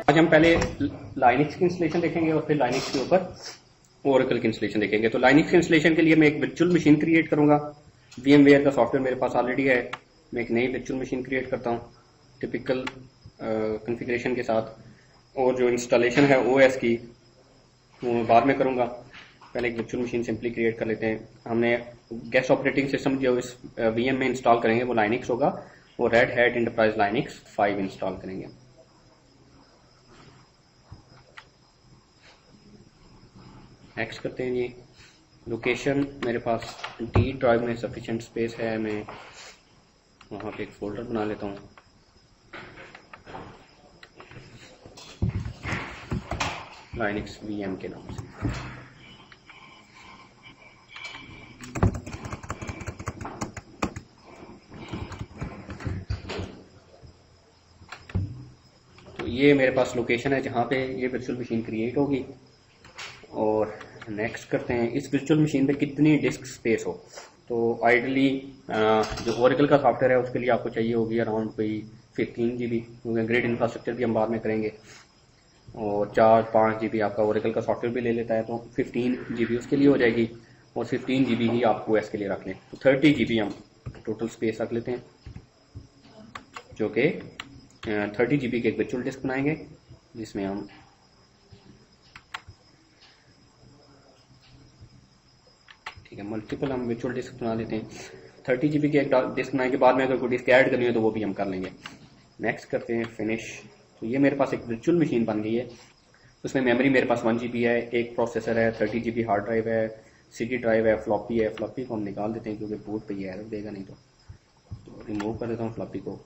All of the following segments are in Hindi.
आज हम पहले लाइनक्स की इंस्टॉलेशन देखेंगे और फिर लाइनक्स के ऊपर ओरेकल की इंस्टॉलेशन देखेंगे। तो लाइनक्स की इंस्टॉलेशन के लिए मैं एक वर्चुअल मशीन क्रिएट करूंगा। VMware का सॉफ्टवेयर मेरे पास ऑलरेडी है। मैं एक नई वर्चुअल मशीन क्रिएट करता हूँ टिपिकल कॉन्फ़िगरेशन के साथ, और जो इंस्टॉलेशन है OS की वो मैं बाद में करूंगा। पहले एक वर्चुअल मशीन सिंपली क्रिएट कर लेते हैं। हमने गेस्ट ऑपरेटिंग सिस्टम जो इस VM में इंस्टॉल करेंगे वो लाइनक्स होगा, और red hat enterprise Linux 5 install करेंगे। नेक्स्ट करते हैं जी। लोकेशन मेरे पास D ड्राइव में सफिशिएंट स्पेस है, मैं वहाँ पे एक फोल्डर बना लेता हूँ। लाइनक्स VM के नाम से। तो ये मेरे पास लोकेशन है जहाँ पे ये वर्चुअल मशीन क्रिएट होगी। और नेक्स्ट करते हैं, इस वर्चुअल मशीन पे कितनी डिस्क स्पेस हो। तो आइडली जो ओरेकल का सॉफ्टवेयर है उसके लिए आपको चाहिए होगी अराउंड कोई 15 GB, क्योंकि ग्रिड इंफ्रास्ट्रक्चर भी हम बाद में करेंगे, और 4-5 GB आपका ओरेकल का सॉफ्टवेयर भी ले लेता है, तो 15 GB उसके लिए हो जाएगी, और 15 GB ही आप OS के लिए रख लें। तो 30 GB हम टोटल स्पेस रख लेते हैं, जो कि 30 GB की एक वर्चुअल डिस्क बनाएंगे जिसमें हम ठीक है मल्टीपल हम वर्चुअल डिस्क बना लेते हैं। 30 GB की एक डिस्क बनाने के बाद में अगर कोई डिस्क ऐड करनी हो तो वो भी हम कर लेंगे। नेक्स्ट करते हैं फिनिश। तो ये मेरे पास एक वर्चुअल मशीन बन गई है। उसमें मेमोरी मेरे पास 1 GB है, एक प्रोसेसर है, 30 GB हार्ड ड्राइव है, CD ड्राइव है, फ्लॉपी है। फ्लॉपी को हम निकाल देते हैं क्योंकि बूट पे ये एरर देगा नहीं, तो रिमूव कर देता हूँ फ्लॉपी को।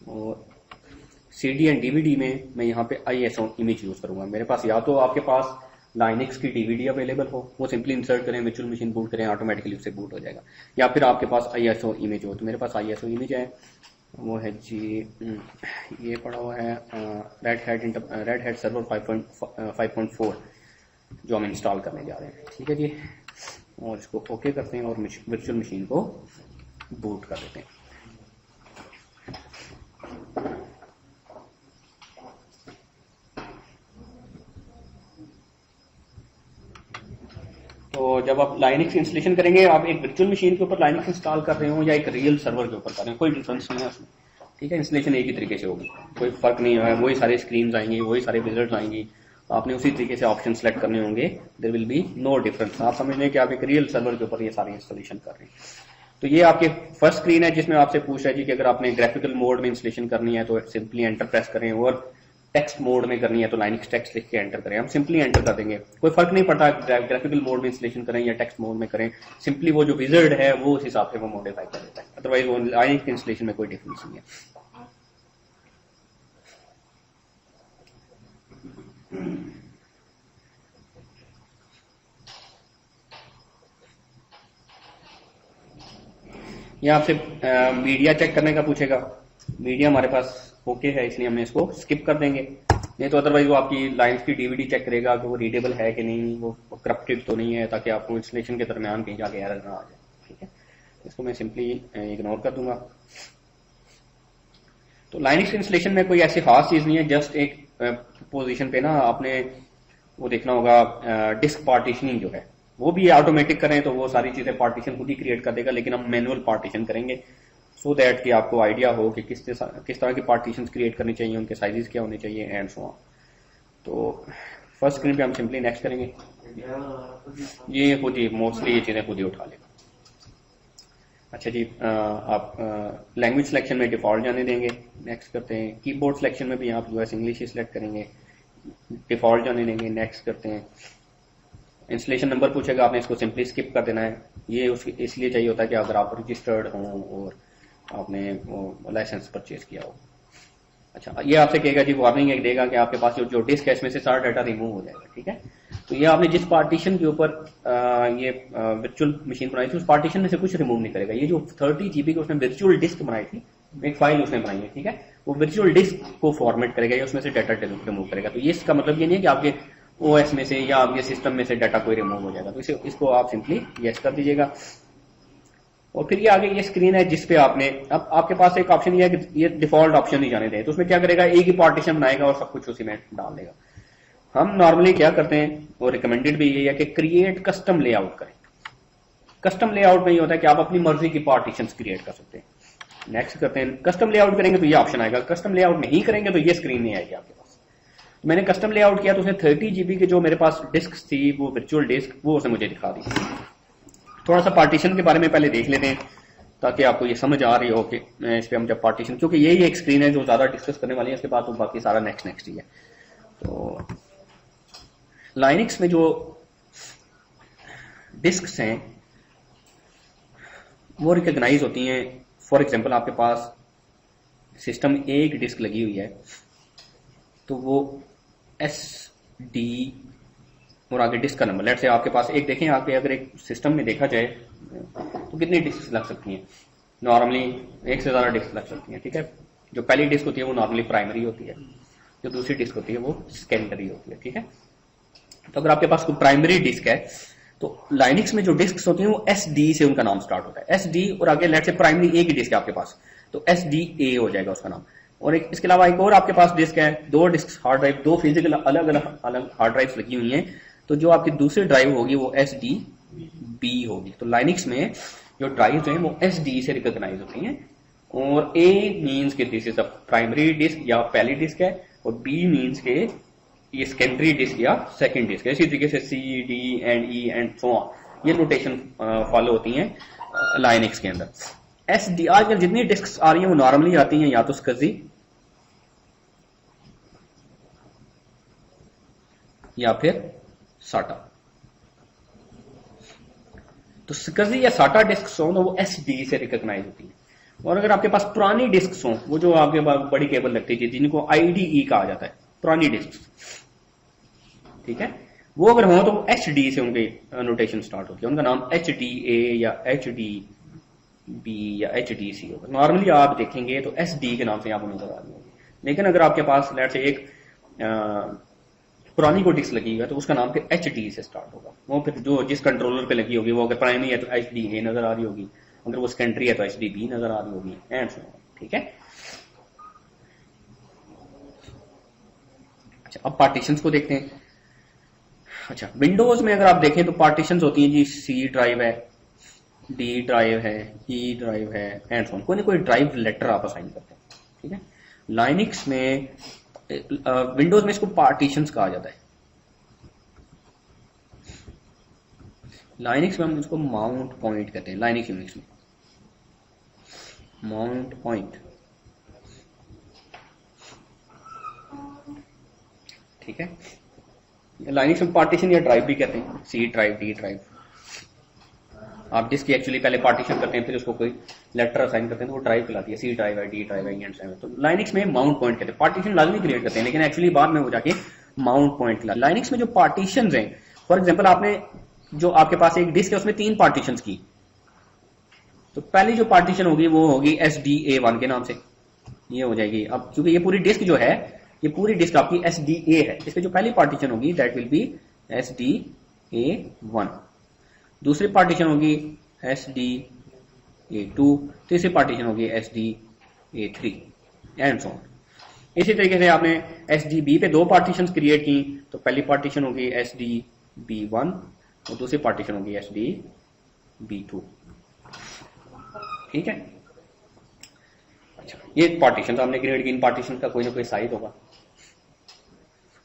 और CD एंड DVD में मैं यहाँ पे ISO इमेज यूज़ करूँगा। मेरे पास या तो आपके पास लाइनक्स की DVD अवेलेबल हो, वो सिंपली इंसर्ट करें, वर्चुअल मशीन बूट करें, ऑटोमेटिकली उससे बूट हो जाएगा, या फिर आपके पास ISO इमेज हो। तो मेरे पास ISO इमेज है, वो है जी ये पड़ा हुआ है रेड हैट सर्वर 5.4 जो हम इंस्टॉल करने जा रहे हैं। ठीक है जी, और इसको ओके करते हैं और वर्चुअल मशीन को बूट कर देते हैं। तो जब आप लाइनक्स इंस्टॉलेशन करेंगे, आप एक वर्चुअल मशीन के ऊपर लाइनक्स इंस्टॉल कर रहे हो या एक रियल सर्वर के ऊपर कर रहे हो, कोई डिफरेंस नहीं है उसमें। ठीक है, इंस्टॉलेशन एक ही तरीके से होगी, कोई फर्क नहीं है। वही सारे स्क्रीन आएंगी, वही सारे विजल्ट आएंगी, आपने उसी तरीके से ऑप्शन सेलेक्ट करने होंगे। There will be no difference. आप समझ लें कि आप एक रियल सर्वर के ऊपर ये सारी इंस्टॉलेशन कर रहे हैं। तो ये आपके फर्स्ट स्क्रीन है जिसमें आपसे पूछ रहा है जी कि अगर आपने ग्राफिकल मोड में इंस्टॉलेशन करनी है तो सिंपली एंटर प्रेस करें, और टेक्स्ट मोड में करनी है तो लाइनक्स टेक्स्ट लिख के एंटर करें। हम सिंपली एंटर कर देंगे, कोई फर्क नहीं पड़ता ग्राफिकल मोड में इंस्टॉलेशन करें या टेक्स्ट मोड में करें। सिंपली वो जो विजर्ड है वो उस हिसाब से वो मॉडिफाई कर देता है, अदरवाइज वो लाइनक्स इंस्टॉलेशन में कोई डिफरेंस नहीं है। ये आपसे मीडिया चेक करने का पूछेगा। मीडिया हमारे पास ओके है, इसलिए हम इसको स्किप कर देंगे। नहीं तो अदरवाइज वो आपकी लाइन्स की DVD चेक करेगा कि वो रीडेबल है कि नहीं, वो करप्टेड तो नहीं है, ताकि आपको इंस्टॉलेशन के दरमियान कहीं जाके एरर ना आ जाए। ठीक है, इसको मैं सिंपली इग्नोर कर दूंगा। तो लाइनक्स इंस्टॉलेशन में कोई ऐसी खास चीज नहीं है, जस्ट एक पोजीशन पे ना आपने वो देखना होगा डिस्क पार्टीशनिंग जो है वो भी ऑटोमेटिक करें तो वो सारी चीजें पार्टीशन खुद ही क्रिएट कर देगा, लेकिन हम मैनुअल पार्टीशन करेंगे सो दैट कि आपको आइडिया हो कि किस तरह की पार्टीशन क्रिएट करनी चाहिए, उनके साइजेस क्या होने चाहिए एंड सो ऑन। तो फर्स्ट स्क्रीन पे हम सिंपली नेक्स्ट करेंगे। ये खुद ही मोस्टली ये चीजें खुद ही उठा लेगा। अच्छा जी, आप लैंग्वेज सिलेक्शन में डिफॉल्ट जाने देंगे। नेक्स्ट करते हैं। कीबोर्ड सिलेक्शन में भी आप US इंग्लिश ही सिलेक्ट करेंगे, डिफॉल्ट जाने देंगे। नेक्स्ट करते हैं। इंस्टॉलेशन नंबर पूछेगा, आपने इसको सिंपली स्किप कर देना है। ये इसलिए चाहिए होता है कि अगर आप रजिस्टर्ड हों और आपने वो लाइसेंस परचेज किया हो। अच्छा, ये आपसे कहेगा जी, वार्निंग एक देगा कि आपके पास जो डिस्क है इसमें से सारा डाटा रिमूव हो जाएगा। ठीक है, तो ये आपने जिस पार्टीशन के ऊपर ये वर्चुअल मशीन बनाई थी उस पार्टीशन में से कुछ रिमूव नहीं करेगा। ये जो 30 GB की उसने वर्चुअल डिस्क बनाई थी, एक फाइल उसने बनाई है, ठीक है, वो वर्चुअल डिस्क को फॉर्मेट करेगा या उसमें से डाटा रिमूव करेगा। तो ये इसका मतलब ये नहीं है कि आपके OS में से या आपके सिस्टम में से डाटा कोई रिमूव हो जाएगा। तो इसको आप सिंपली यस कर दीजिएगा। और फिर ये आगे ये स्क्रीन है जिसपे आपने अब आपके पास एक ऑप्शन ये है कि ये डिफॉल्ट ऑप्शन नहीं जाने दें, तो उसमें क्या करेगा, एक ही पार्टीशन बनाएगा और सब कुछ उसी में डाल देगा। हम नॉर्मली क्या करते हैं और रिकमेंडेड भी ये है कि क्रिएट कस्टम लेआउट करें। कस्टम लेआउट में ये होता है कि आप अपनी मर्जी की पार्टीशन क्रिएट कर सकते हैं। नेक्स्ट करते हैं, कस्टम लेआउट करेंगे तो ये ऑप्शन आएगा, कस्टम लेआउट नहीं करेंगे तो ये स्क्रीन नहीं आएगी आपके पास। तो मैंने कस्टम लेआउट किया तो उसने 30 GB की जो मेरे पास डिस्क थी, वो वर्चुअल डिस्क, वो उसने मुझे दिखा दी। थोड़ा सा पार्टीशन के बारे में पहले देख लेते हैं ताकि आपको ये समझ आ रही हो कि इस पर हम जब पार्टीशन, क्योंकि यही एक स्क्रीन है जो ज्यादा डिस्कस करने वाली है, उसके बाद तो बाकी सारा नेक्स्ट ही है। तो लाइनक्स में जो डिस्क्स हैं वो रिकॉग्नाइज होती हैं। फॉर एग्जांपल आपके पास सिस्टम एक डिस्क लगी हुई है तो वो SD और आगे डिस्क का नंबर, लेट से आपके पास एक देखें, आगे अगर एक सिस्टम में देखा जाए तो कितनी डिस्क लग सकती हैं, नॉर्मली एक से ज्यादा डिस्क लग सकती हैं। ठीक है, जो पहली डिस्क होती है वो नॉर्मली प्राइमरी होती है, जो दूसरी डिस्क होती है वो सेकेंडरी होती है। ठीक है, तो अगर आपके पास कोई प्राइमरी डिस्क है तो लाइनक्स में जो डिस्क होती है वो SD से उनका नाम स्टार्ट होता है, SD, और आगे लेट से प्राइमरी एक ही डिस्क है आपके पास तो SDA हो जाएगा उसका नाम। और इसके अलावा एक और आपके पास डिस्क है, दो डिस्क हार्ड ड्राइव, दो फिजिकल अलग अलग हार्ड ड्राइव्स लगी हुई हैं, तो जो आपकी दूसरी ड्राइव होगी वो SDB होगी। तो लाइनक्स में जो ड्राइव्स हैं वो SD से रिकॉग्नाइज होती हैं, और A मीन्स के this is a primary disk या पहली डिस्क है, और B मीन्स के ये सेकेंडरी डिस्क या सेकंड डिस्क। इसी तरीके से C, D and E and so on, ये नोटेशन फॉलो होती हैं लाइनक्स के अंदर। SD, आजकल जितनी डिस्क आ रही हैं वो नॉर्मली आती हैं या तो SCSI या फिर SATA। तो SCSI या SATA डिस्क हो तो वो SD से रिकॉग्नाइज होती है। और अगर आपके पास पुरानी डिस्क हो, वो जो आपके पास बड़ी केबल लगती थी जिनको IDE कहा जाता है, पुरानी डिस्क, ठीक है, वो अगर हो तो HD से उनकी नोटेशन स्टार्ट होती है, उनका नाम HDA या HDB या HDC होगा। नॉर्मली आप देखेंगे तो SD के नाम से आपको नजर आ रही होगी, लेकिन अगर आपके पास लेट से एक पुरानी को डिस्क लगी है तो उसका नाम फिर HD से स्टार्ट होगा। वो फिर जो जिस कंट्रोलर पे लगी होगी वो अगर प्राइमरी है तो HDA नजर आ रही होगी, अगर वो सेकेंडरी है तो HDB नजर आ रही होगी, एंड सो ऑन। ठीक है, अच्छा अब पार्टीशंस को देखते हैं। अच्छा, विंडोज में अगर आप देखें तो पार्टीशंस होती हैं जी, C ड्राइव है, D ड्राइव है, E ड्राइव है, एंड सो ऑन, कोई ना कोई ड्राइव लेटर आप असाइन करते हैं। ठीक है, लाइनक्स में विंडोज में इसको पार्टीशंस कहा जाता है, लाइनक्स में हम इसको माउंट पॉइंट कहते हैं। लाइनक्स यूनिक्स में माउंट पॉइंट, ठीक है, लाइनक्स में पार्टीशन या ड्राइव भी कहते हैं, C ड्राइव, D ड्राइव। आप जिसकी एक्चुअली पहले पार्टीशन करते हैं फिर उसको कोई लेटर असाइन करते हैं तो वो ड्राइव कहलाती है, C ड्राइव है, D ड्राइव है, एंड सो ऑन। तो लाइनक्स में माउंट पॉइंट कहते हैं, पार्टीशन लाजमी क्रिएट करते हैं लेकिन एक्चुअली बाद में वो जाके माउंट पॉइंट कहलाता है। लाइनक्स में जो पार्टीशन हैं, फॉर एग्जाम्पल आपने जो आपके पास एक डिस्क है उसमें 3 पार्टीशन की, तो पहली जो पार्टीशन होगी वो होगी SDA1 के नाम से, ये हो जाएगी। अब क्योंकि ये पूरी डिस्क जो है, ये पूरी डिस्क आपकी SDA है, इसमें जो पहली पार्टीशन होगी दैट विल बी SDA1, दूसरी पार्टीशन होगी SDA2, तीसरी पार्टीशन होगी SDA3, एंड सो ऑन। इसी तरीके से आपने SDB पे 2 पार्टीशन क्रिएट की, तो पहली पार्टीशन होगी SDB1 और दूसरी पार्टीशन होगी SDB2। ठीक है, अच्छा ये पार्टीशन हमने क्रिएट की, इन पार्टीशन का कोई ना कोई साइज होगा।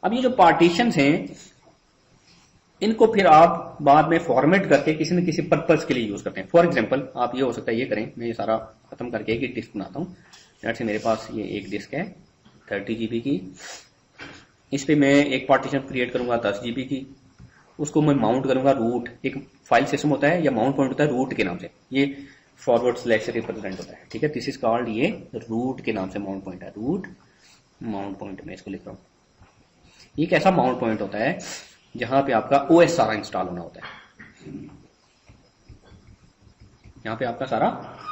अब ये जो पार्टीशंस हैं इनको फिर आप बाद में फॉर्मेट करके किसी न किसी पर्पस के लिए यूज करते हैं। फॉर एग्जांपल आप ये हो सकता है, ये करें, मैं ये सारा खत्म करके एक डिस्क बनाता हूँ। जैसे मेरे पास ये एक डिस्क है 30 GB की, इस पे मैं एक पार्टीशन क्रिएट करूंगा 10 GB की, उसको मैं माउंट करूंगा रूट, एक फाइल सिस्टम होता है या माउंट पॉइंट होता है रूट के नाम से, ये फॉरवर्ड स्लैश रिप्रेजेंट होता है। ठीक है, दिस इज कॉल्ड, ये रूट के नाम से माउंट पॉइंट है, रूट माउंट पॉइंट में इसको लिख रहा हूँ। ये एक ऐसा माउंट पॉइंट होता है जहां पे आपका OS सारा इंस्टॉल होना होता है, यहाँ पे आपका सारा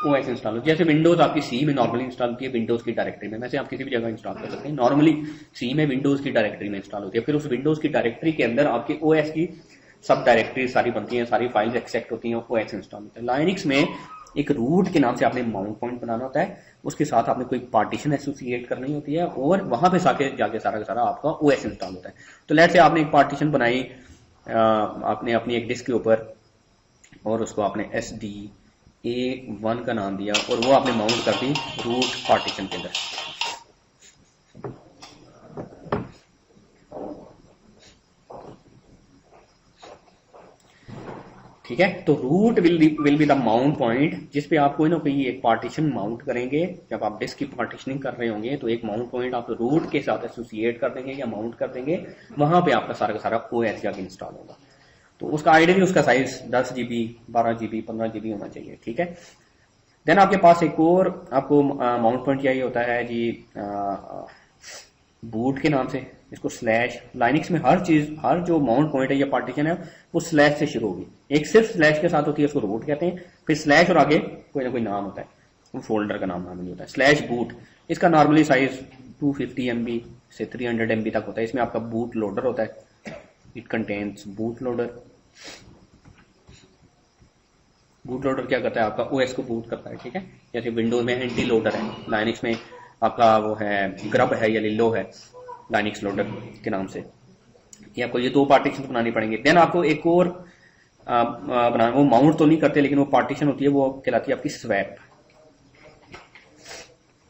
OS इंस्टॉल हो, जैसे विंडोज आपकी C में नॉर्मली इंस्टॉल होती है, विंडोज की डायरेक्टरी में, वैसे आप किसी भी जगह इंस्टॉल कर सकते हैं। नॉर्मली C में विंडोज की डायरेक्टरी में इंस्टॉल होती है, फिर उस विंडोज की डायरेक्टरी के अंदर आपकी OS की सब डायरेक्टरी सारी बनती हैं, सारी फाइल्स एक्सेक्ट होती हैं, OS इंस्टॉल होता है। लाइनक्स में एक रूट के नाम से आपने माउंट पॉइंट बनाना होता है, उसके साथ आपने कोई पार्टीशन एसोसिएट करनी होती है और वहां पे जाके सारा का सारा आपका ओएस इंस्टॉल होता है। तो लेट से आपने एक पार्टीशन बनाई आपने अपनी एक डिस्क के ऊपर और उसको आपने SDA1 का नाम दिया और वो आपने माउंट कर दी रूट पार्टीशन के अंदर। ठीक है, तो root will be the mount point जिस पे आप कोई ना कोई एक पार्टीशन माउंट करेंगे। जब आप डिस्क की पार्टीशनिंग कर रहे होंगे तो एक माउंट पॉइंट आप रूट के साथ एसोसिएट कर देंगे या माउंट कर देंगे, वहां पे आपका सारा का सारा ओएस जाके इंस्टॉल होगा। तो उसका आइडियली उसका साइज 10 GB 12 GB 15 GB होना चाहिए। ठीक है, देन आपके पास एक और आपको माउंट पॉइंट चाहिए होता है जी बूट के नाम से, इसको स्लैश। लाइनिक्स में हर जो माउंट पॉइंट है या पार्टीशन है वो स्लैश से शुरू होगी। एक सिर्फ स्लैश के साथ होती है, उसको रूट कहते हैं, फिर स्लैश और आगे कोई ना कोई नाम होता है, वो फोल्डर का नाम नहीं होता है। स्लैश बूट, इसका नॉर्मली साइज 250 MB से 300 MB तक होता है। इसमें आपका बूट लोडर होता है, it contains boot loader. Boot loader क्या करता है, आपका ओएस को बूट करता है। ठीक है, जैसे विंडोज में एंटी लोडर है, लाइनिक्स में आपका वो है ग्रब है या लिलो है लाइनिक्स लोडर के नाम से। ये आपको ये 2 पार्टीशन बनानी पड़ेंगे। देन आपको एक और बनाना, वो माउंट तो नहीं करते लेकिन वो पार्टीशन होती है, वो कहलाती है आपकी स्वैप।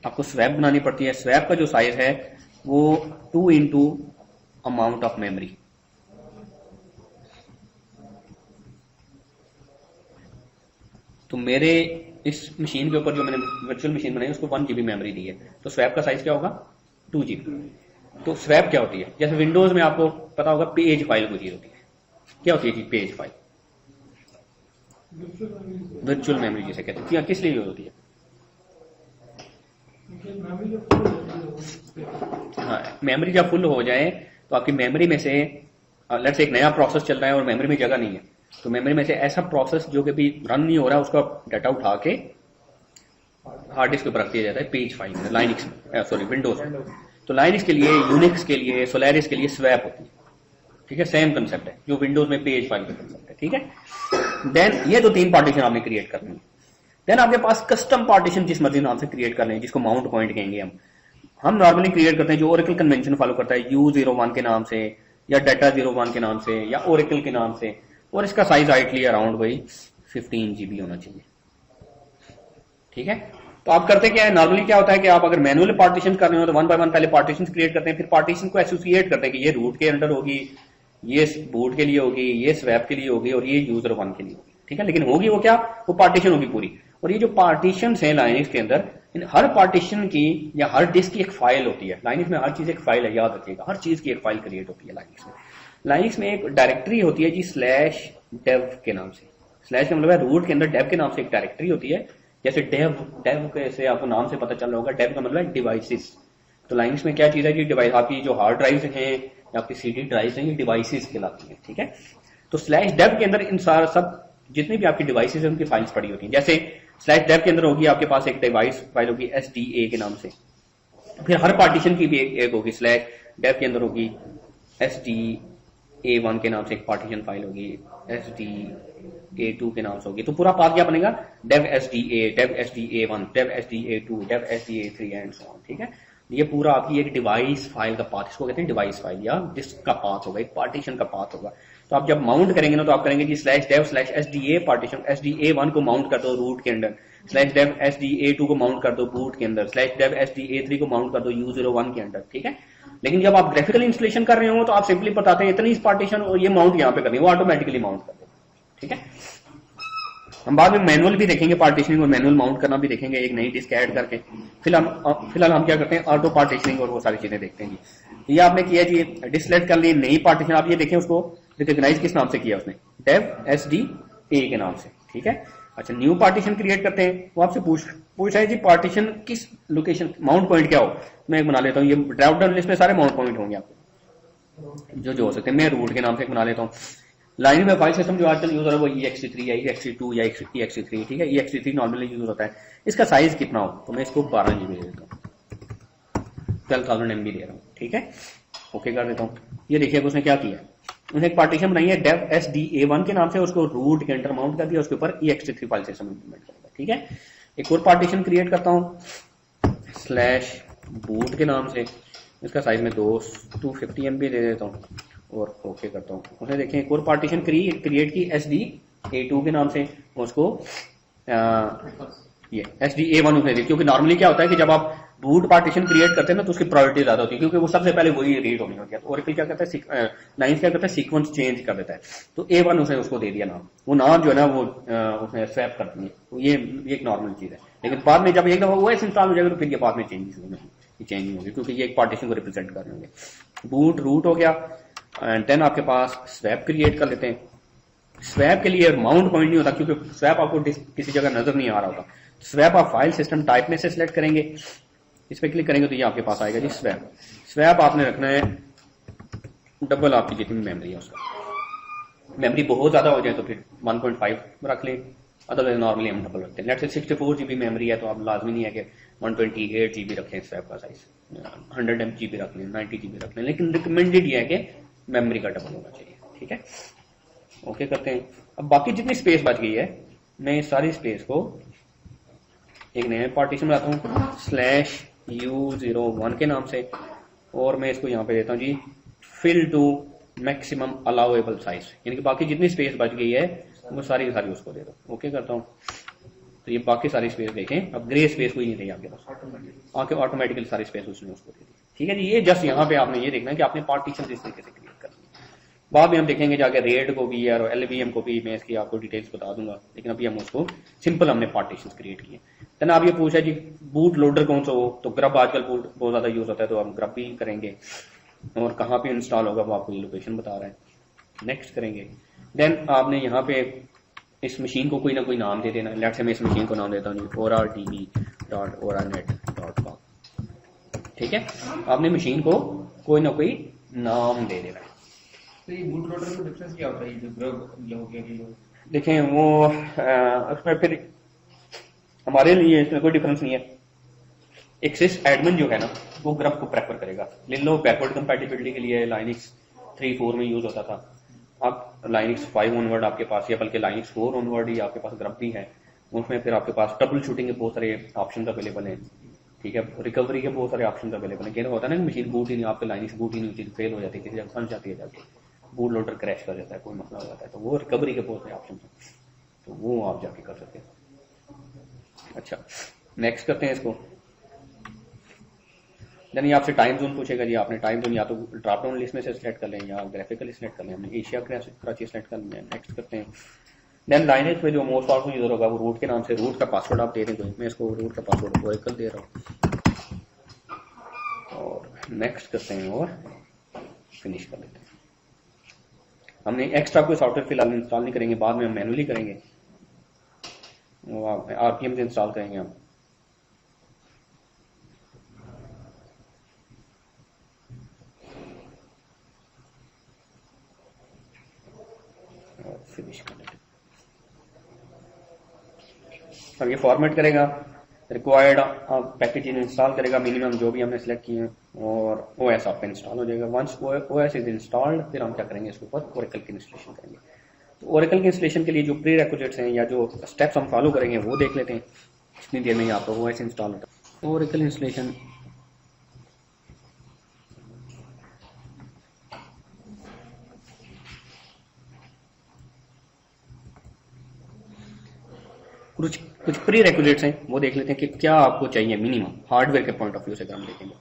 आपको स्वैप बनानी पड़ती है। स्वैप का जो साइज है वो 2 into अमाउंट ऑफ मेमोरी। तो मेरे इस मशीन के ऊपर जो मैंने वर्चुअल मशीन बनाई उसको 1 GB मेमोरी दी है, तो स्वैप का साइज क्या होगा 2 GB। तो स्वैप क्या होती है, जैसे विंडोज में आपको पता होगा पेज फाइल कोई चीज होती है, क्या होती है जी पेज फाइल, वर्चुअल मेमोरी जिसे कहते हैं। किस लिए यूज होती है, हाँ मेमोरी जब फुल हो जाए तो आपकी मेमोरी में से लेट्स से एक नया प्रोसेस चल रहा है और मेमोरी में जगह नहीं है, तो मेमोरी में से ऐसा प्रोसेस जो कि भी रन नहीं हो रहा है उसका डाटा उठा के हार्ड डिस्क पर रख दिया जाता है पेज फाइल में, लाइनिक्स में सॉरी विंडोज में। तो लाइनिक्स के लिए, यूनिक्स के लिए, सोलारिस के लिए स्वैप होती है। ठीक है, सेम कंसेप्ट है जो विंडोज में पेज फाइल का कंसेप्ट है। ठीक है, देन ये जो 3 पार्टीशन आपने क्रिएट करनी है। देन आपके पास कस्टम पार्टीशन जिस मर्जी नाम से क्रिएट कर लें, जिसको माउंट पॉइंट कहेंगे हम नॉर्मली क्रिएट करते हैं जो ओरेकल कन्वेंशन फॉलो करता है, U01 के नाम से या डाटा 01 के नाम से या ओरेकल के नाम से, और इसका साइज आइटली अराउंड वही 15 GB होना चाहिए। ठीक है, तो आप करते क्या है, नॉर्मली क्या होता है कि आप अगर मैनुअल पार्टीशन कर रहे हो तो 1 by 1 पहले पार्टीशन क्रिएट करते हैं, फिर पार्टीशन को एसोसिएट करते हैं कि ये रूट के अंडर होगी, ये बूट के लिए होगी, ये स्वैप के लिए होगी और ये user1 के लिए होगी। ठीक है, लेकिन होगी वो क्या, वो पार्टीशन होगी पूरी। और ये जो पार्टीशन है लाइनिक्स के अंदर, इन हर पार्टीशन की या हर डिस्क की एक फाइल होती है। लाइनिक्स में हर चीज एक फाइल है, याद रखिएगा, हर चीज की एक फाइल क्रिएट होती है लाइनिक्स में। लाइनिक्स में एक डायरेक्टरी होती है जी /dev के नाम से। स्लैश का मतलब है रूट के अंदर डेव के नाम से एक डायरेक्टरी होती है, जैसे डेव कैसे आपको नाम से पता चल रहा होगा, डेव का मतलब है डिवाइसेस। तो लाइनिक्स में क्या चीज है कि डिवाइस, आपकी जो हार्ड ड्राइव हैं या आपकी CD ड्राइव हैं, ये डिवाइसेस कहलाती हैं। ठीक है, तो /dev के अंदर इन सारा सब जितनी भी आपकी डिवाइसेस हैं उनकी फाइल्स पड़ी होती हैं। जैसे /dev के अंदर होगी आपके पास एक डिवाइस फाइल होगी SDA के नाम से, फिर हर पार्टीशन की भी एक होगी /dev के अंदर होगी SDA1 के नाम से एक पार्टीशन फाइल होगी, SDA2 के नाम से होगी। तो पूरा पाथ क्या बनेगा, dev SDA, dev SDA1, dev SDA2, dev SDA3 and so on. ठीक है, ये पूरा आपकी एक डिवाइस फाइल का पाथ, इसको कहते हैं डिवाइस फाइल या डिस्क का पाथ होगा, एक पार्टीशन का पाथ होगा। तो आप जब माउंट करेंगे ना तो आप करेंगे जी /dev/SDA पार्टीशन, SDA1 को माउंट कर दो रूट के अंदर, /dev SDA2 को माउंट कर दो बूट के अंदर, /dev SDA3 को माउंट कर दो U01 के अंदर। ठीक है, लेकिन जब आप ग्राफिकल इंस्टॉलेशन कर रहे हो तो आप सिंपली बताते हैं इतनी पार्टीशन और ये माउंट यहाँ पे करनी है, वो ऑटोमेटिकली माउंट कर दो। ठीक है, हम बाद में मैनुअल भी देखेंगे, पार्टीशनिंग और मैनुअल माउंट करना भी देखेंगे एक नई डिस्क ऐड करके। फिलहाल हम क्या करते हैं, ऑटो पार्टीशनिंग और वो सारी चीजें देखते हैं जी। ये आपने किया जी, डिस्क सेलेक्ट कर ली, नई पार्टीशन। आप ये देखें उसको रिकॉग्नाइज किस नाम से किया उसने, dev SDA के नाम से। ठीक है, अच्छा न्यू पार्टीशन क्रिएट करते हैं। वो आपसे पूछ रहा है जी पार्टीशन किस लोकेशन, माउंट पॉइंट क्या हो। मैं एक बना लेता हूँ, ये ड्रॉप डाउन लिस्ट में सारे माउंट पॉइंट होंगे आपको जो हो सकते हैं। मैं रूट के नाम से एक बना लेता हूँ। लाइन में फाइल सिस्टम जो आजकल यूज हो रहा है वो ext3 या ext2 या ext3। ठीक है, ext3 नॉर्मली यूज होता है। इसका साइज कितना हो, तो मैं इसको 12 GB दे देता हूँ, 12,000 MB दे रहा हूँ। ठीक है, ओके कर देता हूँ। ये देखिए उसने क्या किया, उन्हें एक पार्टीशन बनाई है डेव SDA1 के नाम से, उसको रूट के अंडर माउंट कर दिया, उसके ऊपर ext3 फाइल सिस्टम इंप्लीमेंट कर दिया। ठीक है, एक और पार्टीशन क्रिएट करता हूं /boot के नाम से, इसका साइज में 250 MB दे देता हूं और ओके करता हूं। उसने देखें एक और पार्टीशन क्रिएट की SDA2 के नाम से, उसको ये SDA1 उसने दी, क्योंकि नॉर्मली क्या होता है कि जब आप रूट पार्टीशन क्रिएट करते हैं ना तो उसकी प्रायोरिटी ज्यादा होती है, क्योंकि वो सबसे पहले वही रीड होनी होती है। तो ओरेकल क्या करता है, लाइन्स क्या करता है, सीक्वेंस चेंज कर देता है। तो A1 उसने उसको दे दिया नाम, वो नाम जो है ना वो उसने स्वैप कर दिए। तो ये एक नॉर्मल चीज है, लेकिन बाद में जब एक दफा OS इंस्टॉल हो जाएगा तो फिर ये बाद में चेंजेस होंगे, ये चेंज होंगे, क्योंकि ये एक पार्टीशन को रिप्रेजेंट कर रहे होंगे। बूट रूट हो गया, एंड देन आपके पास स्वैप क्रिएट कर लेते हैं। स्वैप के लिए माउंट पॉइंट नहीं होता, क्योंकि स्वैप आपको किसी जगह नजर नहीं आ रहा होता। स्वैप आप फाइल सिस्टम टाइप में से सिलेक्ट करेंगे, इस पे क्लिक करेंगे तो ये आपके पास आएगा जी स्वैप। स्वैप आपने रखना है डबल आपकी जितनी मेमोरी है उसका। मेमोरी बहुत ज्यादा हो जाए तो फिर 1.5 रख लें, अदरवाइज नॉर्मली हम डबल रखते हैं। लेट्स से 64 GB मेमोरी है तो आप लाजमी नहीं है कि 128 GB रखें स्वैप का साइज, 100 GB रख लें, 90 GB रख लें, लेकिन रिकमेंडेड ये है कि मेमोरी का डबल होना चाहिए। ठीक है, ओके करते हैं। अब बाकी जितनी स्पेस बच गई है, मैं इस सारी स्पेस को एक नया पार्टीशन बनाता हूँ /u01 के नाम से, और मैं इसको यहाँ पे देता हूँ जी fill to maximum allowable size, यानी कि बाकी जितनी स्पेस बच गई है वो सारी उसको दे दो। ओके करता हूँ, तो ये बाकी सारी स्पेस देखें, अब ग्रे स्पेस कोई नहीं रही आपके पास, आके ऑटोमेटिकली सारी स्पेस उसने उसको दे दी। ठीक है जी, ये जस्ट यहाँ पे आपने ये देखना है कि आपने पार्टीशन इस तरीके से क्रिएट कर दी। बाद में हम देखेंगे जाके रेड को भी और LVM को भी, मैं इसकी आपको डिटेल्स बता दूंगा, लेकिन अभी हम उसको सिंपल हमने पार्टीशन क्रिएट किए। देन आप ये पूछा जी बूट लोडर कौन सा हो, तो ग्रब आजकल बूट बहुत ज्यादा यूज होता है, तो हम ग्रब भी करेंगे, और कहाँ पे इंस्टॉल होगा वो आपको ये लोकेशन बता रहा है। नेक्स्ट करेंगे। देन आपने यहाँ पे इस मशीन को कोई ना कोई नाम दे देना। लेट्स से मैं इस मशीन को नाम देता हूँ oradb.oranet.com। ठीक है, आपने मशीन को कोई ना कोई नाम दे देना है। तो ये बूट लोडर में डिफरेंस क्या होता है, ये जो ग्रब हो गया ये देखें वो उसमें फिर हमारे लिए इसमें कोई डिफरेंस नहीं है। एक सिस एडमिन जो है ना वो ग्रब को प्रेफर करेगा। ले लो बैकवर्ड कंपैटिबिलिटी के लिए लाइनक्स 3.4 में यूज होता था, अब लाइनक्स 5 ऑनवर्ड आपके पास, या बल्कि लाइनक्स 4 ऑनवर्ड ही आपके पास ग्रब भी है। उसमें फिर आपके पास ट्रबल शूटिंग के बहुत सारे ऑप्शन अवेलेबल हैं। ठीक है, रिकवरी के बहुत सारे ऑप्शन अवेलेबल है। क्या होता है ना, मशीन बूट ही नहीं, आपके लाइनक्स बूट ही नहीं होती, फेल हो जाती है, किसी जगह फंस जाती है, जाके बूट लोडर क्रैश कर जाता है, कोई मसला हो जाता है, तो वो रिकवरी के बहुत सारे ऑप्शन हैं, तो वो आप जाके कर सकते हैं। अच्छा, नेक्स्ट करते हैं इसको। देन ये आपसे टाइम जोन पूछेगा जी, आपने टाइम जोन या तो ड्रॉप डाउन लिस्ट में से सिलेक्ट कर लें या ग्राफिकली सिलेक्ट कर लें। हमने एशिया कराची सिलेक्ट कर लें। नेक्स्ट करते हैं। देन लाइनेज में जो मोस्ट पावरफुल यूजर होगा वो रूट के नाम से, रूट का पासवर्ड आप दे दें कोई, मैं इसको रूट का पासवर्ड ओरेकल दे रहा हूँ, और नेक्स्ट करते हैं और फिनिश कर लेते हैं। हमने एक्स्ट्रा कोई सॉफ्टवेयर फिलहाल इंस्टॉल नहीं करेंगे, बाद में हम मैनुअली करेंगे, RPM से इंस्टॉल करेंगे हम। फिनिश कर लेते हैं। अब ये फॉर्मेट करेगा, रिक्वायर्ड पैकेज इंस्टॉल करेगा मिनिमम जो भी हमने सिलेक्ट किए हैं, और OS आप पे इंस्टॉल हो जाएगा। वंस OS इज इंस्टॉल्ड, फिर हम क्या करेंगे, इसके ऊपर ओरेकल की इंस्टॉलेशन करेंगे। तो ओरेकल के इंस्टॉलेशन के लिए जो प्री रिक्विजिट्स हैं या जो स्टेप्स हम फॉलो करेंगे वो देख लेते हैं। इतनी देर में ही आपको OS इंस्टॉल होता है। ओरेकल इंस्टॉलेशन कुछ प्री रिक्विजिट्स हैं वो देख लेते हैं कि क्या आपको चाहिए मिनिमम हार्डवेयर के पॉइंट ऑफ व्यू से, अगर हम देखेंगे।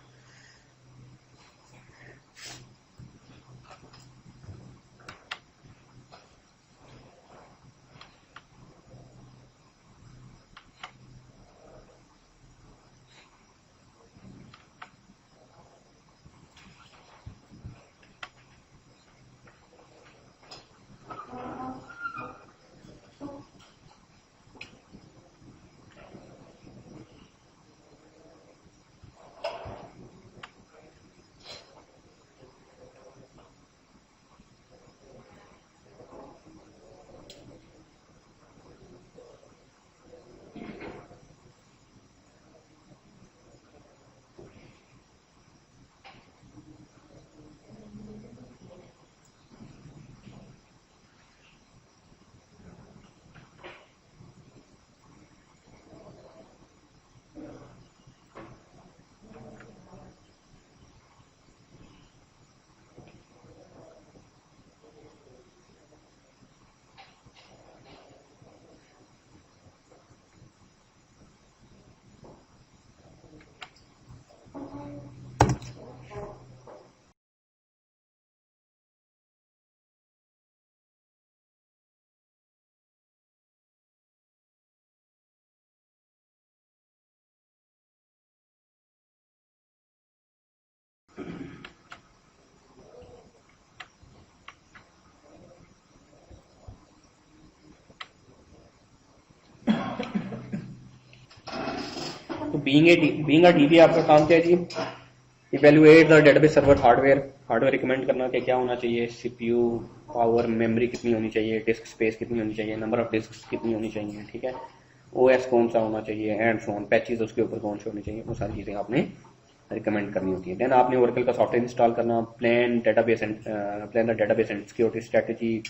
तो बीइंग अ डीबी आपका काम क्या है जी? Evaluate the database server hardware recommend करना कि क्या होना चाहिए, सीपीयू पावर, मेमोरी कितनी होनी चाहिए, डिस्क स्पेस कितनी होनी चाहिए, नंबर ऑफ डिस्क कितनी होनी चाहिए, ठीक है, ओएस कौन सा होना चाहिए, एंड सो ऑन, पैचेस उसके ऊपर कौन से होने चाहिए, वो सारी चीजें आपने रिकमेंड करनी होती है। देन आपने ओरेकल का सॉफ्टवेयर इंस्टॉल करना, plan the database and security strategy,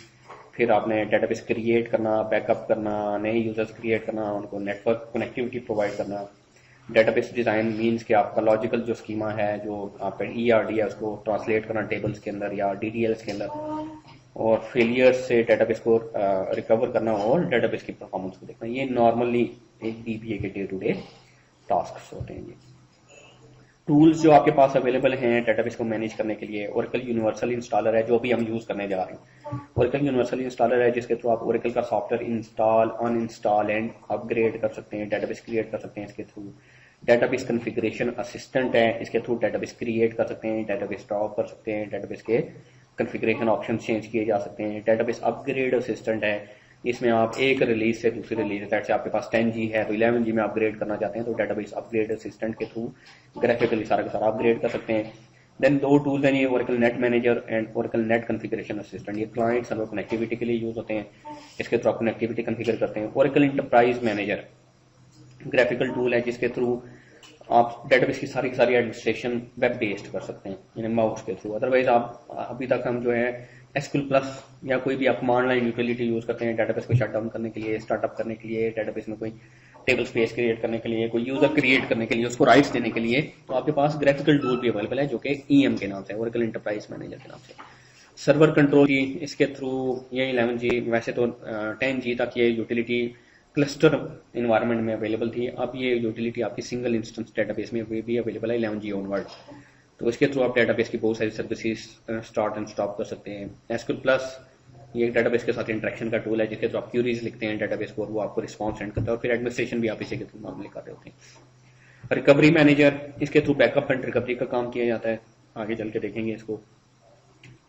फिर आपने डेटाबेस क्रिएट करना, बैकअप करना, नए यूजर्स क्रिएट करना, उनको नेटवर्क कनेक्टिविटी प्रोवाइड करना। डेटाबेस डिजाइन मींस कि आपका लॉजिकल जो स्कीमा है, जो आपका ईआरडी है, उसको ट्रांसलेट करना टेबल्स के अंदर या डीडीएल्स के अंदर, और फेलियर्स से डेटाबेस को रिकवर करना और डेटाबेस की परफॉर्मेंस को देखना। ये नॉर्मली एक डीबीए के डे टू डे टास्क होते हैं। ये टूल्स जो आपके पास अवेलेबल हैं डेटाबेस को मैनेज करने के लिए, ओरेकल यूनिवर्सल इंस्टॉलर है जो भी हम यूज करने जा रहे हैं। ओरेकल यूनिवर्सल इंस्टॉलर है जिसके थ्रू आप ओरेकल का software install, uninstall and upgrade कर सकते हैं, डेटाबेस क्रिएट कर सकते हैं इसके थ्रू। डेटाबेस कॉन्फ़िगरेशन असिस्टेंट है, इसके थ्रू डेटाबेस क्रिएट कर सकते हैं, डेटाबेस स्टॉप कर सकते हैं, डेटाबेस के कॉन्फ़िगरेशन ऑप्शन चेंज किए जा सकते हैं। डेटाबेस अपग्रेड असिस्टेंट है, इसमें आप एक रिलीज से दूसरी रिलीज, जैसे आपके पास 10G है तो 11G में अपग्रेड करना चाहते हैं तो डेटाबेस अपग्रेड असिस्टेंट के थ्रू ग्राफिकली सारा का सारा अपग्रेड कर सकते हैं। देन दो टूल्स हैं ये, Oracle net manager and Oracle net configuration assistant. ये क्लाइंट सर्वर कनेक्टिविटी के लिए यूज होते हैं, इसके थ्रू आप कनेक्टिविटी कॉन्फ़िगर करते हैं। Oracle enterprise manager graphical tool है जिसके थ्रू आप डेटाबेस की सारी एडमिनिस्ट्रेशन वेब बेस्ड कर सकते हैं, यानी माउस के थ्रू। अदरवाइज आप अभी तक हम जो है एसक्यूएल प्लस या कोई भी आप कमांड लाइन यूटिलिटी यूज करते हैं डेटाबेस को शट डाउन करने के लिए, स्टार्टअप करने के लिए, डेटाबेस में कोई टेबल स्पेस क्रिएट करने के लिए, कोई यूजर क्रिएट करने के लिए, उसको राइट्स देने के लिए, तो आपके पास ग्राफिकल टूल भी अवेलेबल है जो कि ईएम के नाम से, ओरेकल एंटरप्राइज मैनेजर के नाम से। सर्वर कंट्रोल जी, इसके थ्रू ये 11G, वैसे तो 10G तक ये यूटिलिटी क्लस्टर इन्वायरमेंट में अवेलेबल थी, अब ये यूटिलिटी आपकी सिंगल इंस्टेंस डेटाबेस में भी अवेलेबल है 11G ऑनवर्ड। तो इसके थ्रू आप डेटाबेस की बहुत सारी सर्विसेज स्टार्ट एंड स्टॉप कर सकते हैं। एसक्यूएल प्लस ये डेटाबेस के साथ इंटरेक्शन का टूल है जिसके थ्रू आप क्यूरीज लिखते हैं डेटाबेस को और वो आपको रिस्पॉन्स सेंड करता है, और फिर एडमिनिस्ट्रेशन भी आप इसी के थ्रू नॉर्मली कर रहे होते हैं। रिकवरी मैनेजर, इसके थ्रू बैकअप एंड रिकवरी का काम किया जाता है, आगे चल के देखेंगे इसको।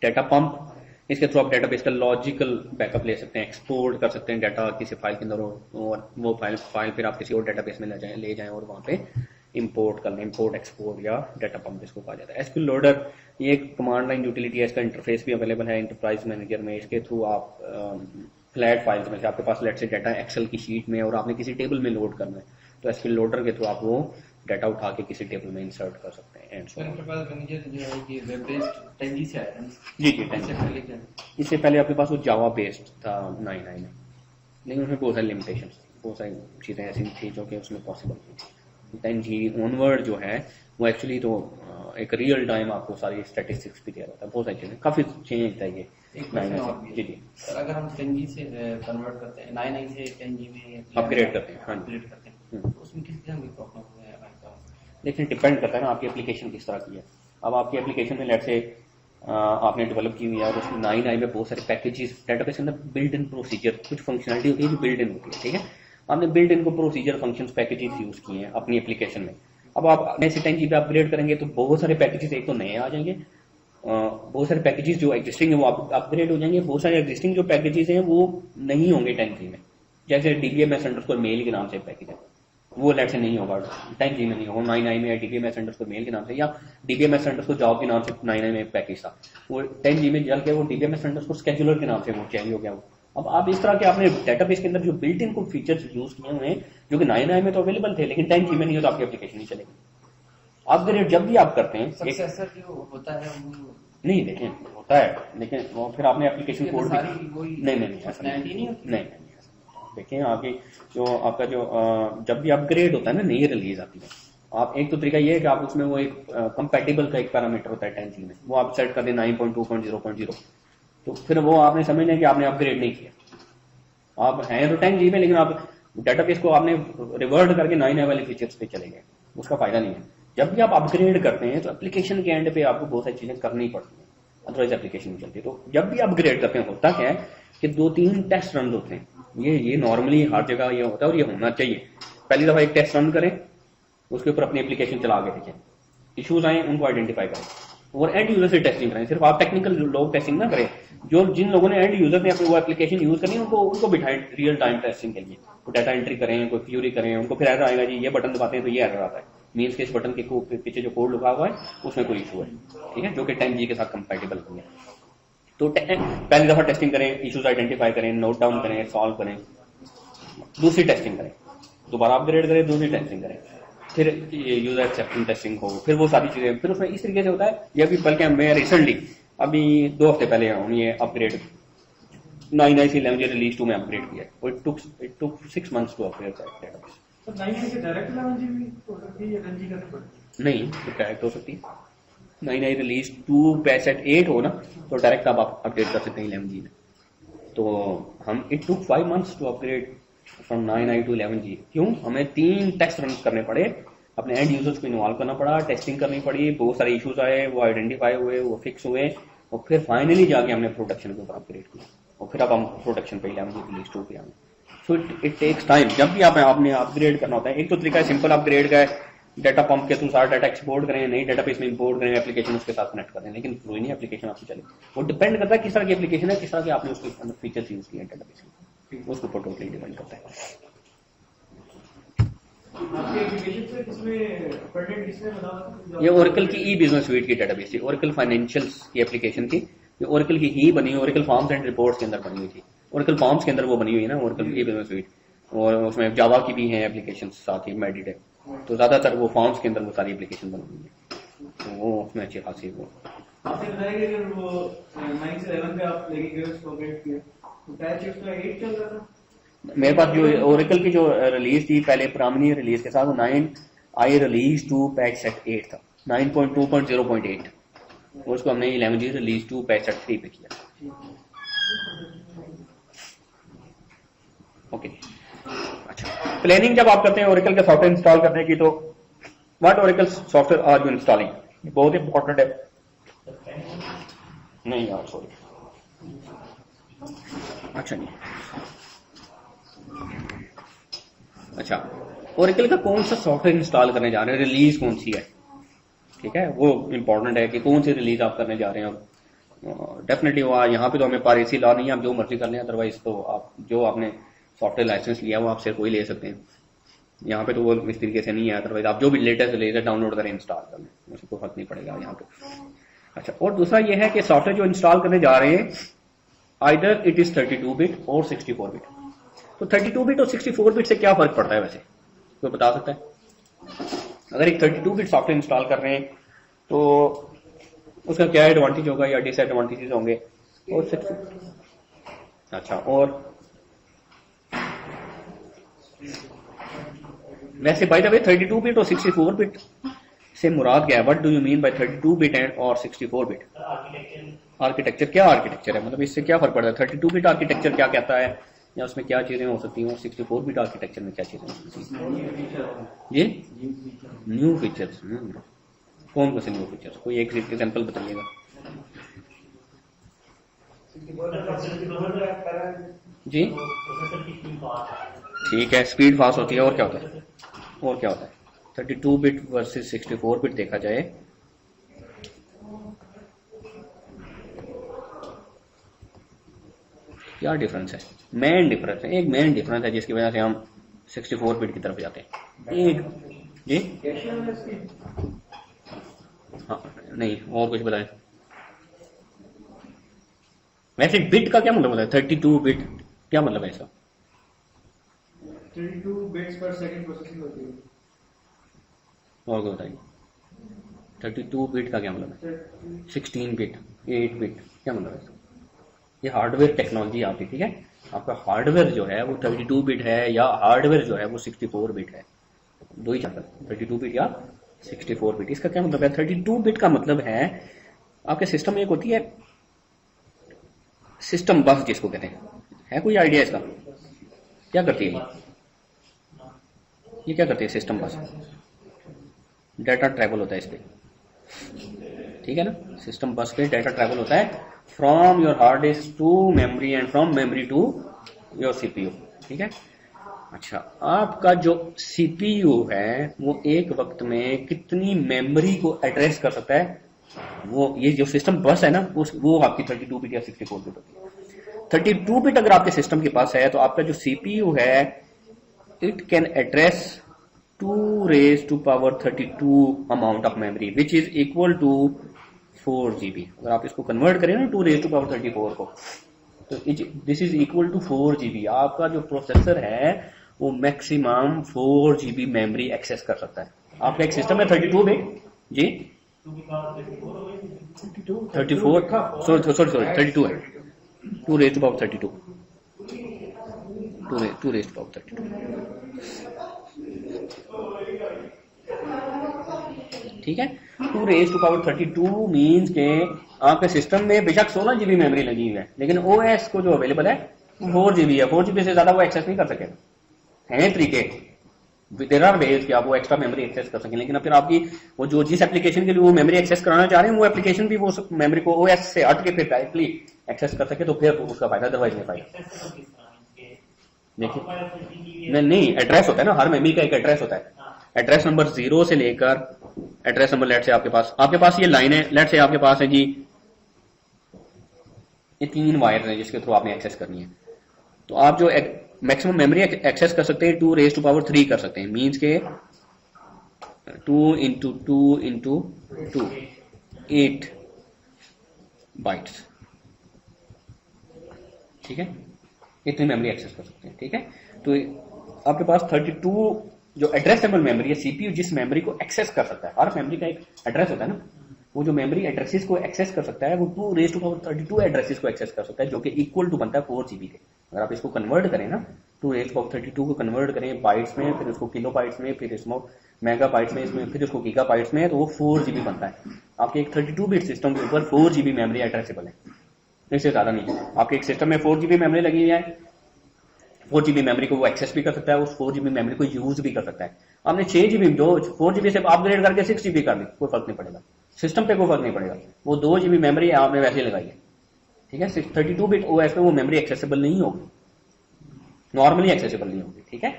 डाटा पंप, इसके थ्रू आप डेटाबेस का लॉजिकल बैकअप ले सकते हैं, एक्सपोर्ट कर सकते हैं डाटा किसी फाइल के अंदर, और वो फाइल फिर आप किसी और डेटाबेस में ले जाएं और वहां पे इंपोर्ट कर लें, इंपोर्ट एक्सपोर्ट या डाटा पंप जिसको कहा जाता है। एसक्यूएल लोडर ये एक कमांड लाइन यूटिलिटी है, इसका इंटरफेस भी अवेलेबल है एंटरप्राइज मैनेजर में। इसके थ्रू आप फ्लैट फाइल्स में से आपके पास लेट से डाटा एक्सेल की शीट में और आपने किसी टेबल में लोड करना है तो एसक्यूएल लोडर के थ्रू आप वो डाटा उठा के किसी टेबल में इंसर्ट कर सकते हैं। एंड सो एंटरप्राइज मैनेजर जो है ये वेब बेस्ड 10G से आया है। जी 10G से। इससे पहले आपके पास वो जावा बेस्ड था 9.9 में, लेकिन उसमें बहुत सारी लिमिटेशन थी, बहुत सारी चीजें ऐसी थी जो कि उसमें पॉसिबल नहीं थी। 10G ऑनवर्ड जो है वो एक्चुअली तो एक रियल टाइम आपको सारी स्टैटिस्टिक्स भी दे रहा था, बहुत सारी चीजें काफी चेंज था ये। जी जी, अगर हम 10G से कन्वर्ट करते हैं 9.9 से 10G में अपग्रेड करते हैं, हाँ अपग्रेड करते हैं, तो उसमें किस तरह की प्रॉब्लम है? लेकिन डिपेंड करता है ना आपकी एप्लीकेशन किस तरह की है। अब आपकी एप्लीकेशन में लेट से आपने डेवलप की हुई है और उसमें 9.9 में बहुत सारे पैकेजेस डेटाबेस के अंदर बिल्ट इन प्रोसीजर कुछ फंक्शनलिटी होती है जो बिल्ट इन होती है, ठीक है। आपने बिल्ट इन को प्रोसीजर फंक्शंस पैकेजेस यूज किए हैं अपनी एप्लीकेशन में। अब आप नए से 10G पे अपग्रेड करेंगे तो बहुत सारे पैकेजेस एक तो नए आ जाएंगे, बहुत सारे पैकेजेस जो एग्जिस्टिंग है वो अपग्रेड हो जाएंगे, बहुत सारे एग्जिस्टिंग जो पैकेजेस हैं वो नहीं होंगे 10G में। जैसे DBMS_mail के नाम से पैकेज है वो लेट से नहीं होगा 10G में, नहीं होगा 9.9 में। DBMS_mail के नाम से या DBMS_job के नाम से 9.9 में एक पैकेज था, वो 10G में चल के वो DBMS_scheduler के नाम से वो चेंज हो गया। अब आप इस तरह के आपने डेटाबेस के अंदर जो बिल्ट इन को फीचर्स यूज किए हुए हैं जो कि 9.9 में तो अवेलेबल थे लेकिन 10G में नहीं हो तो आपकी एप्लीकेशन नहीं चलेगी। अपग्रेड जब भी आप करते हैं सक्सेसर जो होता है वो नहीं, देखें होता है लेकिन वो फिर आपने एप्लीकेशन कोड नहीं ऐसा नहीं। देखिए आपकी जो आपका जो जब भी अपग्रेड होता है ना, नई रिलीज आती है, आप एक तो तरीका ये है कि आप उसमें वो एक कंपैटिबल का एक पैरामीटर होता है 10G में, वो आप सेट कर दें 9.2.0.0, तो फिर वो आपने समझना कि आपने अपग्रेड नहीं किया। आप हैं तो 10G में लेकिन आप डेटाबेस को आपने रिवर्ट करके 9.9 वाले फीचर्स पे चले गए, उसका फायदा नहीं है। जब भी आप अपग्रेड करते हैं तो एप्लीकेशन के एंड पे आपको बहुत सारी चीजें करनी पड़ती हैं, अदरवाइज एप्लीकेशन नहीं चलती। तो जब भी अपग्रेड करते हैं होता क्या है कि 2-3 टेस्ट रन होते हैं, ये नॉर्मली हर जगह ये होता है और ये होना चाहिए। पहली दफा एक टेस्ट रन करें, उसके ऊपर अपनी एप्लीकेशन चला के देखें, इश्यूज आए उनको आइडेंटिफाई करें और एंड यूजर से टेस्टिंग करें। सिर्फ आप टेक्निकल लोग टेस्टिंग ना करें जो जिन लोगों ने एंड यूजर ने अपनी वो एप्लीकेशन यूज करनी है उनको बिठाएं रियल टाइम टेस्टिंग के लिए, वो डाटा एंट्री करें, कोई क्यूरी करें, उनको फिर एरर आएगा जी ये बटन दबाते हैं तो ये एरर आता है, मीन्स के इस बटन के पीछे जो कोड लिखा हुआ है उसमें कोई इशू है, ठीक है, जो कि 10G के साथ कंपैटिबल नहीं है। तो पहली दफा टेस्टिंग करें, इश्यूज आइडेंटिफाई करें, नोट डाउन करें, सॉल्व करें, दूसरी टेस्टिंग करें, दोबारा अपग्रेड करें, दूसरी टेस्टिंग करें, फिर यूजर एक्सेप्टेंस टेस्टिंग हो, फिर वो सारी चीजें, फिर उसमें इस तरीके से होता है। ये भी बल्कि मैं रिसेंटली अभी 2 हफ्ते पहले हूँ ये अपग्रेड 9IC 11G रिलीज 2 में अपग्रेड किया, it took 6 months to upgrade that. तो 9IC के डायरेक्ट 11G भी हो सकती है या 10G करनी पड़ती नहीं, तो डायरेक्ट हो सकती है। 9i रिलीज 2 पैच एट 8 हो ना तो डायरेक्ट आप अपग्रेड कर सकते हैं 11G में। तो हम it took 5 months to upgrade from 9i to 11G। क्यों? हमें 3 टेस्ट रन करने पड़े, अपने एंड यूजर्स को इन्वॉल्व करना पड़ा, टेस्टिंग करनी पड़ी, बहुत सारे इश्यूज आए, वो आइडेंटिफाई हुए, वो फिक्स हुए, और फिर फाइनली जाके हमने प्रोडक्शन के ऊपर अपग्रेड किया, और फिर अब हम प्रोडक्शन पे 11G रिलीज 2 पे आए। So it takes time. जब भी आपने अपग्रेड करना होता है, एक तो तरीका है सिंपल अपग्रेड का है, डाटा पंप के थ्रू सारा डाटा एक्सपोर्ट करें, नई डाटाबेस में इंपोर्ट करें, एप्लीकेशन उसके साथ कनेक्ट करें, लेकिन कोई नहीं एप्लीकेशन आपकी चले। वो डिपेंड करता है किस तरह की एप्लीकेशन है, किस तरह के आपने उसके फीचर्स यूज किए डाटाबेस में, उसके ऊपर टोटली डिपेंड करता है। आपके एप्लीकेशन से किसमें कंटेंट किसने बनाया? ये ओरेकल की ई बिजनेस स्वीट की डाटाबेस थी, ओरेकल फाइनेंशियल्स की एप्लीकेशन थी, ये ओरेकल की ही बनी, ओरेकल फॉर्म्स एंड रिपोर्ट्स के अंदर बनी हुई थी। ओरेकल फॉर्म्स के अंदर वो बनी हुई है ना, ओरेकल ई बिजनेस स्वीट, और उसमें जावा की भी है एप्लीकेशन साथ ही एम्बेडेड है, तो ज्यादातर वो फॉर्म्स के अंदर वो सारी एप्लीकेशन बनी हुई है, तो वो उसमें अच्छी खासी वो। आपने बताया कि अगर वो 9 से 11 पे आप लेके गए उसको अपडेट किया तो पैच उसका 8 चल रहा था। मेरे पास जो ओरेकल की जो रिलीज थी पहले पुरानी रिलीज के साथ, वो 9i रिलीज 2 पैच सेट 8 था, 9.2.0.8, उसको हमने 11G रिलीज 2 पैच सेट 3 पे किया। ओके, अच्छा, प्लानिंग जब आप करते हैं ओरेकल का सॉफ्टवेयर इंस्टॉल करने की, तो what Oracle software are you installing, बहुत इंपॉर्टेंट है। नहीं यार सॉरी, अच्छा नहीं, अच्छा, ओरेकल का कौन सा सॉफ्टवेयर इंस्टॉल करने जा रहे हैं, रिलीज कौन सी है, ठीक है, वो इंपॉर्टेंट है कि कौन सी रिलीज आप करने जा रहे हैं। डेफिनेटली वो यहाँ पे तो हमें पायरेसी लॉ नहीं है, आप जो मर्जी कर लें, अदरवाइज तो आप जो आपने सॉफ्टवेयर लाइसेंस लिया वो आप सिर्फ कोई ले सकते हैं। यहाँ पे तो वो इस तरीके से नहीं है, अदरवाइज आप जो भी लेटेस्ट रिलीज डाउनलोड करें, इंस्टॉल कर लें, उसको कोई फर्क नहीं पड़ेगा यहाँ पे। अच्छा, और दूसरा ये है कि सॉफ्टवेयर जो इंस्टॉल करने जा रहे हैं, आइदर इट इज 32 बिट और 64 बिट। तो 32 बिट और 64 बिट से क्या फर्क पड़ता है वैसे, कोई बता सकता है? अगर एक 32 बिट सॉफ्टवेयर इंस्टॉल कर रहे हैं तो उसका क्या एडवांटेज होगा या डिसएडवांटेजेस होंगे, और अच्छा, और वैसे बाय द वे 32 बिट और 64 बिट से मुराद क्या है, what do you mean by 32 bit and और 64 बिट? आर्किटेक्चर, क्या आर्किटेक्चर है, मतलब इससे क्या फर्क पड़ता है? 32 बिट आर्किटेक्चर क्या कहता है, या उसमें क्या चीजें हो सकती हैं, और 64 बिट आर्किटेक्चर में क्या चीजें हो सकती हैं? ये न्यू फीचर्स, कौन कौन से न्यू फीचर्स, कोई एक एग्जांपल बताइएगा। जी ठीक है, स्पीड फास्ट होती है, और क्या होता है, और क्या होता है? 32 बिट वर्सेस 64 बिट देखा जाए, क्या डिफरेंस है? मेन डिफरेंस है, एक मेन डिफरेंस है जिसकी वजह से हम 64 बिट की तरफ जाते हैं। एक जी हाँ, नहीं, और कुछ बताएं। वैसे बिट का क्या मतलब होता है? 32 बिट क्या मतलब है इसका? 32 बिट्स पर सेकंड प्रोसेसिंग होती है। और क्या बताइए, 32 बिट का क्या मतलब है? 16 बिट, 8 बिट, क्या मतलब है? ये हार्डवेयर टेक्नोलॉजी आती है, ठीक है, आपका हार्डवेयर जो है वो 32 बिट है या हार्डवेयर जो है वो 64 बिट है, दो ही चाहता है, 32 बिट या 64 बिट। इसका क्या मतलब है? 32 बिट का मतलब है आपके सिस्टम में एक होती है सिस्टम बस जिसको कहते हैं, कोई आइडिया इसका? क्या करती है ये क्या करती है सिस्टम बस? डाटा ट्रैवल होता है इस पे, ठीक है ना, सिस्टम बस पे डाटा ट्रैवल होता है from your hard disk to memory and from memory to your CPU, ठीक है। अच्छा, आपका जो सीपीयू है वो एक वक्त में कितनी मेमोरी को एड्रेस कर सकता है? वो ये जो सिस्टम बस है ना वो आपकी 32 बिट या 64 बिट होती है। 32 बिट अगर आपके सिस्टम के पास है तो आपका जो सीपीयू है it can address 2 raised to power 32 amount of memory which is equal to 4 GB। अगर आप इसको कन्वर्ट करें ना 2 raised to power 34 को, तो this is equal to 4 GB। आपका जो प्रोसेसर है वो मैक्सिमम 4 GB मेमोरी एक्सेस कर सकता है। आपका एक सिस्टम है 32 बिट जी, 34 सॉरी 32 है, 2 raised to power 32, 2 raised to power 32, ठीक है। 2 raised to power 32 मीन्स के आपके सिस्टम में बेशक 16 GB मेमोरी लगी हुई है, लेकिन ओएस को जो अवेलेबल है 4 GB है। 4 GB से ज्यादा वो एक्सेस नहीं कर सकेगा। हैं तरीके, देयर आर वेज कि आप वो एक्स्ट्रा मेमोरी एक्सेस कर सकें, लेकिन फिर आपकी वो जो जिस एप्लीकेशन के लिए वो मेमोरी एक्सेस कराना चाह रहे हैं वो एप्लीकेशन भी वो मेमोरी को ओएस से हट के फिर डायरेक्टली एक्सेस कर सके तो फिर उसका फायदा, अदरवाइज नहीं फायदा। देखिए नहीं एड्रेस होता है ना, हर मेमोरी का एक एड्रेस होता है। एड्रेस नंबर 0 से लेकर एड्रेस नंबर लेट से आपके पास ये लाइन है, लेट से आपके पास है जी ये 3 वायर हैं जिसके थ्रू आपने एक्सेस करनी है। तो आप जो मैक्सिमम मेमोरी एक्सेस कर सकते हैं 2 raised to power 3 कर सकते हैं, मीन्स के 2 into 2 into 2 8 बाइट्स, ठीक है। इतनी मेमोरी एक्सेस कर सकते हैं, ठीक है। तो आपके पास 32 जो एड्रेसेबल मेमोरी है, सीपीयू जिस मेमोरी को एक्सेस कर सकता है, हर मेमोरी का एक एड्रेस होता है ना, वो जो मेमोरी एड्रेसेस को एक्सेस कर सकता है वो 2 raised to power 32 एड्रेसेस को एक्सेस कर सकता है, जो कि इक्वल टू बनता है 4 GB के। अगर आप इसको कन्वर्ट करें ना 2 raised to power 32 को कन्वर्ट करें बाइट्स में, फिर उसको किलो बाइट्स में, फिर इसमें मेगा बाइट्स में, इसमें फिर उसको गीगा बाइट्स में, तो वो 4 GB बनता है। आपके एक 32 बिट सिस्टम के ऊपर 4 GB मेमोरी एड्रेसेबल है, इससे ज्यादा नहीं। आपके एक सिस्टम में 4 GB मेमोरी लगी हुई है, 4 GB मेमोरी को वो एक्सेस भी कर सकता है, उस 4 GB मेमोरी को यूज भी कर सकता है। आपने 6 GB जो 4 GB से अपग्रेड करके 6 GB कर ली, कोई फर्क नहीं पड़ेगा, सिस्टम पे कोई फर्क नहीं पड़ेगा, वो 2 GB मेमोरी आपने वैसे ही लगाई है, ठीक है। 32 बिट ओएस में वो मेमोरी एक्सेसिबल नहीं होगी, नॉर्मली एक्सेसिबल नहीं होगी, ठीक है।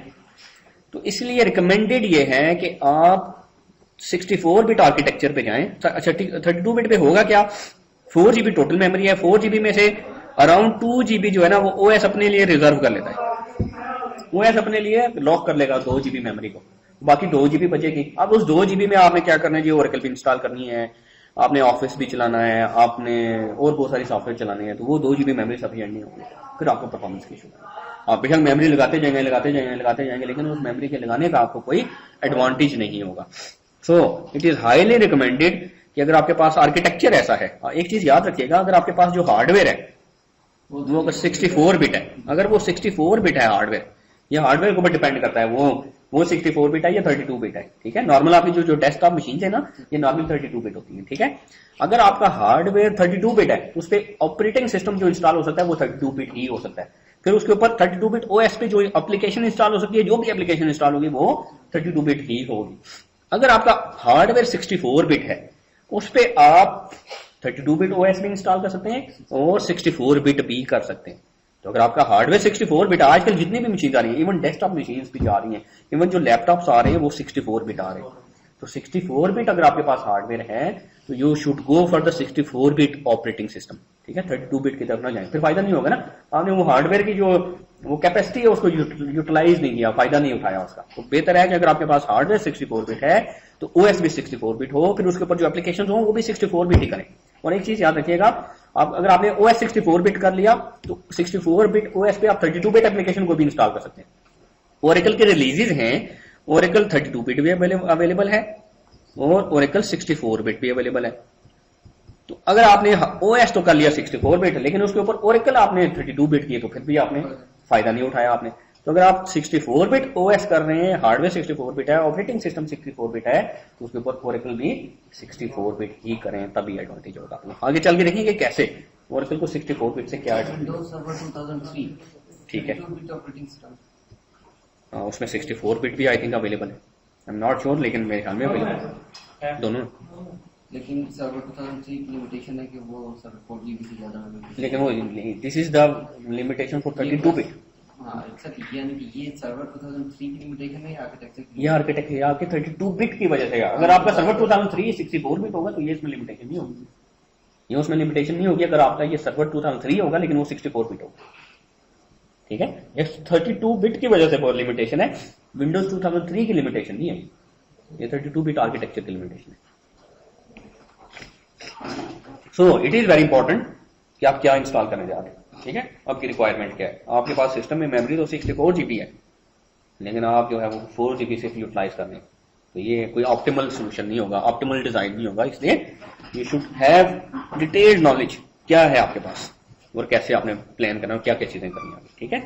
तो इसलिए रिकमेंडेड ये है कि आप 64 बिट आर्किटेक्चर पे जाएं। अच्छा 32 बिट पे होगा क्या, 4 GB टोटल मेमोरी है, 4 GB में से अराउंड 2 GB जो है ना वो ओएस अपने लिए रिजर्व कर लेता है, ओएस अपने लिए लॉक कर लेगा 2 GB मेमोरी को, बाकी 2 GB बचेगी। अब उस 2 GB में आपने क्या करना है जी, ओरेकल भी इंस्टॉल करनी है, आपने ऑफिस भी चलाना है, आपने और बहुत सारी सॉफ्टवेयर चलाने हैं, तो वो 2 GB मेमोरी सफिशिएंट नहीं होगी, फिर आपको परफॉर्मेंस की इशू है। आप बेशक मेमोरी लगाते जाएंगे, लेकिन उस मेमोरी के लगाने का आपको कोई एडवांटेज नहीं होगा। So it is highly recommended कि अगर आपके पास आर्किटेक्चर ऐसा है, एक चीज याद रखिएगा, अगर आपके पास जो हार्डवेयर है वो अगर 64 बिट है, अगर वो 64 बिट है हार्डवेयर, ये हार्डवेयर के ऊपर डिपेंड करता है वो 64 बिट है या 32 बिट है, ठीक है। नॉर्मल आपकी जो डेस्कटॉप मशीन है ना, ये नॉर्मल 32 बिट होती है, ठीक है। अगर आपका हार्डवेयर 32 बिट है, उस पर ऑपरेटिंग सिस्टम जो इंस्टॉल हो सकता है वो 32 बिट ही हो सकता है, फिर उसके ऊपर 32 बिट ओएस पे जो एप्लीकेशन इंस्टॉल हो सकती है, जो भी एप्लीकेशन इंस्टॉल होगी वो 32 बिट ही होगी। अगर आपका हार्डवेयर 64 बिट है, उस पे आप 32 बिट ओएस भी इंस्टॉल कर सकते हैं और 64 बिट भी कर सकते हैं। तो अगर आपका हार्डवेयर 64 बिट, आजकल जितनी भी मशीन आ रही है, इवन डेस्कटॉप मशीन भी जा रही हैं, इवन जो लैपटॉप्स आ रहे हैं वो 64 बिट आ रहे हैं, तो 64 बिट अगर आपके पास हार्डवेयर है तो you should go for the 64 bit operating system, ठीक है। 32 बिट की तरफ ना जाए, फिर फायदा नहीं होगा ना, आपने वो हार्डवेयर की जो वो कैपेसिटी है उसको यूटिलाइज नहीं किया, फायदा नहीं उठाया उसका। तो बेहतर है कि अगर आपके पास हार्डवेयर 64 बिट है तो ओएस भी 64 बिट हो, फिर उसके ऊपर जो एप्लीकेशन हो वो भी 64 बिट ही करें। और एक चीज याद रखिएगा, आप अगर आपने ओएस 64 बिट कर लिया तो 64 बिट ओएस पे आप 32 बिट एप्लीकेशन को भी इंस्टॉल कर सकते हैं। ओरेकल के रिलीजेज हैं, ओरेकल 32 बिट भी अवेलेबल है और ओरेकल 64 बिट भी अवेलेबल है। तो अगर आपने ओएस तो कर लिया 64 बिट, लेकिन उसके ऊपर ओरेकल आपने 32 बिट किए, तो फिर भी आपने फायदा नहीं उठाया आपने। तो अगर आप 64 बिट ओएस कर रहे हैं, हार्डवेयर 64 बिट है, ऑपरेटिंग सिस्टम 64 बिट है, तो उसके ऊपर ओरेकल भी 64 बिट ही करें, तभी एडवांटेज होगा आपको। आगे चल के देखेंगे कैसे ओरेकल को 64 बिट से क्या विंडोज सर्वर 2003, ठीक है, 32 बिट ऑपरेटिंग सिस्टम, उसमें 64 बिट भी आई थिंक अवेलेबल है, आई एम नॉट श्योर, लेकिन मेरे ख्याल में अवेलेबल है दोनों। लेकिन सर्वर 2003 की लिमिटेशन है कि वो सर्वर 4 GB से ज्यादा में, लेकिन वो this is the limitation for 32 bit, हाँ सर, यानी कि ये सर्वर 2003 की लिमिटेशन है या आर्किटेक्चर की? ये आर्किटेक्ट है आपके 32 बिट की वजह से। अगर आपका सर्वर 2003 64 बिट होगा तो ये इसमें लिमिटेशन नहीं होगी, ये उसमें लिमिटेशन नहीं होगी। अगर आपका ये सर्वर 2003 होगा लेकिन वो 64 बिट होगा, ठीक है। ये 32 बिट की वजह से बहुत लिमिटेशन है, विंडोज 2003 की लिमिटेशन नहीं है, ये 32 बिट आर्किटेक्चर की लिमिटेशन है। So it is very important कि आप क्या इंस्टॉल करने जा रहे हैं, ठीक है। आपकी रिक्वायरमेंट क्या है। आपके पास सिस्टम में मेमोरी तो 64 जीबी है, लेकिन आप जो है वो 4 जीबी से यूटिलाइज कर लें, तो ये कोई ऑप्टिमल सोल्यूशन नहीं होगा, ऑप्टिमल डिजाइन नहीं होगा। इसलिए you should have detailed knowledge क्या है आपके पास और कैसे आपने प्लान करना है, क्या क्या चीजें करनी है, ठीक है।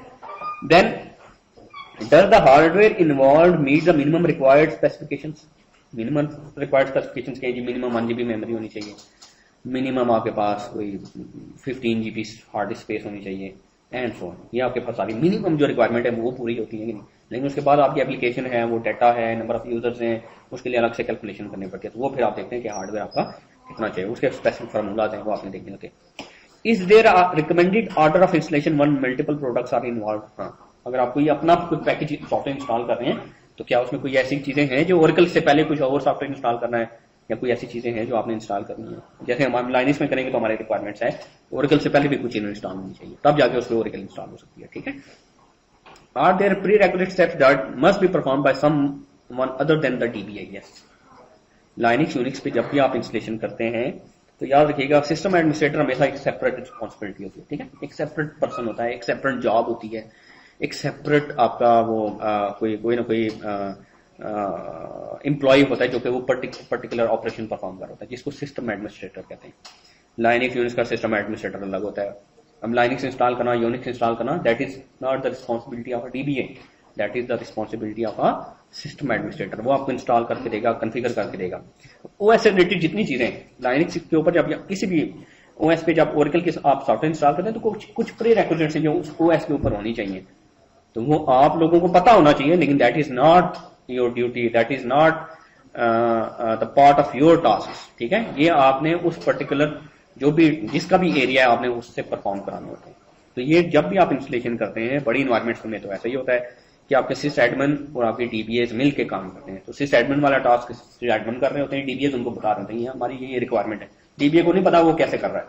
Then does the hardware involve meet the minimum required specifications. Minimum required specifications क्या है जी? मिनिमम 1 जीबी मेमोरी होनी चाहिए, मिनिमम आपके पास कोई 15 जीबी हार्ड डिस्क स्पेस होनी चाहिए एंड सो ऑन। ये आपके पास सारी मिनिमम जो रिक्वायरमेंट है वो पूरी होती है कि नहीं। लेकिन उसके बाद आपकी एप्लीकेशन है, वो डाटा है, नंबर ऑफ यूजर्स हैं, उसके लिए अलग से कैलकुलेशन करनी पड़ती है, तो वो फिर आप देखते हैं कि हार्डवेयर आपका कितना चाहिए, उसके स्पेसिफिक फार्मूलाज हैं वो आपने देखने होते हैं। Is there recommended order of installation when multiple products are involve. हाँ, अगर आप कोई अपना कुछ पैकेज सॉफ्टवेयर इंस्टॉल कर रहे हैं तो क्या उसमें कोई ऐसी चीजें हैं जो ओरेकल से पहले कुछ और सॉफ्टवेयर इंस्टॉल करना है, या कोई ऐसी चीजें हैं जो आपने इंस्टॉल करनी है। जैसे हम लाइनक्स में करेंगे तो हमारे रिक्वायरमेंट्स है ओरेकल से पहले भी कुछ चीजें इंस्टॉल होनी चाहिए, तब जाके उस पर ओरेकल इंस्टॉल हो सकती है, ठीक है। Are there prerequisite steps that must be perform by someone other than the DBA. Yes, Linux Unix पे जब भी आप इंस्टॉलेशन करते हैं तो याद रखिएगा सिस्टम एडमिनिस्ट्रेटर हमेशा एक सेपरेट रिस्पॉन्सिबिलिटी होती है, ठीक है। एक सेपरेट पर्सन होता है, एक सेपरेट जॉब होती है, एक सेपरेट आपका वो कोई ना कोई एम्प्लॉय होता है जो कि वो पर्टिकुलर ऑपरेशन परफॉर्म कर रहा होता है, जिसको सिस्टम एडमिनिस्ट्रेटर कहते हैं। लाइनक्स यूनिक्स का सिस्टम एडमिनिस्ट्रेटर अलग होता है। अब लाइनक्स इंस्टॉल करना, यूनिक्स इंस्टॉल करना, that is not the responsibility of a dBA, that is the responsibility of a system administrator. वो आपको इंस्टॉल करके देगा, कॉन्फ़िगर करके देगा। ओएस से रिलेटेड जितनी चीजें लाइनक्स के ऊपर जब किसी भी ओएस पे जब ओरेकल के आप सॉफ्टवेयर इंस्टॉल करते हैं तो कुछ प्री रिक्विजिट्स हैं जो उस ओएस के ऊपर होनी चाहिए, तो वो आप लोगों को पता होना चाहिए, लेकिन that is not your duty, that is not the part of your task, ठीक है। ये आपने उस पर्टिकुलर जो भी जिसका भी एरिया है आपने उससे परफॉर्म कराने होते हैं। तो ये जब भी आप इंस्टॉलेशन करते हैं बड़ी इन्वायरमेंट्स में तो ऐसा ही होता है कि आपके सिस एडमिन और आपके डीबीएस मिल के काम करते हैं। तो सिस एडमिन वाला टास्क सिस एडमिन कर रहे होते हैं, डीबीएस उनको बता रहे होते हैं हमारी ये रिक्वायरमेंट है। डीबीए को नहीं पता वो कैसे कर रहा है,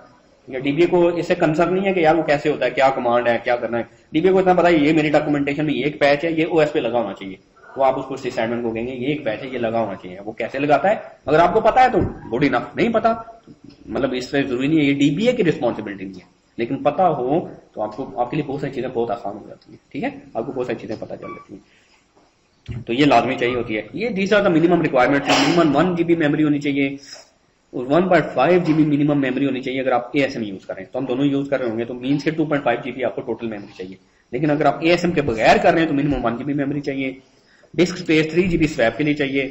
या डीबीए को इससे कंसर्न नहीं है कि यार वो कैसे होता है, क्या कमांड है, क्या करना है। डीबीए को इतना पता है ये मेरी डॉक्यूमेंटेशन में ये एक पैच है, ये ओएस पे लगा होना चाहिए। वो आप उसको सिस एडमिन को कहेंगे ये एक पैच है, ये लगा होना चाहिए। वो कैसे लगाता है अगर आपको पता है तो गुड इनफ, नहीं पता मतलब इससे जरूरी नहीं है, ये डीबीए की रिस्पॉन्सिबिलिटी नहीं है, लेकिन पता हो तो आपको आपके लिए बहुत सारी चीजें बहुत आसान हो जाती है, ठीक है। आपको बहुत सारी चीजें पता चल जाती है, तो ये लाजमी चाहिए होती है। ये these are the minimum requirement. Minimum 1 GB memory होनी चाहिए और 1.5 जीबी मिनिमम मेमोरी होनी चाहिए। अगर आप एएसएम यूज करें तो हम दोनों यूज कर रहे होंगे तो मीन्स के 2.5 जीबी आपको टोटल मेमोरी चाहिए। लेकिन अगर आप एएसएम के बगैर कर रहे हैं तो मिनिमम 1 जीबी मेमोरी चाहिए। डिस्क स्पेस 3 जीबी स्वैप के लिए चाहिए,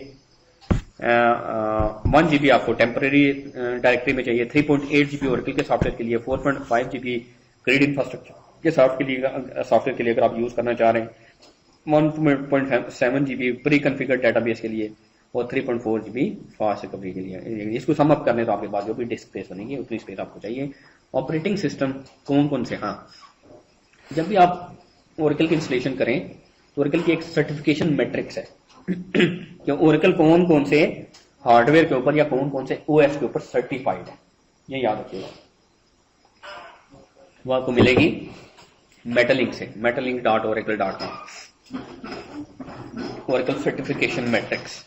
1 जीबी आपको टेम्पररी डायरेक्टरी में चाहिए, 3.8 जीबी ओरेकल के सॉफ्टवेयर के लिए, 4.5 जीबी ग्रिड इंफ्रास्ट्रक्चर के सॉफ्टवेयर के लिए अगर आप यूज करना चाह रहे हैं, 1.7 जीबी प्री कॉन्फ़िगर्ड डेटाबेस के लिए और 3.4 जीबी फास्ट रिकवरी के लिए। इसको सम अप करने तो आपके पास जो भी डिस्क स्पेस बनेगी उतनी स्पेस आपको चाहिए। ऑपरेटिंग सिस्टम कौन कौन से, हाँ जब भी आप ओरेकल की इंस्टॉलेशन करें तो ओरेकल की एक सर्टिफिकेशन मैट्रिक्स है कि ओरेकल कौन कौन से हार्डवेयर के ऊपर या कौन कौन से ओएस के ऊपर सर्टिफाइड है, ये याद रखिएगा। वो आपको मिलेगी मेटालिंक से, metalink.oracle.com, Oracle certification matrix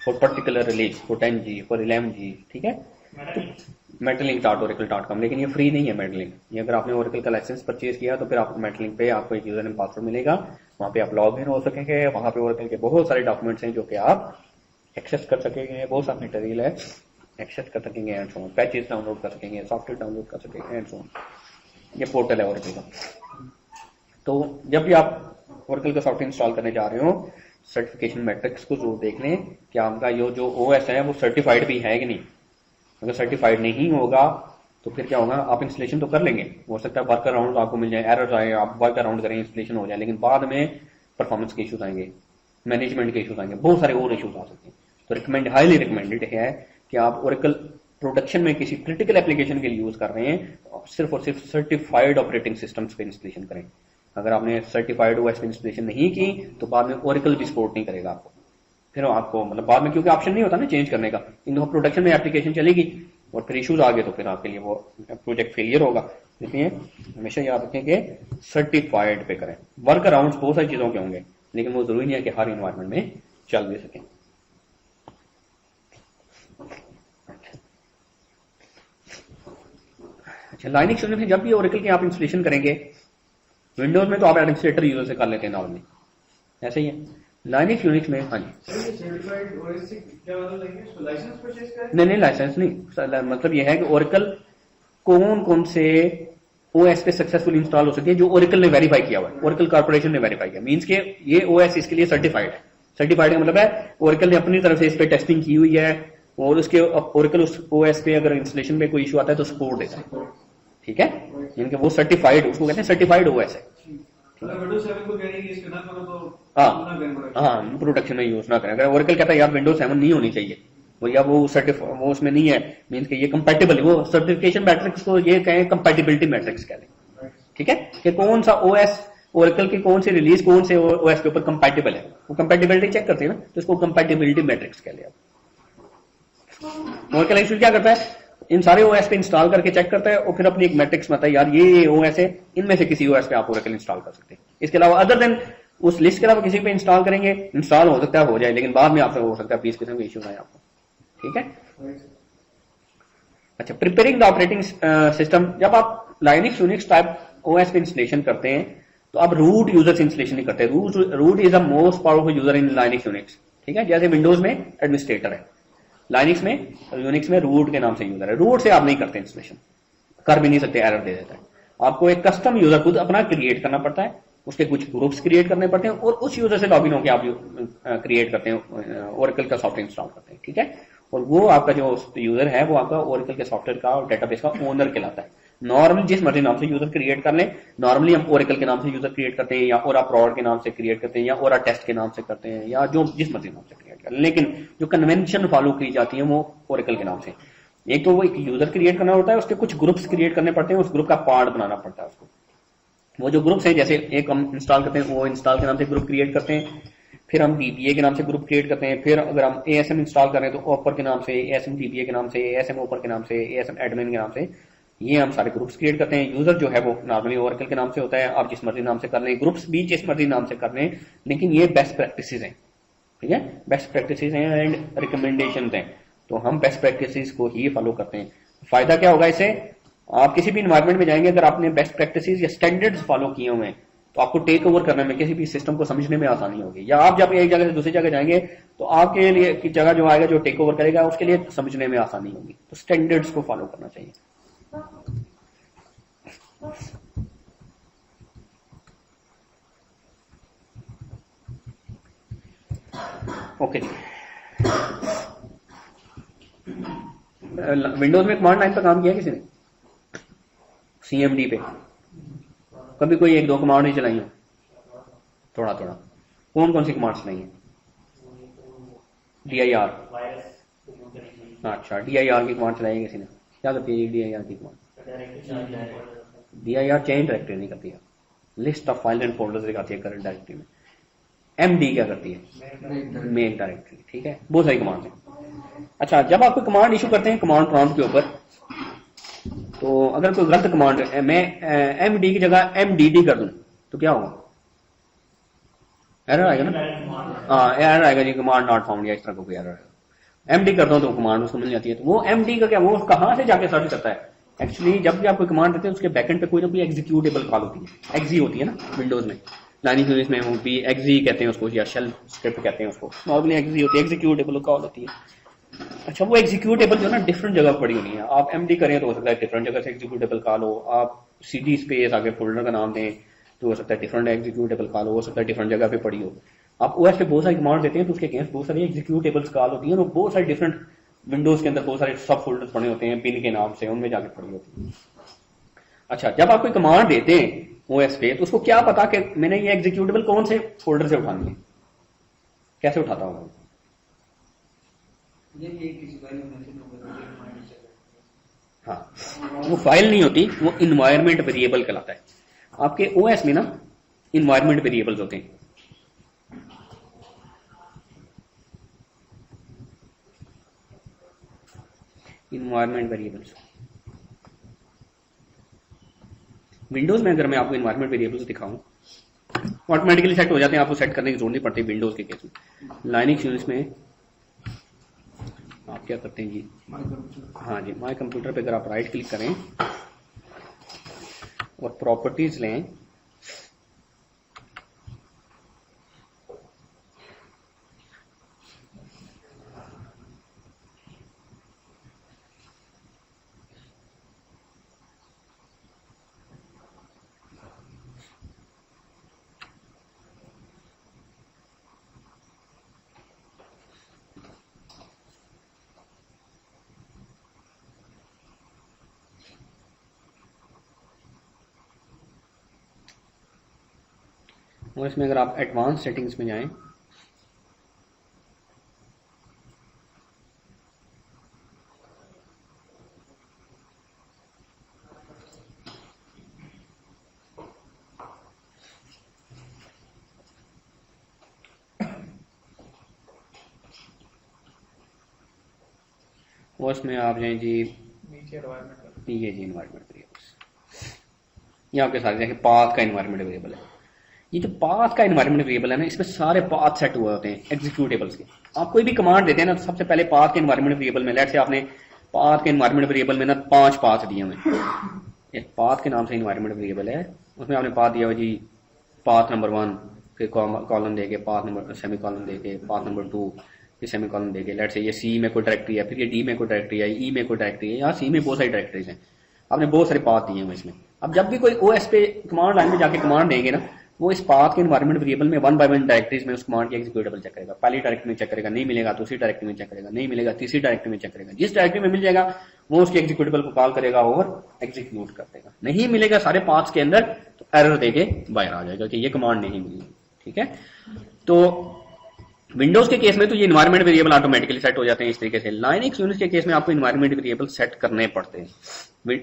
for particular release for 10G for 11G, ठीक है। metalink.oracle.com, लेकिन ये फ्री नहीं है मेटलिंक। ये अगर आपने ओरेकल का लाइसेंस परचेज किया तो फिर आपको मेटलिंक पे आपको एक यूजर नेम पासवर्ड मिलेगा, वहां पे आप लॉग इन हो सकेंगे। वहां पे ओरेकल के बहुत सारे डॉक्यूमेंट्स हैं जो कि आप एक्सेस कर सकेंगे, बहुत सारा मटेरियल है एक्सेस कर सकेंगे and so on, patches download कर सकेंगे, सॉफ्टवेयर डाउनलोड कर सकेंगे एंड सो ऑन। ये पोर्टल है ओरेकल का। तो जब भी आप ओरेकल का सॉफ्टवेयर इंस्टॉल करने जा रहे हो सर्टिफिकेशन मैट्रिक्स को जरूर देख लें कि आपका ये जो ओएस है वो सर्टिफाइड भी है कि नहीं। अगर सर्टिफाइड नहीं होगा तो फिर क्या होगा, आप इंस्टॉलेशन तो कर लेंगे, हो सकता है वर्क अराउंड आपको मिल जाए, एरर्स आए, आप वर्क अराउंड करें, इंस्टॉलेशन हो जाए, लेकिन बाद में परफॉर्मेंस के इशूज आएंगे, मैनेजमेंट के इशूज आएंगे, बहुत सारे और इशूज आ सकते हैं। तो हाईली रिकमेंडेड है कि आप ओरेकल प्रोडक्शन में किसी क्रिटिकल एप्लीकेशन के लिए यूज कर रहे हैं सिर्फ और सिर्फ सर्टिफाइड ऑपरेटिंग सिस्टम्स पे इंस्टॉलेशन करें। अगर आपने सर्टिफाइड ओएस पे इंस्टॉलेशन नहीं की तो बाद में ओरेकल भी सपोर्ट नहीं करेगा आपको, फिर आपको मतलब बाद में क्योंकि ऑप्शन नहीं होता ना चेंज करने का, इन दो प्रोडक्शन में एप्लीकेशन चलेगी और फिर इश्यूज आ गए तो फिर आपके लिए वो प्रोजेक्ट फेलियर होगा। इसलिए हमेशा याद रखें कि सर्टिफाइड पे करें। वर्क अराउंड बहुत सारी चीजों के होंगे लेकिन वो जरूरी नहीं है कि हर इन्वायरमेंट में चल भी सकें। अच्छा, लाइनक्स यूनिक्स में जब भी ओरेकल के आप इंस्टॉलेशन करेंगे, विंडोज में तो आप एडमिनिस्ट्रेटर यूजर से कर लेते हैं नॉर्मली, ऐसे ही है। लाइनक्स यूनिक्स में हाँ जी सर्टिफाइड ओएस से क्या मतलब लेंगे, उसको लाइसेंस परचेज करें? नहीं लाइसेंस नहीं, मतलब यह है कि ओरेकल कौन कौन से ओएस पे सक्सेसफुल इंस्टॉल हो सकती है जो ओरेकल ने वेरीफाई किया हुआ है, ओरेकल कॉर्पोरेशन ने वेरीफाई किया, मींस के ये ओएस इसके लिए सर्टिफाइड है। सर्टिफाइड का मतलब है ओरेकल ने अपनी तरफ से इस पे टेस्टिंग की हुई है और उसके ओरेकल उस ओएस पे अगर इंस्टॉलेशन में कोई इशू आता है तो सपोर्ट देता है, ठीक है, यानी कि वो सर्टिफाइड, उसको कहते हैं सर्टिफाइड ओएस है। मतलब विंडोज 7 को कहेंगे इसको ना करो तो हाँ ना करें हाँ, प्रोडक्शन में यूज ना करें। अगर ओरेकल कहता है यार विंडोज 7 नहीं होनी चाहिए वो, या वो वो उसमें नहीं है, मीन्स कि ये कंपैटिबल है, वो सर्टिफिकेशन मैट्रिक्स को ये कहें कंपैटिबिलिटी मैट्रिक्स कह लें, ठीक है, कि कौन सा ओएस ओरेकल की कौन सी रिलीज कौन से ओएस के ऊपर कंपैटिबल है, वो कंपैटिबिलिटी चेक करते हैं ना, तो इसको कंपैटिबिलिटी मैट्रिक्स कह लिया। ओरेकल एक्चुअली क्या करता है, इन सारे ओएस पे इंस्टॉल करके चेक करता है और फिर अपनी एक मैट्रिक्स में आता है यार ये ओएस है, इनमें से किसी ओएस पे आप ओरेकल इंस्टॉल कर सकते हैं। इसके अलावा अदर देन उस लिस्ट के अलावा किसी पे इंस्टॉल करेंगे, इंस्टॉल हो सकता है हो जाए, लेकिन बाद में आपसे हो सकता है प्लीज किसी इशू आए आपको, ठीक है। अच्छा, प्रिपेयरिंग द ऑपरेटिंग सिस्टम, जब आप लाइनक्स यूनिक्स टाइप ओएस पे इंस्टॉलेशन करते हैं तो आप रूट यूजर से इंस्टॉलेशन नहीं करते। Root is the most powerful user in Linux Unix, ठीक है, जैसे विंडोज में एडमिनिस्ट्रेटर है, लाइनक्स में यूनिक्स में रूट के नाम से यूजर है। रूट से आप नहीं करते इंस्टॉलेशन, कर भी नहीं सकते, एरर दे देता है। आपको एक कस्टम यूजर खुद अपना क्रिएट करना पड़ता है, उसके कुछ ग्रुप्स क्रिएट करने पड़ते हैं और उस यूजर से लॉगिन होकर आप क्रिएट करते हैं, ओरेकल का सॉफ्टवेयर इंस्टॉल करते हैं, ठीक है। और वो आपका जो यूजर है वो आपका ओरेकल के सॉफ्टवेयर का और डेटाबेस का ओनर कहलाता है। नॉर्मली जिस मर्जी नाम से यूजर क्रिएट कर लें, नॉर्मली हम ओरेकल के नाम से यूजर क्रिएट करते हैं या ओरा प्रोड के नाम से क्रिएट करते हैं या ओरा टेस्ट के नाम से करते हैं या जो जिस मर्जी नाम से क्रिएट करते हैं, लेकिन जो कन्वेंशन फॉलो की जाती है वो ओरेकल के नाम से। एक तो वो एक यूजर क्रिएट करना होता है, उसके कुछ ग्रुप्स क्रिएट करने पड़ते हैं, उस ग्रुप का पार्ट बनाना पड़ता है उसको। वो जो ग्रुप्स हैं, जैसे एक हम इंस्टॉल करते हैं, वो इंस्टॉल के नाम से ग्रुप क्रिएट करते हैं, फिर हम डीबीए के नाम से ग्रुप क्रिएट करते हैं, फिर अगर हम एएसएम इंस्टॉल करें तो ऑपर के नाम से, एएसएम डीबीए के नाम से, एएसएम ओपर के नाम से, एएसएम एडमिन के नाम से, ये हम सारे ग्रुप्स क्रिएट करते हैं। यूजर जो है वो नॉर्मली ओरेकल के नाम से होता है, आप जिस मर्जी नाम से कर लें, ग्रुप्स भी जिस मर्जी नाम से कर लें, लेकिन ये बेस्ट प्रैक्टिसेस हैं, ठीक है, बेस्ट प्रैक्टिसेस हैं एंड रिकमेंडेशन हैं, तो हम बेस्ट प्रैक्टिसेस को ही फॉलो करते हैं। फायदा क्या होगा इससे, आप किसी भी इन्वायरमेंट में जाएंगे, अगर आपने बेस्ट प्रैक्टिसेस या स्टैंडर्ड्स फॉलो किए हुए हैं तो आपको टेक ओवर करने में, किसी भी सिस्टम को समझने में आसानी होगी। या आप जब एक जगह से दूसरी जगह जाएंगे तो आपके लिए की जगह जो आएगा, जो टेक ओवर करेगा, उसके लिए समझने में आसानी होगी। तो स्टैंडर्ड्स को फॉलो करना चाहिए। ओके, विंडोज में कमांड लाइन पर काम किया किसी ने, सीएमडी पे कभी कोई एक दो कमांड ही चलाई हो? थोड़ा थोड़ा कौन कौन सी कमांड चलाई है? DIR, अच्छा, DIR की कमांड चलाई है किसी ने? क्या करती है DIR की कमांड? DIR चेंज डायरेक्टरी नहीं करती है, list of file and folders दिखाती है करंट डायरेक्टरी में। MD क्या करती है? मेन डायरेक्टरी, ठीक है, बहुत सारी कमांड है। अच्छा, जब आप कोई कमांड इशू करते हैं कमांड प्रॉम्प्ट के ऊपर, तो अगर कोई गलत कमांड मैं MD की जगह MDD कर दूं तो क्या होगा? एरर आएगा ना, हाँ एरर आएगा जी, कमांड नॉट फाउंड या इस तरह का कोई एरर आएगा। MD करता हूं तो कमांड उसको मिल जाती है। तो वो MD का क्या, वो कहां से जाके सर्च करता है? एक्चुअली जब भी आप कोई कमांड देते हैं उसके बैकएंड पे कोई ना कोई एग्जीक्यूटेबल कॉल होती है, एक्जी होती है ना विंडोज में, लाइनक्स यूनिक्स में वो भी एक्जी कहते हैं उसको, या शेल स्क्रिप्ट कहते हैं उसको, नॉर्मली एक्जी होती है, एग्जीक्यूटेबल कॉल होती है। अच्छा, वो एग्जीक्यूटेबल जो ना डिफरेंट जगह पड़ी होनी है, आप MD करें तो हो सकता है डिफरेंट जगह से एग्जीक्यूटेबल कॉल हो, आप CD स्पेस आगे फोल्डर का नाम दें तो हो सकता है डिफरेंट एग्जीक्यूटेबल कॉल हो सकता है डिफरेंट जगह पे पड़ी हो। आप OS पे बहुत सारी कमांड देते हैं तो उसके अगेंस्ट बहुत सारी एग्जीक्यूटेबल्स कॉल होती है और बहुत सारे डिफरेंट विंडोज के अंदर बहुत सारे सब फोल्डर्स बने होते हैं पिन के नाम से, उनमें जाके पड़ी होती है। अच्छा, जब आप कोई कमांड देते हैं OS पे तो उसको क्या पता कि मैंने ये एग्जीक्यूटेबल कौन से फोल्डर से उठानी है, कैसे उठाता हूँ? हाँ, वो फाइल नहीं होती, वो इन्वायरमेंट वेरिएबल कहलाता है। आपके OS में ना इन्वायरमेंट वेरिएबल्स होते हैं। इन्वायरमेंट वेरिएबल्स विंडोज में अगर मैं आपको इन्वायरमेंट वेरिएबल्स दिखाऊं ऑटोमेटिकली सेट हो जाते हैं, आपको सेट करने की जरूरत नहीं पड़ती विंडोज के केस में। लाइनक्स यूनिक्स में आप क्या करते हैं जी, हाँ जी, माय कंप्यूटर पे अगर आप राइट क्लिक करें और प्रॉपर्टीज लें, और इसमें अगर आप एडवांस सेटिंग्स में जाएं, और इसमें आप जाएं जी नीचे एनवायरनमेंट, ये जी इन्वायरमेंट वेरिएबल्स, ये आपके साथ देखिए पाथ का इन्वायरमेंट वेरिएबल है। ये जो पाथ का इन्वायरमेंट वेरिएबल है ना, इसमें सारे पाथ सेट हुए होते हैं एग्जीक्यूटेबल्स के। आप कोई भी कमांड देते हैं ना, तो सबसे पहले पाथ के इन्वायरमेंट वेरिएबल में, लेट से आपने पाथ के इन्वायरमेंट वेरिएबल में ना 5 पाथ दिए हुए हैं, एक पाथ के नाम से इन्वायरमेंट वेरिएबल है, उसमें आपने पाथ दिया हुआ जी पाथ नंबर 1, फिर कॉलम देके पाथ नंबर सेमी कॉलम देके पाथ नंबर 2, फिर सेमी कॉलम देके, लेट से ये सी में कोई डायरेक्टरी है, फिर ये डी में कोई डायरेक्टरी है, ई में कोई डायरेक्टरी है, यहाँ सी में बहुत सारी डायरेक्टरीज हैं, आपने बहुत सारे पाथ दिए हुए इसमें। अब जब भी कोई ओएस पे कमांड लाइन में जाके कमांड देंगे ना, वो इस पाथ के इन्वायरमेंट वेरिएबल में 1 बाय 1 डायरेक्टरीज में उस कमांड की एग्जीक्यूटेबल चेक करेगा। पहली डायरेक्टरी में चेक करेगा, नहीं मिलेगा दूसरी डायरेक्टरी में चेक करेगा, नहीं मिलेगा तीसरी डायरेक्टरी में चेक करेगा, जिस डायरेक्टरी में मिल जाएगा वो उसके एग्जीक्यूटेबल को कॉल करेगा और एग्जीक्यूट कर देगा। नहीं मिलेगा सारे पाथ्स के अंदर तो एरर देके बाहर आ जाएगा कि ये कमांड नहीं मिली। ठीक है, तो विंडोज के केस में तो ये इन्वायरमेंट वेरिएबल ऑटोमेटिकली सेट हो जाते हैं इस तरीके से। लाइनक्स यूनिक्स के केस में आपको इन्वायरमेंट वेरिएबल सेट करने पड़ते हैं।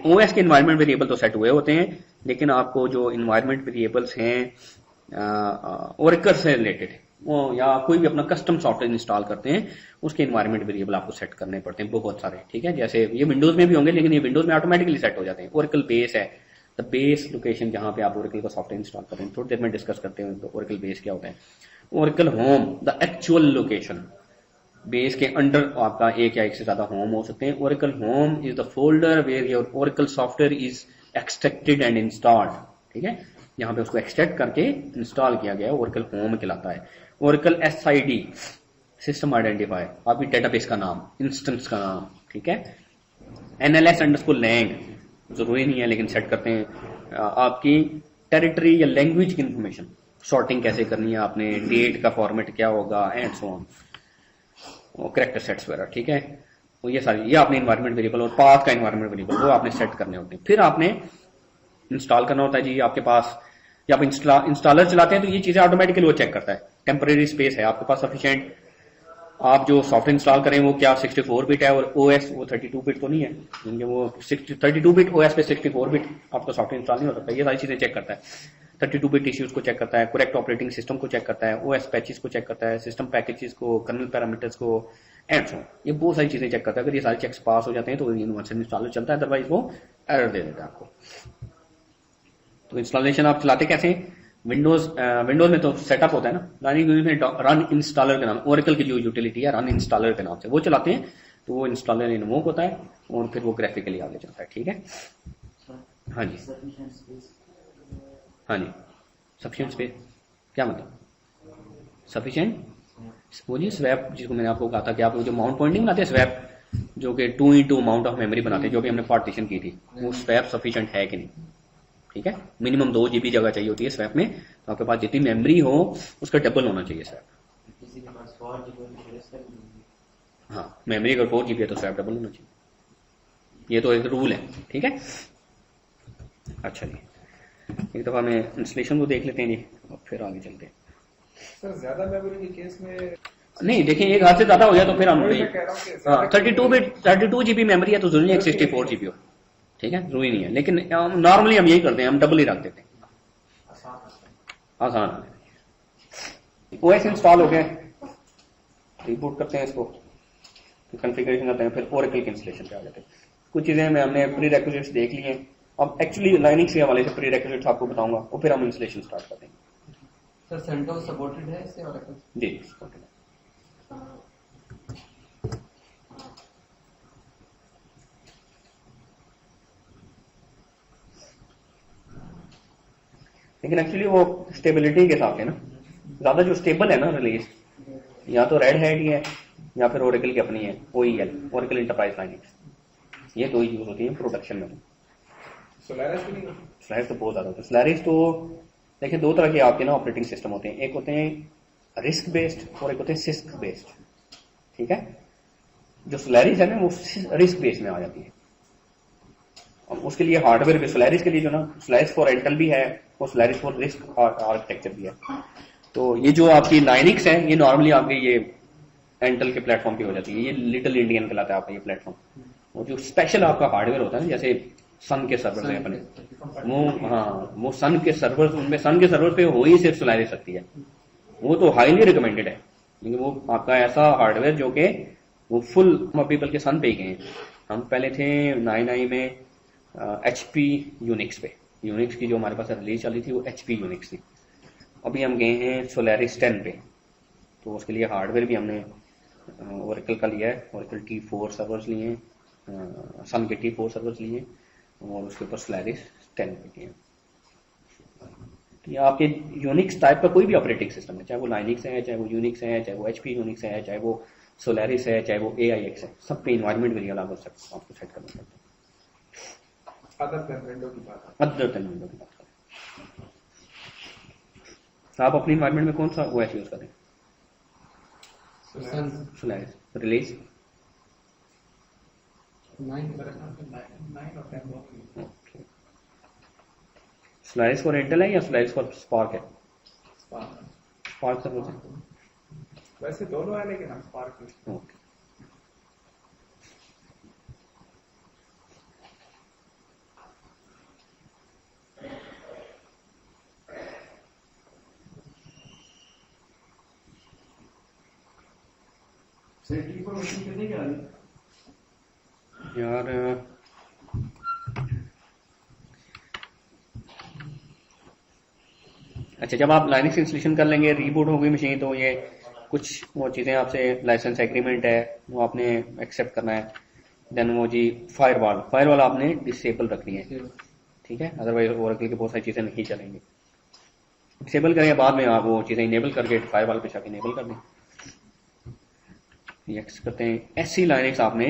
ओएस के इन्वायरमेंट वेरिएबल तो सेट हुए होते हैं, लेकिन आपको जो इन्वायरमेंट वेरिएबल्स हैं ओरेकल से रिलेटेड वो या कोई भी अपना कस्टम सॉफ्टवेयर इंस्टॉल करते हैं, उसके इन्वायरमेंट वेरिएबल आपको सेट करने पड़ते हैं बहुत सारे। ठीक है, जैसे ये विंडोज में भी होंगे, लेकिन ये विंडोज में ऑटोमेटिकली सेट हो जाते हैं। ओरेकल बेस है, द बेस लोकेशन जहां पे आप ओरेकल का सॉफ्टवेयर इंस्टॉल करते हैं, थोड़ी देर में डिस्कस करते हैं ओरेकल बेस क्या होता है। Oracle home, the actual location, base के अंडर आपका एक या एक से ज्यादा होम हो सकते हैं। Oracle home is the folder where your Oracle software is extracted and installed. ठीक है, यहाँ पे उसको एक्सट्रैक्ट करके इंस्टॉल किया गया, ओरेकल होम कहलाता है। ओरेकल एसआईडी, सिस्टम आइडेंटिफायर, आपकी डेटाबेस का नाम, इंस्टेंस का नाम। ठीक है, एनएलएस अंडरस्कोर लैंग, जरूरी नहीं है लेकिन सेट करते हैं। आपकी टेरिटरी या लैंग्वेज की इंफॉर्मेशन, सॉर्टिंग कैसे करनी है आपने, डेट का फॉर्मेट क्या होगा, and so on, character sets वगैरह। ठीक है, तो ये सारी, ये आपने इन्वायरमेंट वेरिएबल और पाथ का इन्वायरमेंट वेरिएबल वो आपने सेट करने होते हैं। फिर आपने इंस्टॉल करना होता है जी। आपके पास जब आप इंस्टॉलर चलाते हैं तो ये चीजें ऑटोमेटिकली वो चेक करता है। टेम्परेरी स्पेस है आपके पास सफिशिएंट, आप जो सॉफ्टवेयर इंस्टॉल करें वो क्या 64 बिट है, और ओएस वो 32 बिट तो नहीं है, क्योंकि वो 32 बिट ओएस पे 64 बिट आपका सॉफ्टवेयर इंस्टॉल नहीं हो सकता। ये सारी चीजें चेक करता है। 32 बिट इश्यूज को चेक करता है, करेक्ट ऑपरेटिंग सिस्टम को चेक करता है, ओएस पैचेस को चेक करता है, सिस्टम पैकेजेस को, कर्नल पैरामीटर्स को, एंड सो। ये बहुत सारी चीजें चेक करता है। अगर ये सारे चेक्स पास हो जाते हैं तो इंस्टॉलर चलता है, अदरवाइज वो एरर दे देता है आपको। तो इंस्टॉलेशन आप चलाते कैसे हैं? विंडोज में तो सेटअप होता है ना, लाइनक्स में रन इंस्टॉलर के नाम, ओरेकल की जो यूटिलिटी है रन इंस्टॉलर के नाम से वो चलाते हैं, तो वो इंस्टॉलर इन्वोक होता है और फिर वो ग्राफिकली आगे चलता है। ठीक है, हाँ जी, हाँ जी, सफिशिएंट स्पेस क्या मतलब? सफिशिएंट वो जी स्वैप, जिसको मैंने आपको कहा था कि आप जो माउंट पॉइंटिंग बनाते हैं स्वैप, जो कि 2x2 अमाउंट ऑफ मेमोरी बनाते हैं, जो भी हमने पार्टीशन की थी, वो स्वैप सफिशिएंट है कि नहीं। ठीक है, मिनिमम 2 GB जगह चाहिए होती है स्वैप में, तो आपके पास जितनी मेमोरी हो उसका डबल होना चाहिए स्वैप। हाँ, मेमोरी अगर 4 GB है तो स्वैप डबल होना चाहिए, ये तो एक रूल है। ठीक है, अच्छा जी, एक दफा मैं इंस्टॉलेशन को देख लेते हैं जी और फिर आगे चलते हैं। सर ज्यादा मेमोरी के केस में नहीं, देखिए एक हाथ से ज्यादा हो गया तो फिर हम 32 GB मेमोरी है तो जरूरी है 64 GB हो। ठीक है, जरूरी नहीं है, लेकिन नॉर्मली हम यही करते हैं, हम डबल ही रख देते हैं। आसान है। ओएस इंस्टॉल हो गया, रिबूट करते हैं इसको, कॉन्फ़िगरेशन करते हैं, फिर ओरेकल के इंस्टॉलेशन पे आ जाते हैं। कुछ चीजें में हमने प्री रिक्विजिट्स देख लिए हैं, अब एक्चुअली लाइनिक्स के हवाले से प्री रिक्विजिट्स आपको बताऊंगा और फिर हम इंस्टॉलेशन स्टार्ट कर देंगे। सर सेंटोस सपोर्टेड है इससे और जी supported है। लेकिन एक्चुअली वो स्टेबिलिटी के साथ है ना, ज्यादा जो स्टेबल है ना रिलीज, या तो रेड हैट ही है या फिर ओरेकल की अपनी है OEL, ओरेकल एंटरप्राइज लाइनिक्स, ये दो ही यूज होती है प्रोडक्शन में। सोलारिस भी नहीं है? सोलारिस तो बहुत ज्यादा होता है। सोलारिस तो देखिए दो तरह के आपके ना ऑपरेटिंग सिस्टम होते हैं, एक होते हैं रिस्क बेस्ड और एक होते हैं सिस्क बेस्ड। ठीक है, जो सोलारिस है ना वो रिस्क बेस्ड में आ जाती है, और उसके लिए हार्डवेयर भी सोलारिस के लिए जो ना सोलारिस फॉर इंटेल भी है और सोलारिस फॉर रिस्क आर्किटेक्चर भी है। तो ये जो आपकी लाइनिक्स है ये नॉर्मली आपके ये इंटेल के प्लेटफॉर्म पे हो जाती है, ये लिटिल इंडियन कहलाता है आपका ये प्लेटफॉर्म। और जो स्पेशल आपका हार्डवेयर होता है ना, जैसे सन के सर्वर है अपने, वो हाँ वो सन के सर्वर, उनमें सन के सर्वर पे हो ही सिर्फ सोलारिस सकती है, वो तो हाईली रिकमेंडेड है। लेकिन वो आपका ऐसा हार्डवेयर जो कि वो फुल, हम अभी बल्कि सन पे ही गए हैं, हम पहले थे 9i में HP यूनिक्स पे, यूनिक्स की जो हमारे पास रिलीज चली थी वो HP यूनिक्स थी। अभी हम गए हैं सोलारिस 10 पे, तो उसके लिए हार्डवेयर भी हमने ओरेकल का लिया है, ओरेकल T4 सर्वर्स लिए हैं, सन के T4 सर्वर्स लिए और उसके ऊपर सोलारिस 10 पे किए। तो ये आपके यूनिक्स टाइप का कोई भी ऑपरेटिंग सिस्टम है, चाहे वो लाइनिक्स है, चाहे वो यूनिक्स है, चाहे वो HP यूनिक्स है, चाहे वो सोलारिस है, चाहे वो AIX है, सब पे इन्वायरमेंट वेरिएबल आपको सेट करना पड़ता है। अदर देन विंडो की बात अदर देन विंडो की बात करें, आप अपनी इन्वायरमेंट में कौन सा OS यूज करें? सोलारिस रिलीज 9 और 10 बहुत सोलारिस फॉर इंटेल है या सोलारिस फॉर स्पार्क है? स्पार्क सर्वर है। वैसे दोनों है लेकिन हम स्पार्क में। ओके, सेफ्टी पर मशीन कितने की आ रही है? यार अच्छा, जब आप लाइनिक्स इंस्टॉलेशन कर लेंगे, रीबूट हो गई मशीन, तो ये कुछ वो चीज़ें आपसे, लाइसेंस एग्रीमेंट है वो आपने एक्सेप्ट करना है। देन वो जी फायरवॉल आपने डिसेबल रखनी है, ठीक है, अदरवाइज ओरेकल की बहुत सारी चीज़ें नहीं चलेंगी। डिसेबल करें, बाद में आप वो चीज़ें इनेबल करके फायरवॉल पे जाके इनेबल कर दें। नेक्स्ट करते हैं, SC लाइनिक्स आपने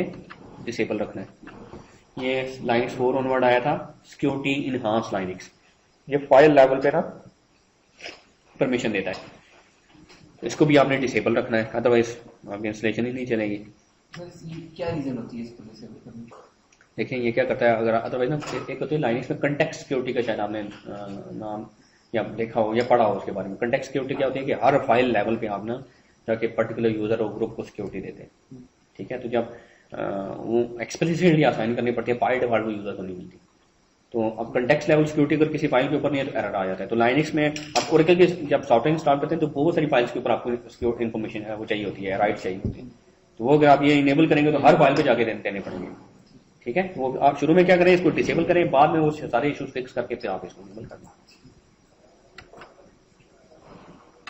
डिसेबल रखना है। ये लाइनिक्स 4 ऑनवर्ड आया था, सिक्योरिटी इनहांस लाइनिक्स, ये फाइल लेवल पे ना परमिशन देता है, तो इसको भी आपने डिसेबल रखना है, अदरवाइज आपकी इंस्टॉलेशन ही नहीं चलेगी। क्या रीजन होती है इसको डिसेबल करने की? देखिए ये क्या करता है, अगर अदरवाइज ना एक होती है लाइनिक्स में कंटेक्स्ट सिक्योरिटी का, शायद आपने नाम या देखा हो या पढ़ा हो उसके बारे में। कंटेक्स्ट सिक्योरिटी क्या होती है कि हर फाइल लेवल पे आप ना जाके पर्टिकुलर यूजर और ग्रुप को सिक्योरिटी देते हैं, ठीक है। तो जब वो एक्सप्लिसिटली असाइन करनी पड़ती है, बाय डिफॉल्ट वो यूजर को नहीं मिलती। तो अब कंटेक्स्ट लेवल सिक्योरिटी अगर किसी फाइल के ऊपर नहीं है तो एरर आ जाता है। तो लाइनिक्स में आप ओरेकल के जब सॉफ्टवेयर इंस्टॉल करते हैं तो बहुत सारी फाइल्स के ऊपर आपको इन्फॉर्मेशन है वो चाहिए होती है, राइट चाहिए होती है, तो वो अगर आप ये इनेबल करेंगे तो हर फाइल पे जाके देने पड़ेंगे, ठीक है। वो आप शुरू में क्या करें, इसको डिसेबल करें, बाद में वो सारे इश्यूज फिक्स करके फिर आप इसको इनेबल करना।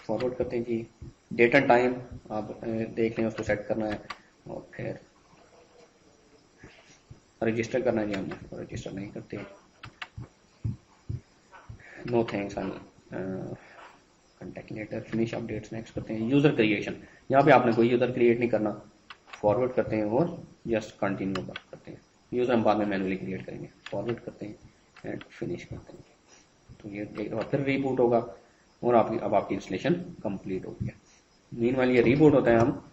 फॉरवर्ड करते हैं जी, डेट एंड टाइम आप देख लें, उसको सेट करना है और फिर रजिस्टर करना है जी। हमने रजिस्टर नहीं करते, no thanks, contact later, finish updates. Next करते हैं यूजर क्रिएशन, यहाँ पे आपने कोई यूजर क्रिएट नहीं करना, फॉरवर्ड करते हैं और जस्ट कंटिन्यू करते हैं। यूजर हम बाद में मैनुअली क्रिएट करेंगे, फॉरवर्ड करते हैं एंड फिनिश करते हैं। तो ये एक बार फिर रीबूट होगा और अब आपकी इंस्टॉलेशन कंप्लीट हो गया। मीनवाइल ये रीबूट होता है, हम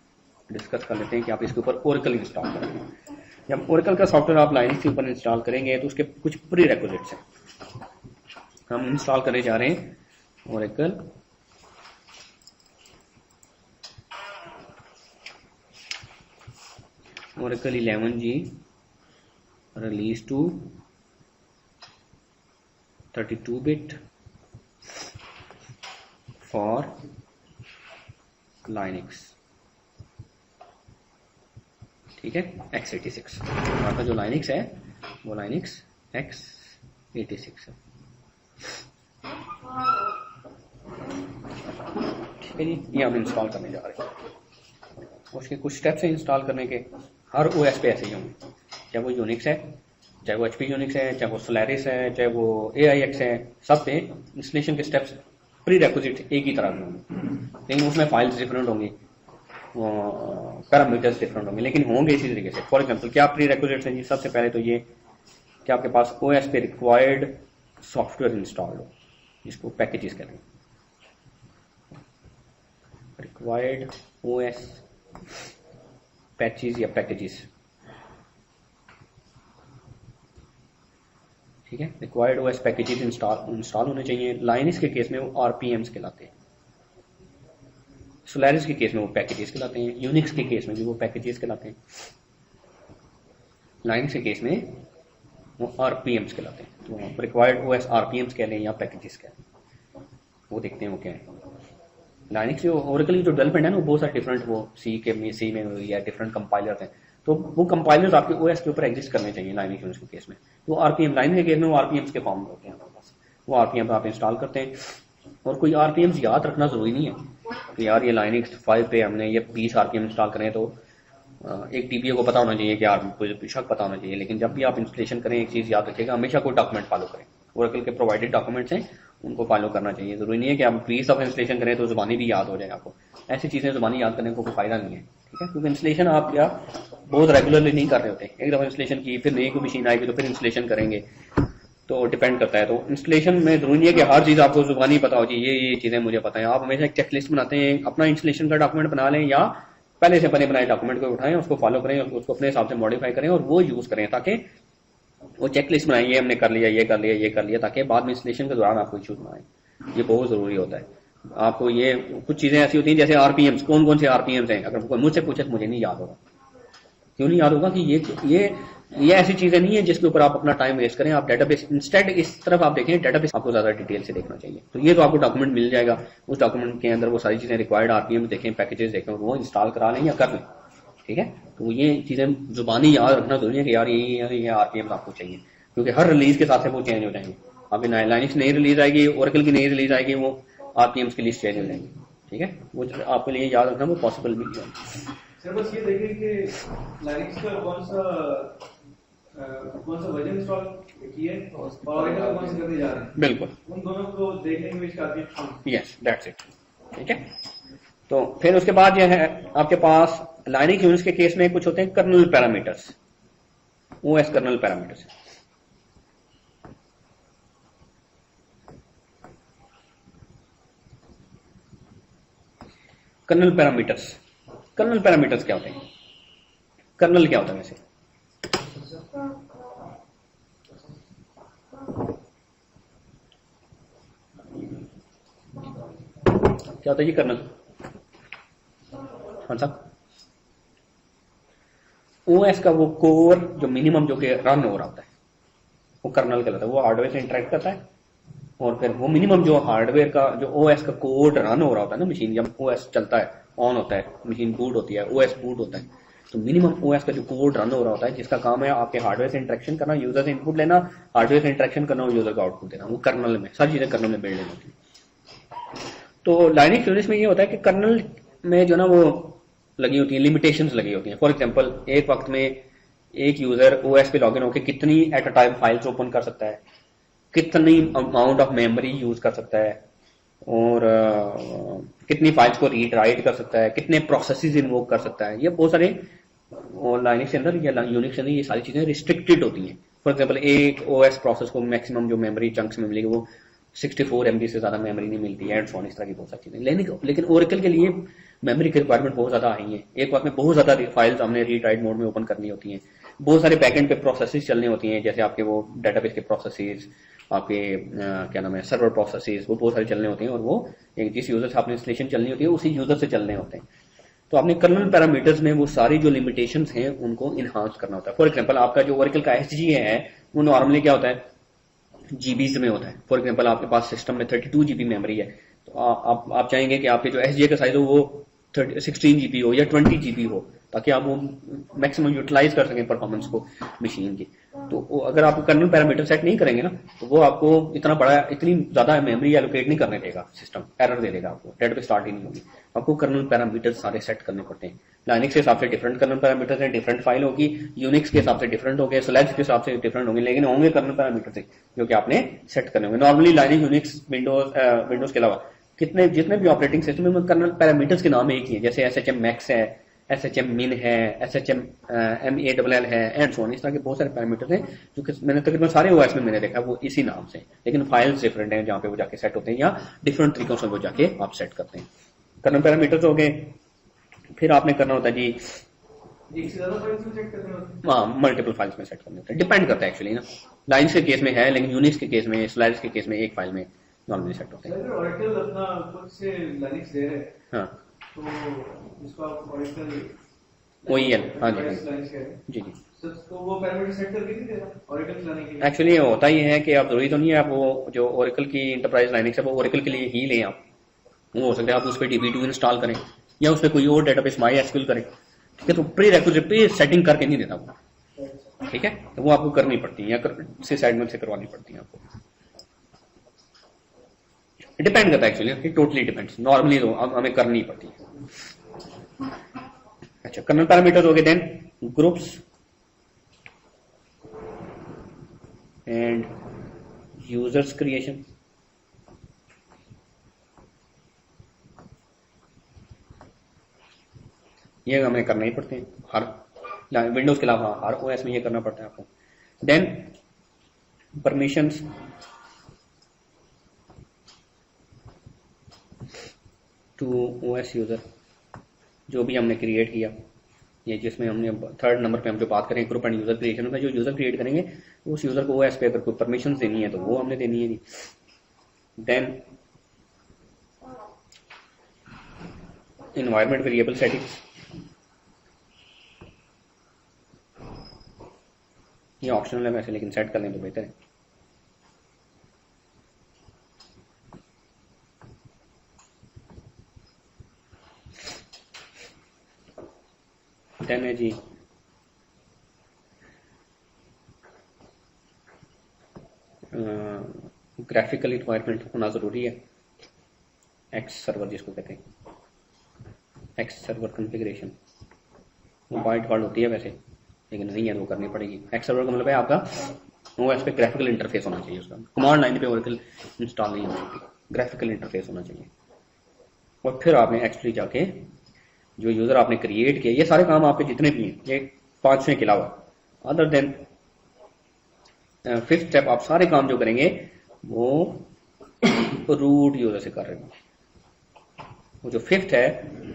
डिस्कस कर लेते हैं कि आप इसके ऊपर ओरेकल इंस्टॉल करेंगे। जब ओरेकल का सॉफ्टवेयर आप लाइनिक्स के ऊपर इंस्टॉल करेंगे तो उसके कुछ प्री रिक्विजिट्स हैं। हम इंस्टॉल करने जा रहे हैं Oracle Oracle 11G release to 32-bit for Linux, ठीक है, x86। आपका जो लाइनक्स है वो लाइनक्स x86 है, ठीक है जी। ये हम इंस्टॉल करने जा रहे हैं। उसके कुछ स्टेप्स हैं इंस्टॉल करने के, हर ओएस पे ऐसे ही होंगे, चाहे वो यूनिक्स है, चाहे वो एचपी यूनिक्स है, चाहे वो सोलारिस है, चाहे वो AIX है, सब पे इंस्टॉलेशन के स्टेप्स प्री रेक्विजिट एक ही तरह के होंगे, लेकिन उसमें फाइल्स डिफरेंट होंगी, पैरामीटर्स डिफरेंट होंगे, लेकिन होंगे इसी तरीके से। फॉर एग्जांपल क्या प्री रेक्विजिट्स हैं जी? सबसे पहले तो ये कि आपके पास ओएस पे रिक्वायर्ड सॉफ्टवेयर इंस्टॉल हो, जिसको पैकेजेस कहते हैं, रिक्वायर्ड ओएस पैचेस या पैकेजेस, ठीक है। रिक्वायर्ड ओएस पैकेजेस इंस्टॉल होने चाहिए। लाइनक्स के केस में वो आरपीएम्स कहलाते हैं, सोलारिस के केस में वो पैकेजेस कहलाते हैं, यूनिक्स के केस में भी वो पैकेजेस कहलाते हैं, लाइनक्स के केस में वो आरपीएम्स कहलाते हैं। तो रिक्वायर्ड ओएस आरपीएम्स कह लें या पैकेजेस कह लें, वो देखते हैं वो क्या है। लाइनक्स जो ओरेकल जो डेवलपमेंट है ना, वो बहुत सारे डिफरेंट वो सी में या डिफरेंट कंपाइलर्स हैं, तो वो कंपाइलर्स आपके ओएस के ऊपर एग्जिस्ट करने चाहिए लाइनक्स यूनिक्स के केस में। तो आरपीएम लाइनक्स के केस में वो आरपीएम्स के फॉर्म में होते हैं हमारे पास, वो आरपीएम आप इंस्टॉल करते हैं। और कोई आरपीएम्स याद रखना जरूरी नहीं है कि यार ये लाइनक्स 5 पे हमने ये 20 आरपीएम इंस्टॉल करें, तो एक टीपीओ को पता होना चाहिए कि यार कोई शक पता होना चाहिए। लेकिन जब भी आप इंस्टॉलेशन करें एक चीज याद रखिएगा, हमेशा कोई डॉक्यूमेंट फॉलो करें, ओरेकल के प्रोवाइडेड डॉक्यूमेंट्स हैं उनको फॉलो करना चाहिए। जरूरी नहीं है कि आप 20 दफा इंस्टॉलेशन करें तो जुबानी भी याद हो जाए आपको, ऐसी चीजें जुबानी याद करने को कोई फायदा नहीं है, ठीक है। क्योंकि इंस्टॉलेशन आप क्या बहुत रेगुलरली नहीं कर रहे होते, एक दफा इंस्टॉलेशन की फिर नई कोई मशीन आएगी तो फिर इंस्टॉलेशन करेंगे, तो डिपेंड करता है। तो इंस्टॉलेशन में जरूरी नहीं है कि हर चीज आपको जुबानी पता हो जी, ये चीजें मुझे पता है। आप हमेशा एक चेकलिस्ट बनाते हैं, अपना इंस्टॉलेशन का डॉक्यूमेंट बना लें या पहले से बने बनाए डॉक्यूमेंट को उठाएं, उसको फॉलो करें, उसको अपने हिसाब से मॉडिफाई करें और वो यूज करें, ताकि वो चेकलिस्ट बनाएं, ये हमने कर लिया, ये कर लिया, ये कर लिया, ताकि बाद में इंस्टॉलेशन के दौरान आपको इश्यूज ना आए। ये बहुत जरूरी होता है। आपको ये कुछ चीजें ऐसी होती हैं जैसे आरपीएम्स, कौन कौन से आरपीएम्स हैं, अगर कोई मुझसे पूछे तो मुझे नहीं याद होगा। क्यों नहीं याद होगा? कि ये ऐसी चीजें नहीं है जिसके ऊपर आप अपना टाइम वेस्ट करें। आप डेटाबेस इंस्टेड इस तरफ आप देखें, डेटाबेस आपको ज्यादा डिटेल से देखना चाहिए। तो ये तो आपको डॉक्यूमेंट मिल जाएगा, उस डॉक्यूमेंट के अंदर वो सारी चीजें रिक्वायर्ड आरपीएम देखें, पैकेजेस देखें, वो इंस्टॉल करा लें या कर लें, ठीक है। तो ये चीजें जुबानी याद रखना जरूरी है कि यार ये आरपीएम आपको चाहिए, क्योंकि हर रिलीज के साथ वो चेंज हो जाएंगे। आपकी लाइनक्स नई रिलीज आएगी, ओरेकल की नई रिलीज आएगी, वो आरपीएम्स की लिस्ट चेंज हो जाएंगी, ठीक है। वो आपके लिए याद रखना वो पॉसिबल भी है। सर बस ये देखिए कि लाइनक्स का कौन सा वर्जन इंस्टॉल किए और ओरेकल का कौन सा करने जा रहे हैं, बिल्कुल उन दोनों को देखने के बीच काफी। यस, दैट्स इट, ठीक है। तो फिर उसके बाद यह है आपके पास लाइनक्स यूनिक्स के केस में कुछ होते हैं kernel parameters, OS kernel parameters. Kernel parameters क्या होते हैं? कर्नल क्या होता है वैसे? क्या होता है जी कर्नल? कौन सा? ओएस का वो कोर जो मिनिमम जो कि रन हो रहा होता है वो कर्नल कहलाता है। वो हार्डवेयर से इंटरेक्ट करता है और फिर वो मिनिमम जो हार्डवेयर का जो ओएस का कोड रन हो रहा होता है ना, मशीन जब ओएस चलता है, ऑन होता है, मशीन बूट होती है, ओएस बूट होता है, तो मिनिमम ओएस का जो कोड रन हो रहा होता है, जिसका काम है आपके हार्डवेयर से इंटरेक्शन करना, यूजर से इनपुट लेना, हार्डवेयर से इंटरेक्शन करना और यूजर का आउटपुट देना, वो कर्नल में सारी चीजें कर्नल में बिल्ड होती है। तो लाइनक्स यूनिक्स में ये होता है कि कर्नल में जो ना वो लगी होती है, लिमिटेशंस लगी होती हैं। फॉर एग्जांपल एक वक्त में एक यूजर ओएस पे लॉगिन होकर कितनी at a time files open कर सकता है, कितनी अमाउंट ऑफ मेमोरी यूज कर सकता है और कितनी फाइल्स को रीड राइट कर सकता है, कितने प्रोसेसेस इन्वोक कर सकता है। ये बहुत सारे लाइनक्स के अंदर या यूनिक्स के अंदर ये सारी चीजें रिस्ट्रिक्टेड होती हैं। फॉर एग्जांपल एक ओएस प्रोसेस को मैक्सिमम जो मेमोरी चंक्स में मिलेगी वो 64 MB से ज्यादा मेमोरी नहीं मिलती है, एंड सो ऑन, इस तरह की बहुत सारी चीजें। लेकिन ओरेकल के लिए मेमोरी की रिक्वायरमेंट बहुत ज्यादा आई है। एक वक्त में बहुत ज्यादा फाइल्स हमने रीड राइट मोड में ओपन करनी होती हैं, बहुत सारे बैकएंड पे प्रोसेसेस चलनी होती हैं, जैसे आपके वो डेटाबेस के प्रोसेसेस, आपके क्या नाम है सर्वर प्रोसेसेस, वो बहुत सारे चलने होते हैं और वो एक जिस यूजर से आपने इंस्टॉलेशन चलनी होती है उसी यूजर से चलने होते हैं। तो आपने कर्नल पैरामीटर्स में वो सारी जो लिमिटेशंस हैं उनको इनहांस करना होता है। फॉर एग्जांपल आपका जो ओरेकल का एसजी है वो नॉर्मली क्या होता है, जीबीज में होता है। फॉर एग्जांपल आपके पास सिस्टम में 32 GB मेमोरी है, तो आप चाहेंगे कि आपके जो एसजीए का साइज हो वो 16 जीबी हो या 20 जीबी हो, ताकि आप वो मैक्सिमम यूटिलाइज कर सकें परफॉर्मेंस को मशीन की। तो अगर आप कर्नल पैरामीटर सेट नहीं करेंगे ना, तो वो आपको इतनी ज्यादा मेमोरी एलोकेट नहीं करने देगा, सिस्टम एरर दे देगा, आपको डेटा पे स्टार्ट ही नहीं होगी। आपको कर्नल पैरामीटर सारे सेट करने पड़ते हैं। लाइनक्स के हिसाब से डिफरेंट कर्नल पैरामीटर है, डिफरेंट फाइल होगी, यूनिक्स के हिसाब से डिफरेंट होंगे, स्लैश के हिसाब से डिफरेंट होंगे, लेकिन होंगे कर्नल पैरामीटर जो कि आपने सेट करने होंगे। नॉर्मली लाइनक्स, यूनिक्स, विंडोज के अलावा जितने भी ऑपरेटिंग सिस्टम में कर्नल पैरामीटर्स के नाम एक ही है, जैसे SHM मैक्स है, SHM मिन है, SHM MALL है, एंड सो ऑन। इस तरह के बहुत सारे पैरामीटर्स हैं जो कि मैंने तकरीबन सारे OS में मैंने देखा वो इसी नाम से, लेकिन फाइल्स डिफरेंट हैं जहां पे वो जाके सेट होते हैं, या डिफरेंट तरीकों से वो जाके आप सेट करते हैं। कर्नल पैरामीटर्स हो गए। फिर आपने करना होता है जी, एक से ज्यादा फाइल्स में चेक करने होते हैं? हाँ, मल्टीपल फाइल्स में सेट करने होते हैं, डिपेंड करता है एक्चुअली ना। लाइन्स के केस में है, लेकिन यूनिक्स के केस में, स्लाइड्स के केस में एक फाइल में नॉर्मली सेट होते हैं। अगर ऑरेकल अपना खुद से लिनक्स दे रहे हैं, हाँ, तो इसको आप ऑरेकल OEL, हाँ जी, लिनक्स कह रहे हैं, जी जी। तो वो पैरामीटर सेट करके नहीं देगा ऑरेकल चलाने के लिए? एक्चुअली होता ही है कि आप जरूरी तो नहीं है आप वो जो ओरेकल की इंटरप्राइज लाइनक्स है वो ओरेकल के लिए ही लें आप। वो हो सकता है आप उस पर DB2 इंस्टॉल करें या उस पर कोई और डेटाबेस MySQL करें, ठीक है। तो प्री रेक्विजिट पे सेटिंग करके नहीं देता वो, ठीक है। तो वो आपको करनी पड़ती है, या साइड से करवानी पड़ती है आपको। डिपेंड करता है एक्चुअली, टोटली डिपेंड्स। नॉर्मली तो हमें करनी पड़ती है। अच्छा, कर्नल पैरामीटर्स हो गए। Then groups and users creation. ये हमें करना ही पड़ते हैं, हर विंडोज के अलावा हर OS में ये करना पड़ता है आपको। Then permissions, to OS user, जो भी हमने क्रिएट किया, ये जिसमें हमने थर्ड नंबर पे हम जो बात करें ग्रुप एंड यूजर क्रिएशन में, जो यूजर क्रिएट करेंगे उस यूजर को OS पे अगर कोई परमिशन देनी है तो वो हमने देनी है। देन एनवायरनमेंट वेरिएबल सेटिंग्स, ये ऑप्शनल है वैसे, लेकिन सेट करने तो बेहतर है। देन है जी ग्राफिकल रिक्वायरमेंट होना जरूरी है, एक्स सर्वर जिसको कहते हैं, एक्स सर्वर कॉन्फ़िगरेशन। वो बाय डिफॉल्ट होती है वैसे, लेकिन नहीं है तो वो करनी पड़ेगी। एक्स सर्वर का मतलब है आपका OS पे ग्राफिकल इंटरफेस होना चाहिए, उसका कमांड लाइन पे ओरेकल इंस्टॉल नहीं हो सकती, ग्राफिकल इंटरफेस होना चाहिए। और फिर आपने एक्चुअली जाके जो यूजर आपने क्रिएट किया, ये सारे काम आपके जितने भी हैं, ये 5 के अलावा, अदर देन 5th स्टेप, आप सारे काम जो करेंगे वो रूट यूजर से कर रहे हो। वो जो 5th है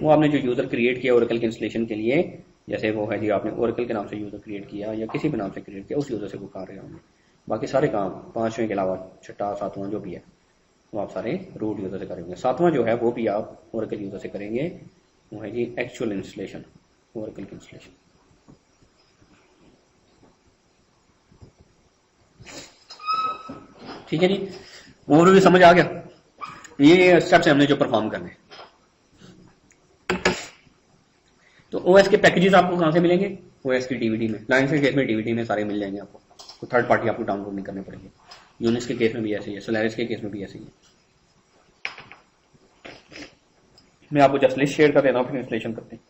वो आपने जो यूजर क्रिएट किया ओरेकल के इंस्टॉलेशन के लिए, जैसे वो है जी आपने ओरेकल के नाम से यूजर क्रिएट किया या किसी भी नाम से क्रिएट किया, उस यूजर से वो कर रहे होंगे। बाकी सारे काम 5वें के अलावा 6वां 7वां जो भी है वो आप सारे रूट यूजर से करेंगे। 7वां जो है वो भी आप ओरेकल यूजर से करेंगे, वो है जी एक्चुअल इंस्टॉलेशन, ओरेकल की इंस्टॉलेशन। ठीक है जी, ओवरव्यू समझ आ गया। ये स्टेप्स हमने जो परफॉर्म करने। तो OS के पैकेजेस आपको कहां से मिलेंगे? OS की DVD में, लाइन्स के केस में DVD में सारे मिल जाएंगे आपको, तो थर्ड पार्टी आपको डाउनलोड नहीं करने पड़ेंगे। यूनिक्स के केस में भी ऐसे ही है, सोलारिस के केस में भी ऐसे ही है। मैं आपको जस्ट लिस्ट शेयर कर देता हूं, फिर इंस्टॉलेशन करते हैं।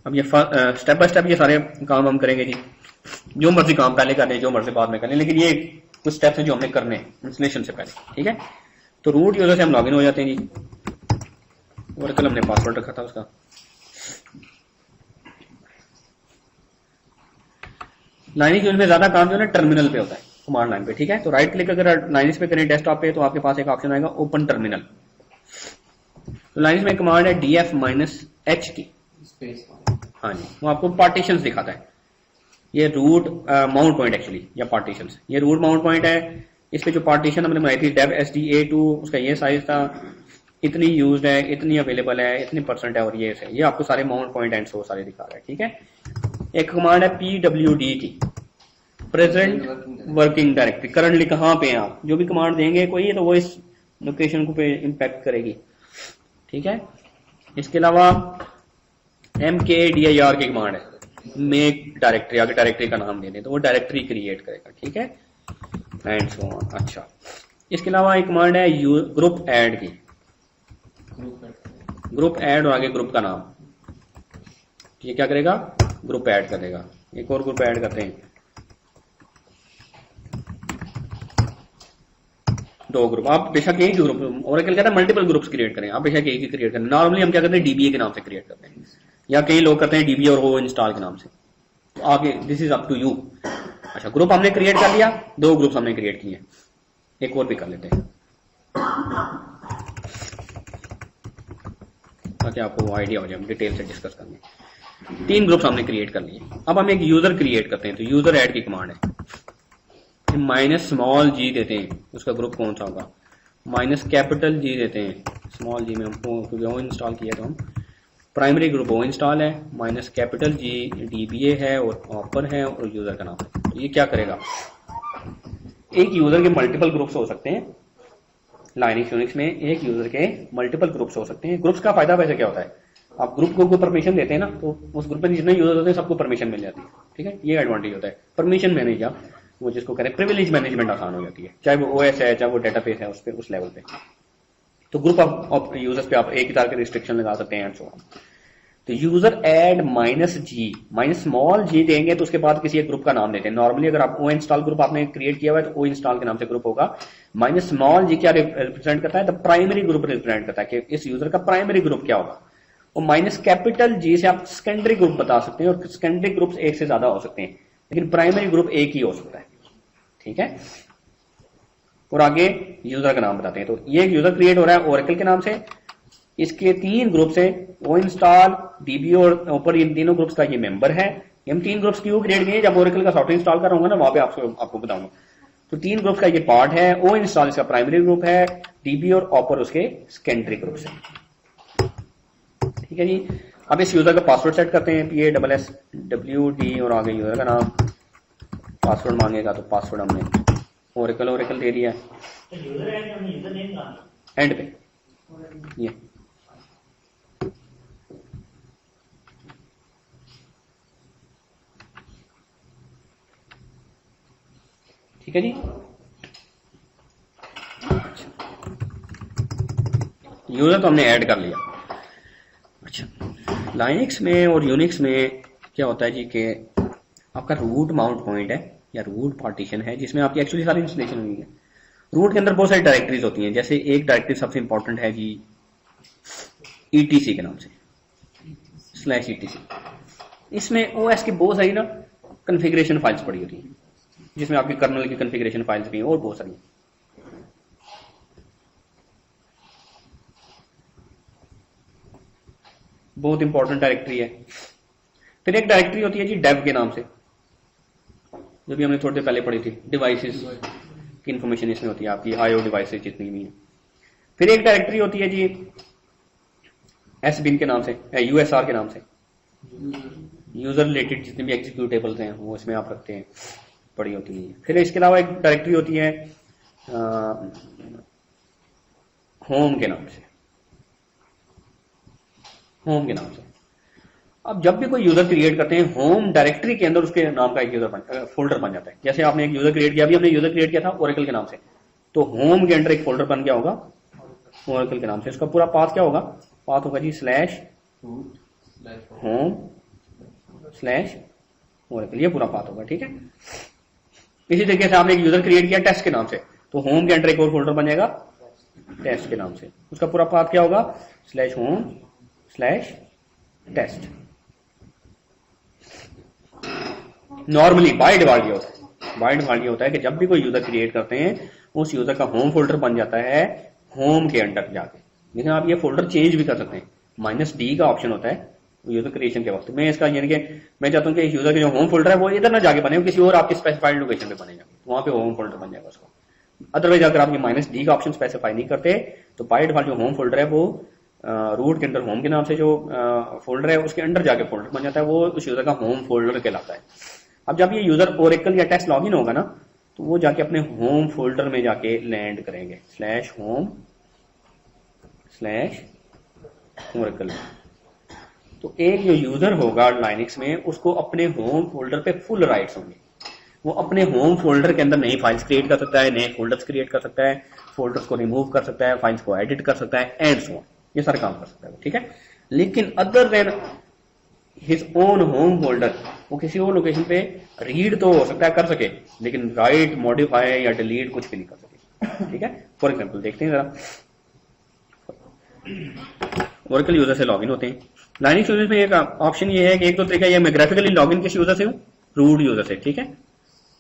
अब ये स्टेप बाय स्टेप ये सारे काम हम करेंगे जी। जो मर्जी काम पहले कर लें, जो मर्जी बाद में कर लें, लेकिन ये कुछ स्टेप्स हैं जो हमने करने हैं इंस्टॉलेशन से पहले, ठीक है। तो रूट यूजर से हम लॉगिन हो जाते हैं जी, और कल हमने पासवर्ड रखा था उसका। लाइनक्स यूजर में ज्यादा काम जो है ना टर्मिनल पे होता है, कमांड लाइन पे, ठीक है। तो राइट क्लिक अगर लाइनक्स पे करें डेस्कटॉप पे, तो आपके पास एक ऑप्शन आएगा ओपन टर्मिनल। तो लाइनक्स में कमांड है df-ht, स्पेस। हाँ जी, वो आपको पार्टीशंस दिखाता है। ये रूट माउंट पॉइंट एक्चुअली, या पार्टीशंस, ये रूट माउंट पॉइंट है। इस पे जो पार्टीशन हमने बनाई थी dev SDA2, उसका ये साइज था, इतनी यूज्ड है, इतनी अवेलेबल है, इतनी % है, और ये आपको सारे माउंट पॉइंट एंड सो सारे दिखा रहा है, ठीक है। एक कमांड है pwd की, प्रेजेंट वर्किंग डायरेक्टरी, करंटली कहाँ पे हैं आप, जो भी कमांड देंगे कोई तो वो इस लोकेशन को पे इम्पैक्ट करेगी। ठीक है, इसके अलावा mkdir की कमांड है, मेक डायरेक्टरी, आगे डायरेक्टरी का नाम दे दें तो वो डायरेक्टरी क्रिएट करेगा। ठीक है, एंड सो ऑन। अच्छा, इसके अलावा एक कमांड है ग्रुप ऐड की, ग्रुप ऐड और आगे ग्रुप का नाम, ये क्या करेगा, ग्रुप ऐड करेगा। एक और ग्रुप ऐड करते हैं, 2 ग्रुप, आप बेशक एक ही ग्रुप, ओरेकल कहता है मल्टीपल ग्रुप्स क्रिएट करें, आप बेशक एक ही क्रिएट करें। नॉर्मली हम क्या करते हैं, डीबीए के नाम से क्रिएट करते हैं, या कई लोग करते हैं डीबीए और हो इंस्टॉल के नाम से, तो आगे this is up to you. अच्छा, ग्रुप हमने क्रिएट कर लिया, 2 ग्रुप्स हमने क्रिएट किए, एक और भी कर लेते हैं ताकि आपको आइडिया हो जाए, हम डिटेल से डिस्कस करेंगे। 3 ग्रुप्स हमने क्रिएट कर लिए। अब हम एक यूजर क्रिएट करते हैं, तो यूजर ऐड की कमांड है, माइनस स्मॉल जी देते हैं, उसका ग्रुप कौन सा होगा, माइनस कैपिटल जी देते हैं, स्मॉल जी में हमको क्योंकि वो इंस्टॉल किया तो हम प्राइमरी ग्रुप वो इंस्टॉल है, माइनस कैपिटल जी डीबीए है और ऑपर है और यूजर का नाम है। तो ये क्या करेगा, एक यूजर के मल्टीपल ग्रुप्स हो सकते हैं, लाइनक्स यूनिक्स में एक यूजर के मल्टीपल ग्रुप्स हो सकते हैं। ग्रुप्स का फायदा वैसे क्या होता है, आप ग्रुप को परमिशन देते हैं ना, तो उस ग्रुप में जितने यूजर होते हैं सबको परमिशन मिल जाती है। ठीक है, ये एडवांटेज होता है परमिशन मैनेज, या वो जिसको करें प्रिविलेज मैनेजमेंट आसान हो जाती है, चाहे वो ओएस है चाहे वो डेटाबेस है, उस लेवल पे। तो ग्रुप ऑफ यूजर्स पे आप एक ही तरह के रिस्ट्रिक्शन लगा सकते हैं एंड सो ऑन। तो यूजर ऐड माइनस जी, माइनस स्मॉल जी देंगे तो उसके बाद किसी एक ग्रुप का नाम देते हैं। नॉर्मली अगर आप ओ इंस्टॉल ग्रुप आपने क्रिएट किया हुआ है तो ओ इंस्टॉल के नाम से ग्रुप होगा। माइनस स्मॉल जी क्या रिप्रेजेंट करता है, द प्राइमरी ग्रुप रिप्रेजेंट करता है कि इस यूजर का प्राइमरी ग्रुप क्या होगा। और माइनस कैपिटल जी से आप सेकेंडरी ग्रुप बता सकते हैं, और सेकेंडरी ग्रुप एक से ज्यादा हो सकते हैं, लेकिन प्राइमरी ग्रुप एक ही हो सकता है। ठीक है, और आगे यूजर का नाम बताते हैं। तो ये एक यूजर क्रिएट हो रहा है ओरेकल के नाम से, इसके 3 ग्रुप्स हैं, ओ इंस्टॉल, डीबी और ऊपर इन तीनों ग्रुप्स का ये मेंबर है। हम 3 ग्रुप्स क्यों क्रिएट किए, जब ओरेकल का सॉफ्टवेयर इंस्टॉल कर रहा हूँ ना वहां पे आपको बताऊंगा। तो 3 ग्रुप्स का ये पार्ट है, ओ इंस्टॉल इसका प्राइमरी ग्रुप है, डीबी और ऑपर उसके सेकेंडरी ग्रुप्स है। ठीक है जी, अब इस यूजर का पासवर्ड सेट करते हैं, PASSWD और आगे यूजर का नाम, पासवर्ड मांगेगा तो पासवर्ड हमने ओरेकल दे दिया एंड पे। ये ठीक है जी, यूजर तो हमने ऐड कर लिया। अच्छा, लाइनक्स में और यूनिक्स में क्या होता है जी कि आपका रूट माउंट पॉइंट है या रूट पार्टीशन है, जिसमें आपकी एक्चुअली सारी इंस्टॉलेशन हुई है। रूट के अंदर बहुत सारी डायरेक्टरीज होती हैं, जैसे एक डायरेक्टरी सबसे इंपॉर्टेंट है जी ETC के नाम से, /etc। इसमें OS की बहुत सारी ना कॉन्फ़िगरेशन फाइल्स पड़ी होती हैं, जिसमें आपकी कर्नल की कॉन्फ़िगरेशन फाइल्स भी हैं और बहुत सारी। बहुत इंपॉर्टेंट डायरेक्टरी है। फिर एक डायरेक्टरी होती है जी डेव के नाम से, जो भी हमने थोड़ी देर पहले पढ़ी थी, डिवाइसेस की इंफॉर्मेशन इसमें होती है, आपकी IO डिवाइसेस जितनी भी हैं। फिर एक डायरेक्टरी होती है जी SBIN के नाम से, USR के नाम से, यूजर रिलेटेड जितने भी एग्जीक्यूटेबल्स हैं वो इसमें आप रखते हैं, पड़ी होती है। फिर इसके अलावा एक डायरेक्टरी होती है होम के नाम से, होम के नाम से। अब जब भी कोई यूजर क्रिएट करते हैं, होम डायरेक्टरी के अंदर उसके नाम का एक फोल्डर बन जाता है। जैसे आपने एक यूजर क्रिएट किया, अभी हमने यूजर क्रिएट किया था ओरेकल के नाम से, तो होम के अंदर एक फोल्डर बन गया होगा ओरेकल के नाम से। उसका पूरा पाथ क्या होगा, पाथ होगा जी /home/ओरेकल, ये पूरा पाथ होगा। ठीक है, इसी तरीके से आपने एक यूजर क्रिएट किया टेस्ट के नाम से, तो होम के अंदर एक और फोल्डर बन जाएगा टेस्ट के नाम से। उसका पूरा पाथ क्या होगा, /home/test। नॉर्मली बाय डिफॉल्ट ये होता है कि जब भी कोई यूजर क्रिएट करते हैं उस यूजर का होम फोल्डर बन जाता है होम के अंदर जाके। लेकिन आप ये फोल्डर चेंज भी कर सकते हैं, -D का ऑप्शन होता है यूजर क्रिएशन के वक्त। मैं इसका यानी कि मैं चाहता हूं कि यूजर के जो होम फोल्डर है वो इधर ना जाके बने, किसी और आपकी स्पेसिफाइड लोकेशन पे बनेगा, वहां पे होम फोल्डर बन जाएगा उसको। अदरवाइज अगर आप ये -D का ऑप्शन स्पेसिफाई नहीं करते तो बाय डिफॉल्ट जो होम फोल्डर है वो रूट के अंदर होम के नाम से जो फोल्डर है उसके अंदर जाके फोल्डर बन जाता है, वो उस यूजर का होम फोल्डर कहलाता है। अब जब ये यूजर ओरेकल या टेस्ट लॉगिन होगा ना, तो वो जाके अपने होम फोल्डर में जाके लैंड करेंगे, /home/ओरेकल। तो एक जो यूजर होगा लाइनक्स में, उसको अपने होम फोल्डर पे फुल राइट्स होंगे। वो अपने होम फोल्डर के अंदर नई फाइल्स क्रिएट कर सकता है, नए फोल्डर्स क्रिएट कर सकता है, फोल्डर्स को रिमूव कर सकता है, फाइल्स को एडिट कर सकता है, एंड सो ऑन, ये सारे काम कर सकता है, ठीक है। लेकिन other than his own home folder, वो किसी और लोकेशन पे रीड तो हो सकता है, कर सके, लेकिन राइट, मॉडिफाई या डिलीट कुछ भी नहीं कर सके, ठीक है। फॉर एग्जाम्पल देखते हैं जरा, ओरेकल यूजर से लॉगिन होते हैं। लाइनक्स यूजर में एक ऑप्शन ये है कि एक तो तरीका ये, मैं ग्राफिकली लॉगिन किस यूजर से हूँ, रूट यूजर से, ठीक है।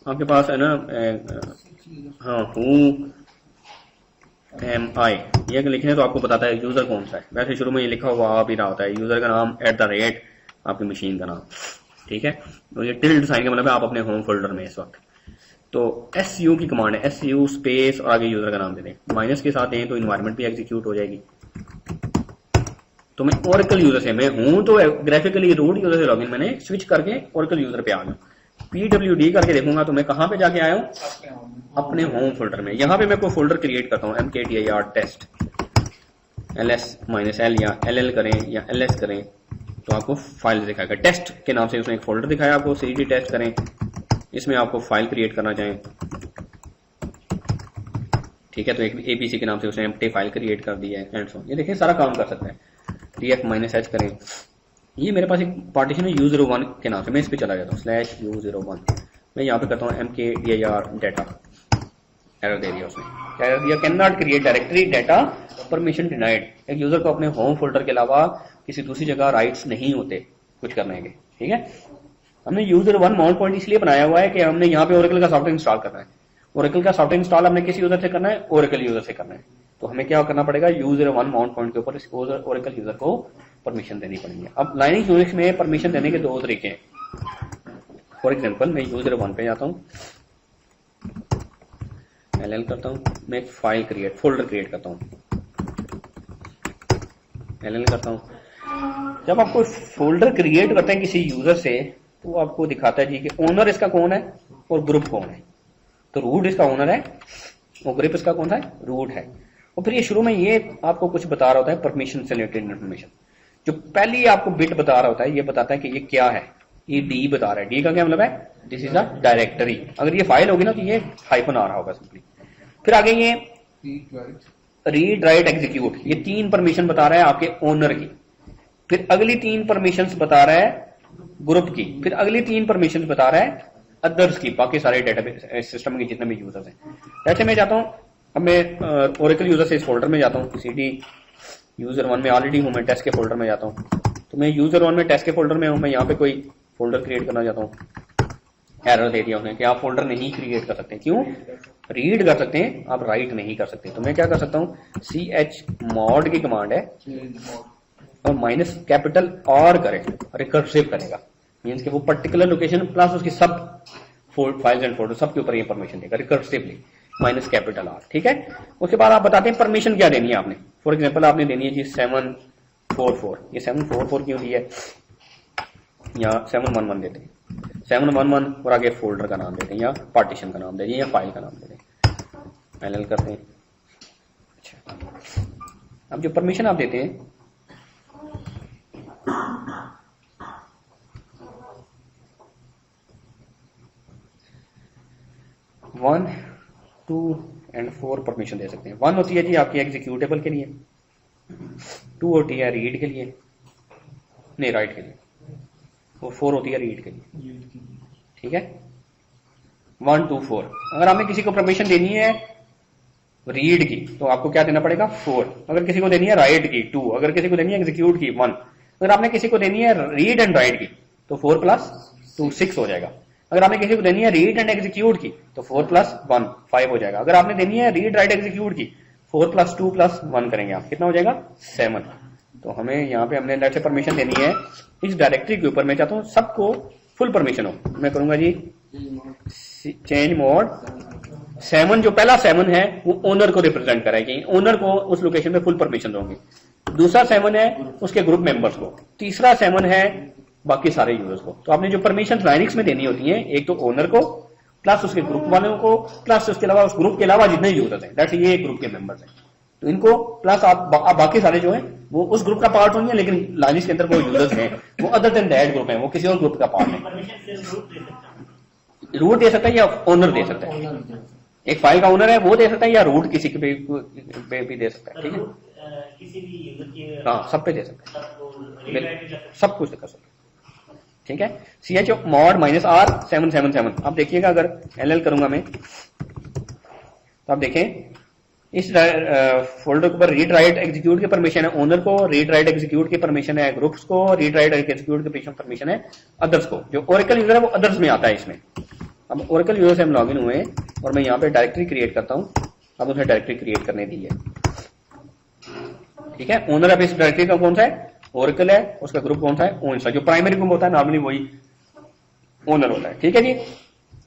आपके पास है ना, हाँ, हूँ एम आई, ये लिखने तो आपको बताता है यूजर कौन सा है। वैसे शुरू में ये लिखा हुआ आ भी रहा होता है, यूजर का नाम @ आपकी मशीन का नाम, ठीक है। तो ये टिल्ड साइन का मतलब है आप अपने होम फोल्डर में इस वक्त। तो SU की कमांड है, SU स्पेस और आगे यूजर का नाम दे दें, माइनस के साथ दें तो इन्वायरमेंट भी एग्जीक्यूट हो जाएगी। तो मैं ओरेकल यूजर से, मैं हूं तो ग्राफिकली रूट यूजर से लॉगिन, मैंने स्विच करके ओरेकल यूजर पे आ गया। PWD करके देखूंगा तो मैं कहां पे जाके आया हूं, अपने होम फोल्डर में। यहां पे मैं कोई फोल्डर क्रिएट करता हूं, mkdir टेस्ट ls-l या ll करें या ls करें तो आपको फाइल दिखाएगा। टेस्ट के नाम से उसने एक फोल्डर दिखाया आपको, cd टेस्ट करें, इसमें आपको फाइल क्रिएट करना चाहें, ठीक है। तो एक APC के नाम से उसने एम्प्टी फाइल क्रिएट कर दी है, एंड सो। ये देखिए सारा काम कर सकता है। df-h करें, ये मेरे पास एक पार्टीशन है user1 के नाम से, मैं इस पे चला जाता हूँ /u01, मैं यहाँ पे करता हूँ mkdir डाटा, एरर दे दिया उसने, एरर दिया, can not create directory data permission denied. एक यूजर को अपने होम फोल्डर के अलावा किसी दूसरी जगह राइट्स नहीं होते कुछ करने के, ठीक है। हमने user1 माउंट पॉइंट इसलिए बनाया हुआ है कि हमने यहाँ पे ओरेकल का सॉफ्टवेयर इंस्टॉल करना है। ओरेकल का सॉफ्टवेयर इंस्टॉल हमने किस यूजर से करना है, ओरेकल यूजर से करना है। तो हमें क्या करना पड़ेगा, user1 माउंट पॉइंट के ऊपर इस ओरेकल यूजर को परमिशन देनी पड़ेगी। अब लाइनक्स यूनिक्स में परमिशन देने के दो तरीके हैं। फॉर एग्जांपल मैं user1 पे जाता हूँ, ll करता हूँ, मैं एक फाइल फोल्डर क्रिएट करता हूँ, ll करता हूँ। जब आप कोई फोल्डर क्रिएट करते हैं किसी यूजर से, तो वो आपको दिखाता है जी कि ओनर इसका कौन है और ग्रुप कौन है। तो रूट इसका ओनर है और ग्रुप इसका कौन सा है, रूट है। और फिर ये शुरू में ये आपको कुछ बता रहा होता है परमिशन से रिलेटेड इन्फॉर्मेशन। जो पहली आपको बिट बता रहा होता है, ये बताता है कि ये क्या है, ये डी बता रहा है। डी का क्या मतलब है, दिस इज अ डायरेक्टरी। अगर ये फाइल होगी ना तो ये हाइफन आ रहा होगा सिंपली। फिर आगे ये रीड राइट एग्जीक्यूट, ये 3 परमिशन बता रहा है आपके ओनर की। फिर अगली 3 परमिशंस बता रहा है ग्रुप की। फिर अगली 3 परमिशंस बता रहा है अदर्स की, बाकी सारे डेटाबेस सिस्टम के जितने भी यूजर्स हैं। जैसे मैं जाता हूं, अब मैं ओरेकल यूजर से इस फोल्डर में जाता हूं, cd user1 में ऑलरेडी हूं, मैं टेस्ट के फोल्डर में जाता हूं। तो मैं user1 में टेस्ट के फोल्डर में हूं, मैं यहाँ पे कोई फोल्डर क्रिएट करना चाहता हूँ, एरर दे दिया उसने कि आप फोल्डर नहीं क्रिएट कर सकते। क्यों, रीड कर सकते हैं, आप राइट नहीं कर सकते। तो मैं क्या कर सकता हूँ, chmod की कमांड है और -R करें, रिकर्सिव करेगा, मीन्स कि वो पर्टिकुलर लोकेशन प्लस उसकी सब फाइल्स एंड फोल्डर सब के ऊपर ये परमिशन देगा रिकर्सिवली, -R, ठीक है। उसके बाद आप बताते हैं परमिशन क्या देनी है आपने। फॉर एग्जांपल आपने देनी है जी 744, ये 744 क्यों दी है, या 711 देते हैं, 711 और आगे फोल्डर का नाम देते हैं या पार्टीशन का नाम देते हैं या फाइल का नाम देते हैं, ll करते हैं। अच्छा, अब जो परमिशन आप देते हैं, वन 2 एंड 4 परमिशन दे सकते हैं। 1 होती है जी आपकी एग्जीक्यूटेबल के लिए, 2 होती है रीड के लिए, नहीं राइट के लिए, और 4 होती है रीड के लिए, ठीक है। 1 2 4। अगर आपने किसी को परमिशन देनी है रीड की तो आपको क्या देना पड़ेगा, 4। अगर किसी को देनी है राइट की, 2। अगर किसी को देनी है एग्जीक्यूट की, 1। अगर आपने किसी को देनी है रीड एंड राइट की तो 4 + 2 6 हो जाएगा। अगर आपने किसी को देनी है रीड एंड एग्जीक्यूट की तो 4 + 1 5 हो जाएगा। अगर आपने देनी है रीड राइट एग्जीक्यूट की 4 + 2 + 1 करेंगे आप, कितना हो जाएगा, 7। तो हमें यहाँ पे हमने लेट से परमिशन देनी है इस डायरेक्टरी के ऊपर। मैं चाहता हूँ सबको फुल परमिशन हो, मैं करूंगा जी चेंज मोड 7। जो पहला 7 है वो ओनर को रिप्रेजेंट करेगी, ओनर को उस लोकेशन पे फुल परमिशन दोगे। दूसरा 7 है उसके ग्रुप मेंबर्स को, तीसरा 7 है बाकी सारे यूजर्स को। तो आपने जो परमिशन लाइनक्स में देनी होती है, एक तो ओनर को प्लस उसके ग्रुप वालों को प्लस उसके अलावा उस ग्रुप के अलावा जितने यूजर्स हैं, दैट्स ये ग्रुप के मेंबर्स हैं, तो इनको प्लस आप बाकी सारे जो हैं वो उस ग्रुप का पार्ट नहीं है, लेकिन लाइनक्स के अंदर वो यूजर्स हैं वो अदर देन दैट ग्रुप है, वो किसी और ग्रुप का पार्ट है। रूट दे सकता है या ओनर दे सकता है, एक फाइल का ओनर है वो दे सकता है, या रूट किसी के पे भी दे सकता है, ठीक है, किसी भी यूजर के हाँ सब पे दे सकता है, सबको सब कुछ कर सकते हैं, ठीक है। ch mod -r777 आप देखिएगा, अगर ll करूंगा मैं तो आप देखें इस फोल्डर के ऊपर रीड राइट एग्जीक्यूट की परमिशन है ओनर को, रीड राइट एग्जीक्यूट की परमिशन है ग्रुप्स को, रीड राइट एग्जीक्यूट की परमिशन है अदर्स को। जो ओरेकल यूजर है वो अदर्स में आता है इसमें। अब ओरेकल यूजर से हम लॉगिन हुए और मैं यहाँ पे डायरेक्टरी क्रिएट करता हूँ, अब उसे डायरेक्टरी क्रिएट करने दी है, ठीक है। ओनर अब इस डायरेक्टरी का कौन सा है, ओरेकल है, उसका ग्रुप कौन सा है, ओन सा, जो प्राइमरी ग्रुप होता है नॉर्मली वही ओनर होता है, ठीक है जी।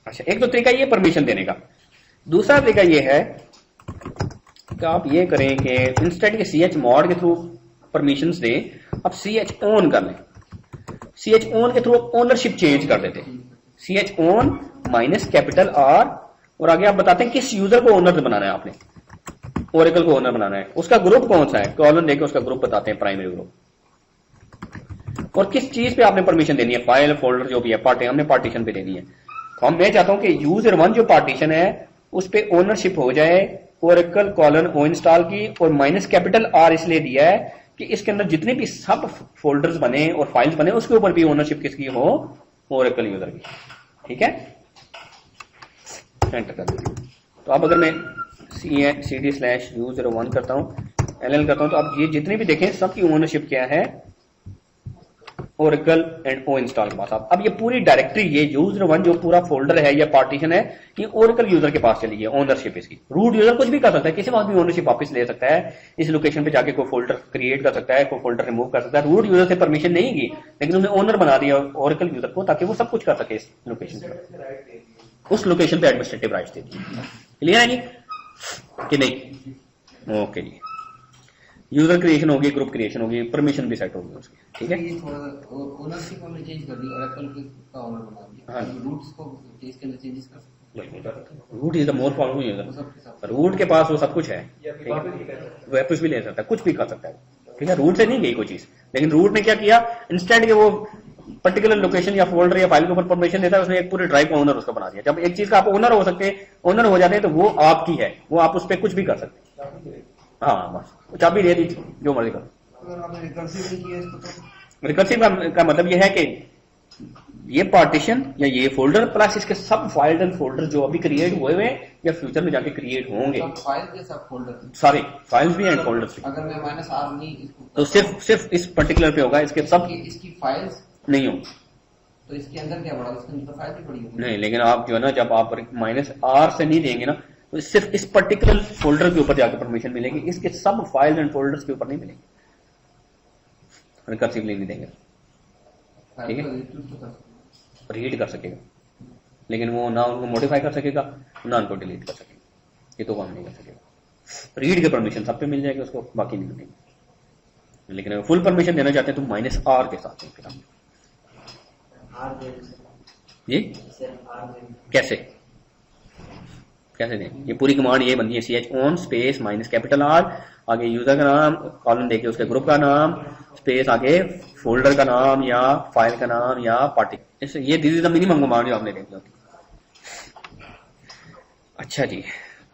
अच्छा, एक तो तरीका ये परमिशन देने का। दूसरा तरीका ये है कि आप ये करें कि इंस्टेंट के ch mod के थ्रू परमिशंस दें, अब ch on कर लें, ch on के थ्रू ओनरशिप चेंज कर देते हैं, ch on -R और आगे आप बताते हैं किस यूजर को ओनर बनाना है, आपने ओरेकल को ओनर बनाना है, उसका ग्रुप कौन सा है, कॉलन देके उसका ग्रुप बताते हैं प्राइमरी ग्रुप, और किस चीज पे आपने परमिशन देनी है, फाइल फोल्डर जो भी है, हमने पार्टीशन पे देनी है। तो हम मैं चाहता हूं कि यूजर 1 जो पार्टीशन है उस पे ओनरशिप हो जाए ओरेकल कॉलन ओ इंस्टॉल की, और -R इसलिए दिया है कि इसके अंदर जितने भी सब फोल्डर्स बने और फाइल्स बने उसके ऊपर भी ओनरशिप किसकी हो, ओरेकल यूजर की, ठीक है। एंटर कर दीजिए। तो अब अगर मैं cd/user1 करता हूं, ll करता हूं, तो अब ये जितने भी देखें सबकी ओनरशिप क्या है, ओरेकल एंड ओ इंस्टॉल के पास। अब ये पूरी डायरेक्टरी, ये यूजर 1 जो पूरा फोल्डर है या पार्टीशन है, ये ओरेकल यूजर के पास चली गई, ओनरशिप इसकी। रूट यूजर कुछ भी कर सकता है, किसी वक्त भी ओनरशिप वापस ले सकता है, इस लोकेशन पे जाके कोई फोल्डर क्रिएट कर सकता है, कोई फोल्डर रिमूव कर सकता है। रूट यूजर से परमिशन नहीं की, लेकिन उसने ओनर बना दिया ओरेकल यूजर को, ताकि वो सब कुछ कर सके इस लोकेशन पे, उस लोकेशन पे एडमिनिस्ट्रेटिव राइट्स दे दिए। क्लियर है जी कि नहीं? ओके जी, यूजर क्रिएशन होगी, ग्रुप क्रिएशन होगी, परमिशन भी सेट होगी उसकी, ठीक है। ये थोड़ा ओनरशिप हमने चेंज कर दी, ओरेकल का ओनर बना दिया, हाँ। रूट्स को इसके अंदर चेंजेस कर सकते root is the more powerful user, root के पास वो सब कुछ है, ठीक है, वो वापस भी ले सकता है, कुछ भी कर सकता है, ठीक है। रूट से नहीं गई कोई चीज, लेकिन रूट ने क्या किया, इंस्टेंट के वो पर्टिकुलर लोकेशन या फोल्डर या फाइल के ऊपर परमिशन देता है, उसने एक पूरे ड्राइव का ओनर उसका बना दिया। जब एक चीज का आप ओनर हो सकते हैं, ओनर हो जाते हैं, तो वो आपकी है, वो आप उस पर कुछ भी कर सकते हैं। हाँ बस चाबी दे दी, जो मर्जी करो। अगर आपने रिकर्सिव नहीं किया इसको तो रिकर्सिव का मतलब यह है कि ये पार्टीशन या ये फोल्डर प्लस इसके सब फाइल एंड फोल्डर जो अभी क्रिएट हुए हुए या फ्यूचर में जाके क्रिएट होंगे, सब फाइल के सब फोल्डर, सारे फाइल्स भी एंड फोल्डर्स भी, अगर मैं -R नहीं इसको तो सिर्फ इस पर्टिकुलर पे होगा, इसके सब इसकी फाइल्स नहीं हो। तो इसके अंदर क्या पड़ा, इसके अंदर तो फाइल भी पड़ी होगी नहीं, लेकिन आप जो है ना, जब आप -R से नहीं देंगे ना, तो सिर्फ इस पर्टिकुलर फोल्डर के ऊपर जाकर परमिशन मिलेगी, इसके सब फाइल एंड फोल्डर्स के ऊपर नहीं मिलेगी, रिकर्सिवली नहीं देंगे, ठीक है। रीड कर सकेगा, लेकिन वो ना उनको मॉडिफाई कर सकेगा, ना उनको डिलीट कर सकेगा, ये तो काम नहीं कर सकेगा। रीड के परमिशन सब पे मिल जाएगी उसको, बाकी नहीं मिलेगी। लेकिन अगर फुल परमिशन देना चाहते हैं तो -R के साथ फिर हम जी कैसे दें, ये पूरी कमांड ये बनती है, ch on स्पेस -R, आगे यूजर का नाम, कॉलम देके उसके ग्रुप का नाम, स्पेस आगे फोल्डर का नाम या फाइल का नाम या पार्टी, ये this is the minimum command जो आपने देखी होती। अच्छा जी,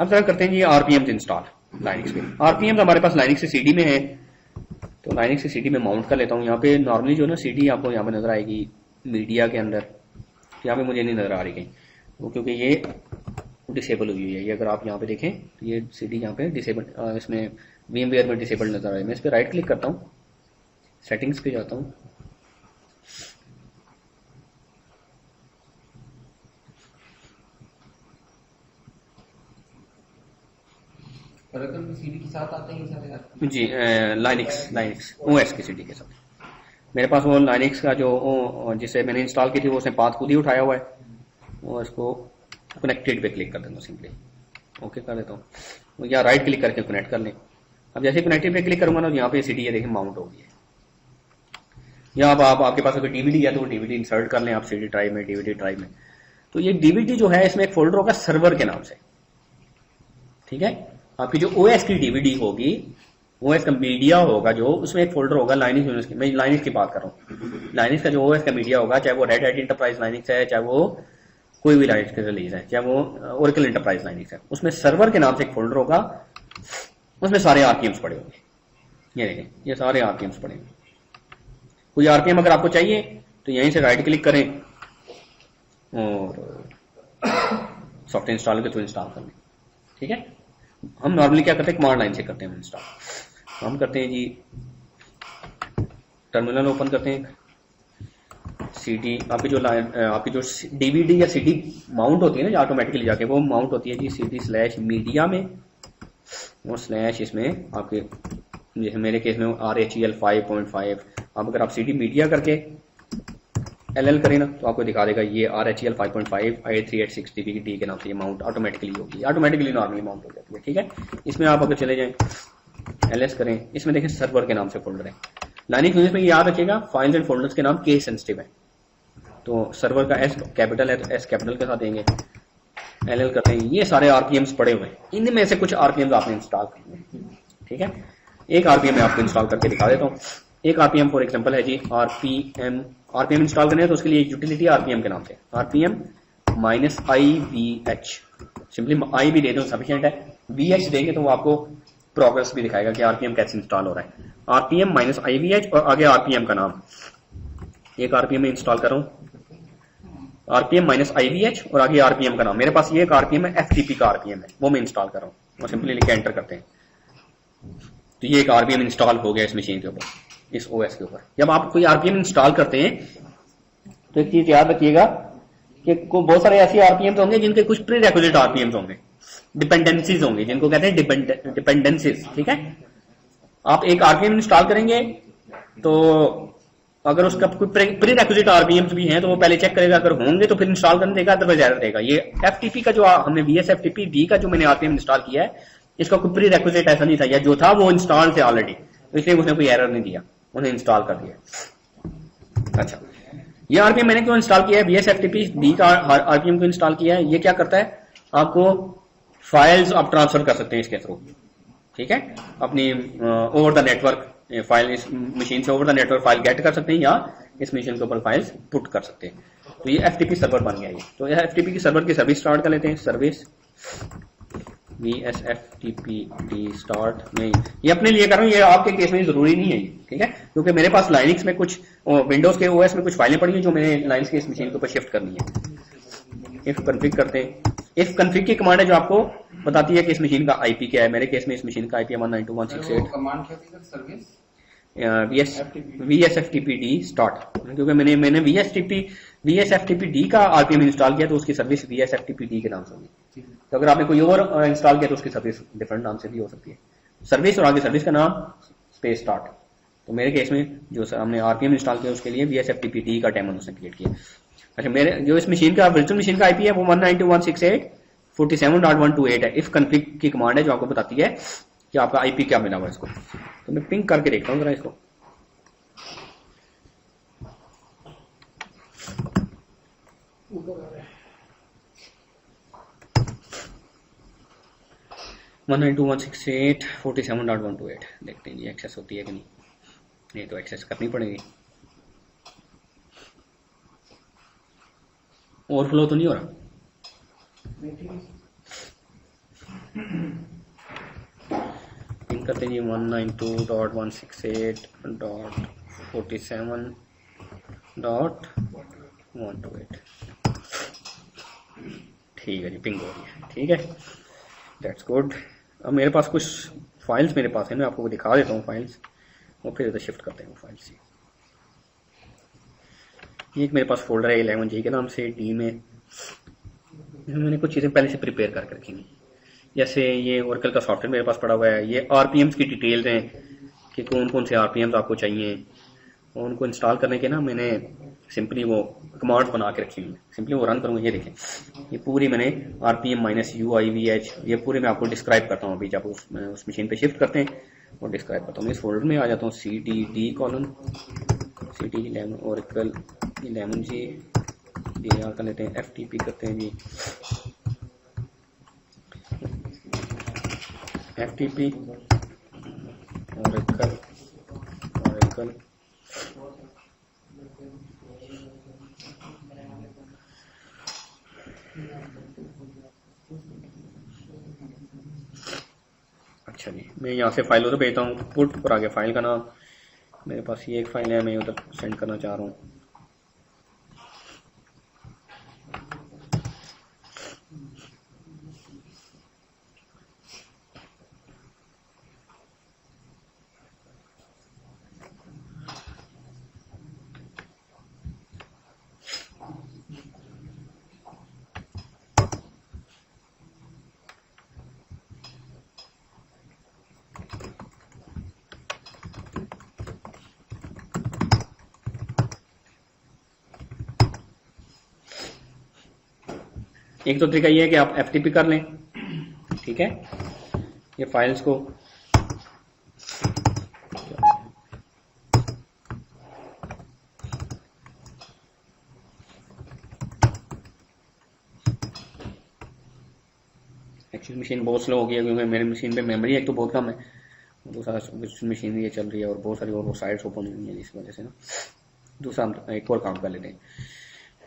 अब जरा करते हैं जी आरपीएम इंस्टॉल लाइनक्स पे। आरपीएम हमारे पास लाइनक्स से सीडी में है, तो लाइनक्स से सीडी में माउंट कर लेता हूँ। यहाँ पे नॉर्मली जो ना सीडी आपको यहाँ पे नजर आएगी मीडिया के अंदर, यहाँ पे मुझे नहीं नजर आ रही कहीं, वो क्योंकि ये डिसेबल हुई है। ये अगर आप यहाँ पे देखें तो ये सीडी यहाँ पे डिसेबल, इसमें VMware में डिसेबल नजर आ रहा है। मैं इस पर राइट क्लिक करता हूँ, सेटिंग्स पे जाता हूँ, ओरेकल की सीडी के साथ आते हैं सारे आपके? जी लाइनक्स OS की सीडी के साथ। मेरे पास वो लाइनक्स का जो जिसे मैंने इंस्टॉल की थी वो उसने पाथ खुद ही उठाया हुआ है, वो इसको कनेक्टेड पे क्लिक कर देता हूँ, सिंपली ओके कर देता हूँ, या राइट क्लिक करके कनेक्ट कर लें। अब जैसे कनेक्टेड पे क्लिक करूंगा ना, यहाँ पे सीडी ये देखें माउंट हो गई है। या आप आपके पास अगर डीवीडी है तो वो डीवीडी इंसर्ट कर लें आप सीडी ड्राइव में, डीवीडी ड्राइव में। तो ये डीवीडी जो है इसमें एक फोल्डर होगा सर्वर के नाम से, ठीक है। आपकी जो ओएस की डीवीडी होगी, ओएस का मीडिया होगा जो, उसमें एक फोल्डर होगा लाइनिक्स यूनिक्स की, मैं लाइनिक्स की बात कर रहा हूँ। लाइनिक्स का जो ओएस का मीडिया होगा, चाहे वो रेड हैट एंटरप्राइज लाइनिक्स है, चाहे वो कोई भी लाइनिक्स की रिलीज है, चाहे वो ओरेकल एंटरप्राइज लाइनिक्स है, उसमें सर्वर के नाम से एक फोल्डर होगा, उसमें सारे आरपीएम्स पड़े होंगे। ये देखें, ये सारे आरपीएम्स पड़े होंगे। कोई आरपीएम अगर आपको चाहिए तो यहीं से राइट क्लिक करें और सॉफ्टवेयर इंस्टॉल के थ्रू इंस्टॉल कर लें, ठीक है। हम नॉर्मली क्या करते हैं, कमांड लाइन से करते हैं इंस्टॉल। हम करते हैं जी, टर्मिनल ओपन करते हैं, सीडी आपकी जो डीवीडी या सीडी माउंट होती है ना, जो ऑटोमेटिकली जाके वो माउंट होती है जी CD/मीडिया में, और स्लैश इसमें आपके, जैसे मेरे केस में RHEL 5.5। अब अगर आप सीडी मीडिया करके LL करें ना तो आपको दिखा देगा ये RHEL 5.5 i386DB के नाम से ये माउंट ऑटोमेटिकली होगी, ऑटोमेटिकली नॉर्मली माउंट हो जाती है, ठीक है। इसमें आप अगर चले जाएं LS करें, इसमें देखें सर्वर के नाम से फोल्डर है। लाइनिक्स यूनिक्स में याद रखिएगा फाइल्स एंड फोल्डर्स के नाम केस सेंसिटिव है, तो सर्वर का S कैपिटल है तो S कैपिटल के साथ देंगे, LL करते हैं। ये सारे आरपीएम्स पड़े हुए हैं, इनमें से कुछ आरपीएम्स आपने इंस्टॉल करने हैं, ठीक है। एक आरपीएम मैं आपको इंस्टॉल करके दिखा देता हूँ। एक आरपीएम फॉर एग्जांपल है जी आरपीएम इंस्टॉल करने है तो उसके लिए यूटिलिटी आरपीएम के नाम से RPM -IVH, सिंपली आई भी दे दो सफिशिएंट है, VH देंगे तो वो आपको प्रोग्रेस भी दिखाएगा कि आरपीएम कैसे इंस्टॉल हो रहा है। RPM -IVH और आगे आरपीएम का नाम। एक आरपीएम में इंस्टॉल कर रहा हूं, RPM -IVH और आगे आरपीएम का नाम। मेरे पास ये एक आरपीएम है, FTP का आरपीएम है, वो मैं इंस्टॉल कर रहा हूं, और सिंपली लिख के एंटर करते हैं तो ये एक आरपीएम इंस्टॉल हो गया इस मशीन के ऊपर, इस ओएस के ऊपर। जब आप कोई आरपीएम इंस्टॉल करते हैं तो एक चीज याद रखिएगा कि बहुत सारे ऐसे आरपीएम होंगे जिनके कुछ प्री रेक्विजिट आरपीएम होंगे, डिपेंडेंसीज होंगे, जिनको कहते हैं डिपेंडेंसीज, ठीक है। आप एक आरपीएम इंस्टॉल करेंगे तो अगर उसका कोई प्री रेक्विजिट आरपीएम्स भी हैं तो वो पहले चेक करेगा, अगर होंगे तो फिर इंस्टॉल करने देगा, अदरवाइज एरर देगा। ये FTP का जो हमने VSFTP-D का जो मैंने आरपीएम इंस्टॉल किया है, इसका कोई प्री रेक्विजिट ऐसा नहीं था, या जो था वो इंस्टॉल थे ऑलरेडी, तो इसलिए उसने कोई एरर नहीं दिया, उन्हें इंस्टॉल कर दिया। अच्छा, ये आरपीएम मैंने क्यों इंस्टॉल किया है, VSFTP-D का आरपीएम को इंस्टॉल किया है। ये क्या करता है, आपको फाइल्स आप ट्रांसफर कर सकते हैं इसके थ्रू, ठीक है। अपनी ओवर द नेटवर्क फाइल, इस मशीन से over the network file get कर सकते हैं, या इस मशीन के ऊपर फाइल्स पुट कर सकते हैं। तो ये FTP सर्वर बन गया। ये तो यह FTP की सर्वर की सर्विस स्टार्ट कर लेते हैं। सर्विस VSFTP-D स्टार्ट में, ये अपने लिए कर रहा हूं, ये आपके केस में जरूरी नहीं है, ठीक है, क्योंकि मेरे पास लाइनिक्स में कुछ, विंडोज के OS में कुछ फाइलें पड़ी हैं जो मैंने लाइनिक्स के इस मशीन के ऊपर शिफ्ट करनी है। इफ कन्फिग करते हैं, इफ कन्फिग की कमांड है जो आपको बताती है कि इस मशीन का IP क्या है। मेरे केस में इस मशीन का IP है 192.168। कमांड क्या थी सर, सर्विस VSFTP-D स्टार्ट, क्योंकि मैंने VSFTP-D का आरपीएम इंस्टॉल किया तो उसकी सर्विस VSFTP-D के नाम से होगी। तो अगर आपने कोई और इंस्टॉल किया तो उसकी सर्विस डिफरेंट नाम से भी हो सकती है। सर्विस और आगे सर्विस का नाम स्पेस स्टार्ट। तो मेरे केस में जो हमने आरपीएम इंस्टॉल किया उसके लिए VSFTP-D का डेमो उसने क्रिएट किया। अच्छा, मेरे जो इस मशीन का वर्चुअल मशीन का IP है वो 192.168.47.128 है। इफ कन्फिग की कमांड है जो आपको बताती है कि आपका IP क्या मिला हुआ है इसको। तो मैं पिंग करके देखता हूँ जरा इसको। वन 192.168.47.128 देखते हैं जी एक्सेस होती है कि नहीं। नहीं तो एक्सेस करनी पड़ेगी। ओवरफ्लो तो नहीं हो रहा। पिंग करते हैं जी 192.168.47.128। ठीक है जी, पिंग हो रही है, ठीक है, दैट्स गुड। अब मेरे पास कुछ फाइल्स मेरे पास है, मैं आपको दिखा देता हूँ फाइल्स, और फिर इधर शिफ्ट करते हैं फाइल्स। ये एक मेरे पास फोल्डर है 11G के नाम से। D में मैंने कुछ चीज़ें पहले से प्रिपेयर करके रखी हैं, जैसे ये ओरेकल का सॉफ्टवेयर मेरे पास पड़ा हुआ है। ये आरपीएम्स की डिटेल्स हैं कि कौन कौन से आरपीएम्स आपको चाहिए, और उनको इंस्टॉल करने के ना मैंने सिंपली वो कमांड्स बना के रखी हुई है। सिंपली वो रन करूँगा। ये देखें, ये पूरी मैंने RPM -UIVH ये पूरी मैं आपको डिस्क्राइब करता हूँ। अभी जब उस मशीन पे शिफ्ट करते हैं और डिस्क्राइब करता हूँ। मैं इस फोल्डर में आ जाता हूँ, CD PT 11 ओरेकल 11 जी, DAR कर लेते हैं, FTP करते हैं जी, FTP ओरेकल अच्छा जी, मैं यहाँ से फाइल उधर भेजता हूँ, पुट और आगे फाइल का नाम, मेरे पास ये एक फाइल है, मैं उधर सेंड करना चाह रहा हूँ। एक तो तरीका ये है कि आप FTP कर लें, ठीक है, ये फाइल्स को एक्चुअली मशीन बहुत स्लो हो गई है क्योंकि मेरी मशीन पे मेमोरी एक तो बहुत कम है, दूसरा वर्चुअल मशीन ये चल रही है और बहुत सारी और साइट्स ओपन हुई हैं, इस वजह से ना। दूसरा हम एक और काम कर लेते हैं,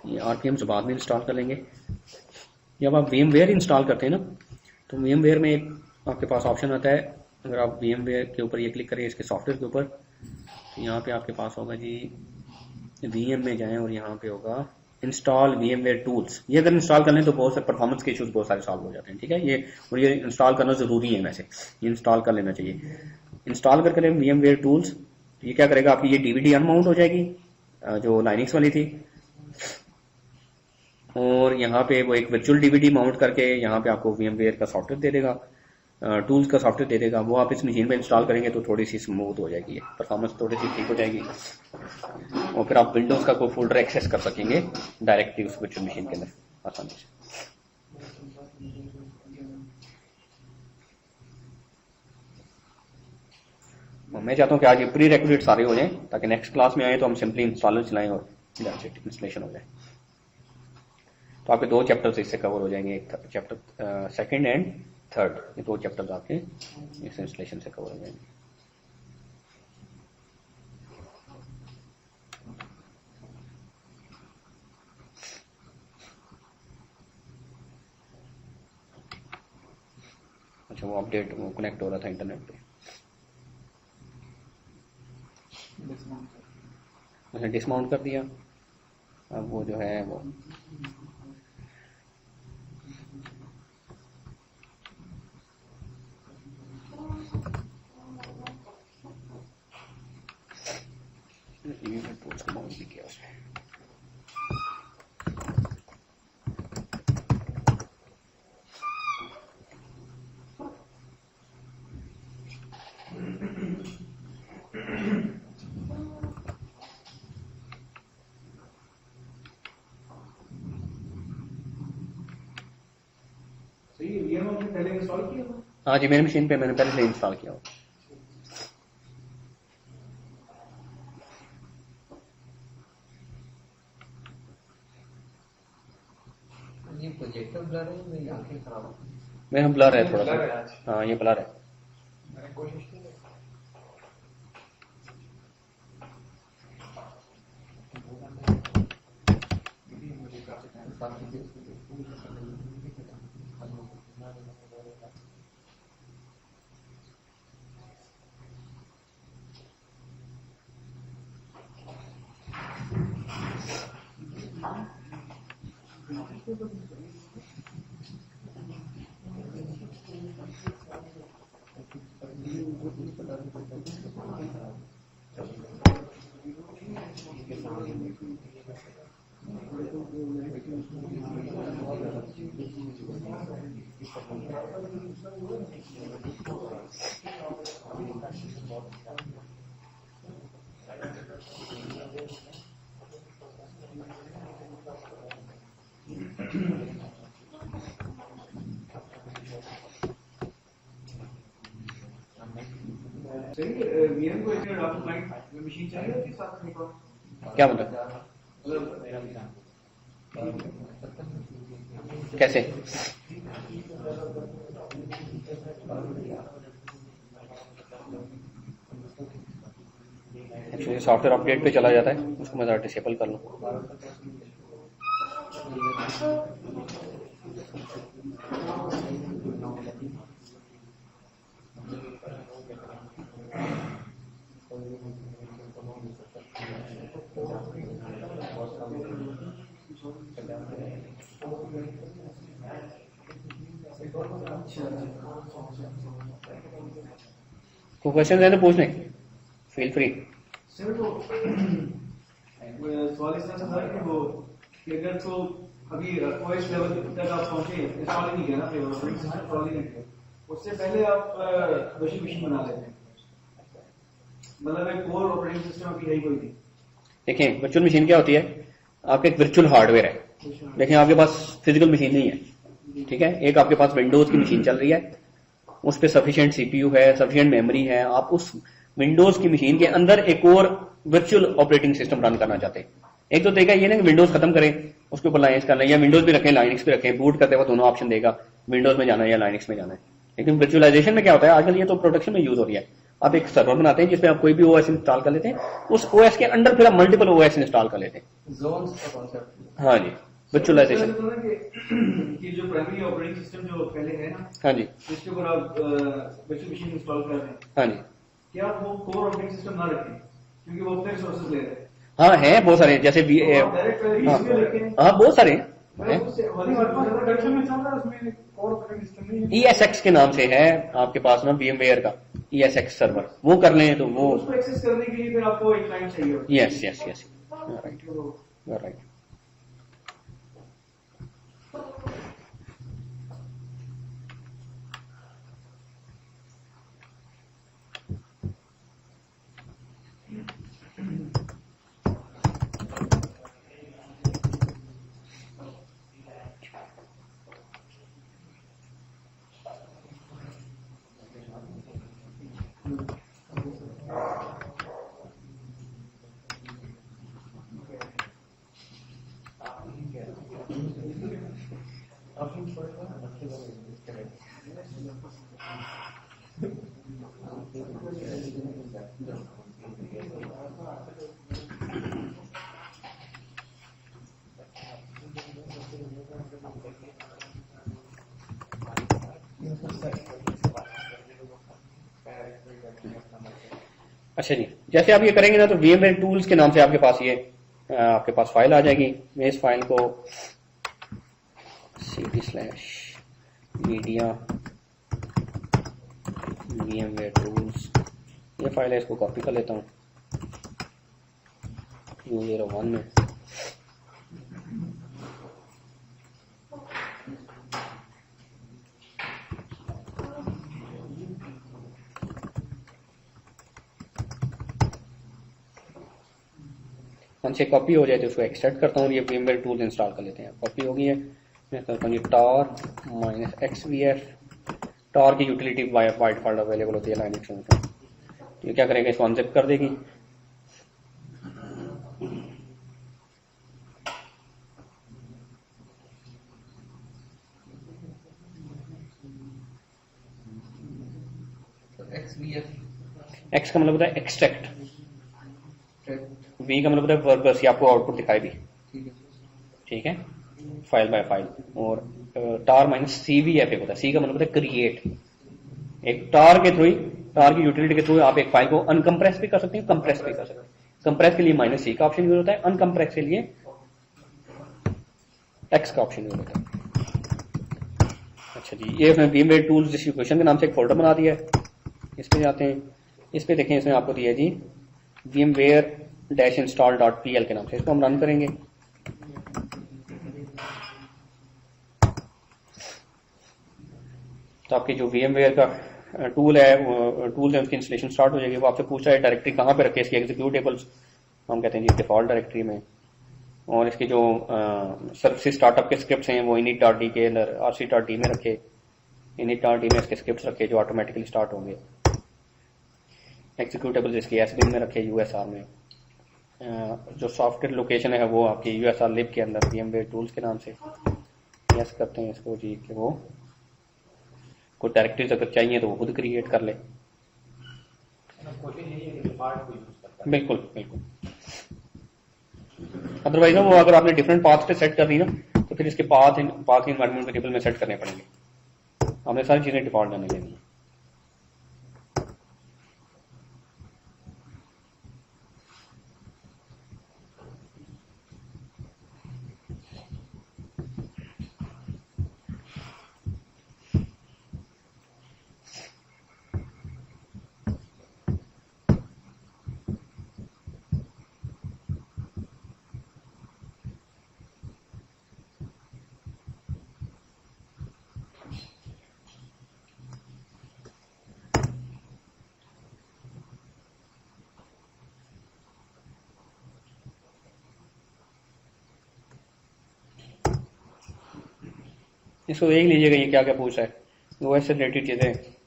ये RPM बाद में इंस्टॉल कर लेंगे। जब आप VMware इंस्टॉल करते हैं ना, तो VMware में एक आपके पास ऑप्शन आता है, अगर आप VMware के ऊपर ये क्लिक करें इसके सॉफ्टवेयर के ऊपर, तो यहाँ पे आपके पास होगा जी, VM में जाएं और यहाँ पे होगा इंस्टॉल VMware टूल्स। ये अगर इंस्टॉल कर लें तो बहुत से परफॉर्मेंस के इश्यूज बहुत सारे सॉल्व हो जाते हैं, ठीक है, ये और ये इंस्टॉल करना जरूरी है, वैसे ये इंस्टॉल कर लेना चाहिए। इंस्टॉल करके लें VMware टूल्स, ये क्या करेगा, आपकी ये DVD अनमाउंट हो जाएगी जो लाइनिक्स वाली थी, और यहाँ पे वो एक वर्चुअल DVD माउंट करके यहाँ पे आपको VMware का सॉफ्टवेयर दे देगा, टूल्स का सॉफ्टवेयर दे देगा, वो आप इस मशीन पे इंस्टॉल करेंगे तो थोड़ी सी स्मूथ हो जाएगी, परफॉर्मेंस थोड़ी सी ठीक हो जाएगी, और फिर आप विंडोज का कोई फोल्डर एक्सेस कर सकेंगे डायरेक्टली उस वर्चुअल मशीन के अंदर आसानी से। मैं चाहता हूँ कि आज ये प्री रिक्विजिट सारे हो जाएं ताकि नेक्स्ट क्लास में आए तो हम सिंपली इंस्टॉलर चलाएं और इंस्टॉलेशन हो जाए। तो आपके 2 चैप्टर्स इससे कवर हो जाएंगे, एक चैप्टर 2nd एंड 3rd, ये 2 चैप्टर्स आपके इस इंस्टॉलेशन से कवर हो जाएंगे। अच्छा, वो अपडेट वो कनेक्ट हो रहा था इंटरनेट पे, मैंने डिसमाउंट कर दिया, अब वो जो है वो माउंट भी किया उसने। सही है, VM आपने पहले इंस्टॉल किया था? हाँ जी, मेरी मशीन पे मैंने पहले से इंस्टॉल किया हुआ। ये प्रोजेक्टर ब्लर है, मेरी आंखें खराब हो गई। मेरा ब्लर है थोड़ा ब्लर है सा, आज। हाँ ये ब्लर है। मैंने कोशिश की है। मुझे काफी टाइम साथ ही सही है, VM को एक डॉक्यूमेंट मशीन चाहिए होती साथ में? क्या मतलब, कैसे? एक्चुअली सॉफ्टवेयर अपडेट पे चला जाता है, उसको मैं ज़रा डिसेबल कर लूँ। कोई क्वेश्चन है तो पूछने, फील फ्री। सर तो सवाल इस तरह से था कि वो कि अगर तो अभी ओएस लेवल तक आप पहुंचे, इंस्टॉल ही नहीं किया ना, फिर ऑपरेटिंग सिस्टम इंस्टॉल ही नहीं किया, उससे पहले आप वर्चुअल मशीन बना लेते हैं, मतलब एक कोर ऑपरेटिंग सिस्टम आपकी है ही कोई नहीं। देखिए वर्चुअल मशीन क्या होती है, आपका एक वर्चुअल हार्डवेयर है। देखिए आपके पास फिजिकल मशीन नहीं है, ठीक है, एक आपके पास विंडोज की मशीन चल रही है, उस पर सफिशिएंट सीपीयू है, सफिशिएंट मेमोरी है, आप उस विंडोज की मशीन के अंदर एक और वर्चुअल ऑपरेटिंग सिस्टम रन करना चाहते हैं। एक तो तरीका ये ना कि विंडोज खत्म करें, उसके ऊपर लाइनक्स करना है, या विंडोज भी रखें लाइनक्स भी रखें, बूट करते वक्त दोनों ऑप्शन देगा, विंडोज में जाना है या लाइनक्स में जाना है। लेकिन वर्चुअलाइजेशन में क्या होता है, आजकल ये तो प्रोडक्शन में यूज हो रही है, आप एक सर्वर बनाते हैं जिसमें आप कोई भी ओएस इंस्टॉल कर लेते हैं, उस ओएस के अंदर फिर आप मल्टीपल ओएस इंस्टॉल कर लेते हैं। जोन्स का कॉन्सेप्ट। हाँ जी, वर्चुअलाइजेशन। कि जो प्राइमरी ऑपरेटिंग सिस्टम जो पहले है ना, हाँ जी, जिसके ऊपर आप वर्चुअल मशीन इंस्टॉल कर रहे हैं, हाँ जी, क्या आप वो कोर ऑपरेटिंग सिस्टम ना रखें, क्योंकि वो अपने रिसोर्सेज ले रहे हैं। हाँ है बहुत सारे, जैसे भी तो आप डायरेक्ट इसमें लेके हाँ बहुत सारे हैं। प्रोडक्शन में चल रहा है, उसमें कोर ऑपरेटिंग सिस्टम नहीं है। ESX के नाम से है आपके पास ना VMware का ESX सर्वर, वो कर लें तो वो उसको एक्सेस करने के लिए फिर आपको एक क्लाइंट चाहिए होता है। Yes yes yes, right right. अच्छा जी, जैसे आप ये करेंगे ना तो VMware टूल्स के नाम से आपके पास ये आपके पास फाइल आ जाएगी। मैं इस फाइल को cd/media VMware टूल्स, ये फाइल है, इसको कॉपी कर लेता हूँ U01 में। हमसे कॉपी हो जाए तो उसको एक्सट्रैक्ट करता हूँ और ये VMware टूल्स इंस्टॉल कर लेते हैं। कॉपी हो गई है, मैं करता हूँ ये tar-xvf, tar की यूटिलिटी बाय डिफॉल्ट अवेलेबल होती है लाइनक्स में, तो ये क्या करेगा, इसको अनजिप कर देगी। एक्स का मतलब होता है एक्सट्रैक्ट, वी का मतलब होता है वर्बस, ये आपको आउटपुट दिखाई दी, ठीक है, फाइल बाय फाइल। और टार -cvf एक होता है, सी का मतलब होता है क्रिएट। एक टार के थ्रू, टार की यूटिलिटी के थ्रू आप एक फाइल को अनकम्प्रेस भी कर सकते हैं, कंप्रेस भी कर सकते हैं। कंप्रेस के लिए -c का ऑप्शन यूज होता है, अनकम्प्रेस के लिए x का ऑप्शन यूज होता है। अच्छा जी, ये उसने VMware टूल्स डिस्ट्रीब्यूशन के नाम से एक फोल्डर बना दिया है, इस पे जाते हैं, इस पे देखें, इसमें आपको दिया जी VMware-install.pl के नाम से, इसको हम रन करेंगे। तो आपकी जो VMware का टूल है, टूल्स है, उसकी इंस्टॉलेशन स्टार्ट हो जाएगी। वो आपसे पूछा है डायरेक्टरी कहाँ पे रखे, इसकी एग्जीक्यूटेबल्स हम कहते हैं जी डिफॉल्ट डायरेक्टरी में, और इसके जो सर्विसेज स्टार्टअप के स्क्रिप्ट्स हैं वो init.d के अंदर rc.d में रखे, init.d में इसके स्क्रिप्ट्स रखे जो ऑटोमेटिकली स्टार्ट होंगे। एग्जीक्यूटेबल्स इसके SBIN में रखे, USR में। जो सॉफ्टवेयर लोकेशन है वो आपकी यूएसआर लिब के अंदर VMware टूल्स के नाम से यस करते हैं इसको जी, कि वो कोई डायरेक्टरीज अगर चाहिए तो वो खुद क्रिएट कर ले। कोशिश यही है कि डिफॉल्ट को यूज करता है। बिल्कुल बिल्कुल। अदरवाइज ना वो अगर आपने डिफरेंट पाथ पे सेट कर दी ना तो फिर इसके पाथ इन्वायरमेंट वेरिएबल में सेट करने पड़ेंगे। हमने सारी चीजें डिफॉल्ट जाने लेनी है। इसको देख लीजिएगा ये क्या क्या पूछ रहा है, OS से रिलेटेड चीजें।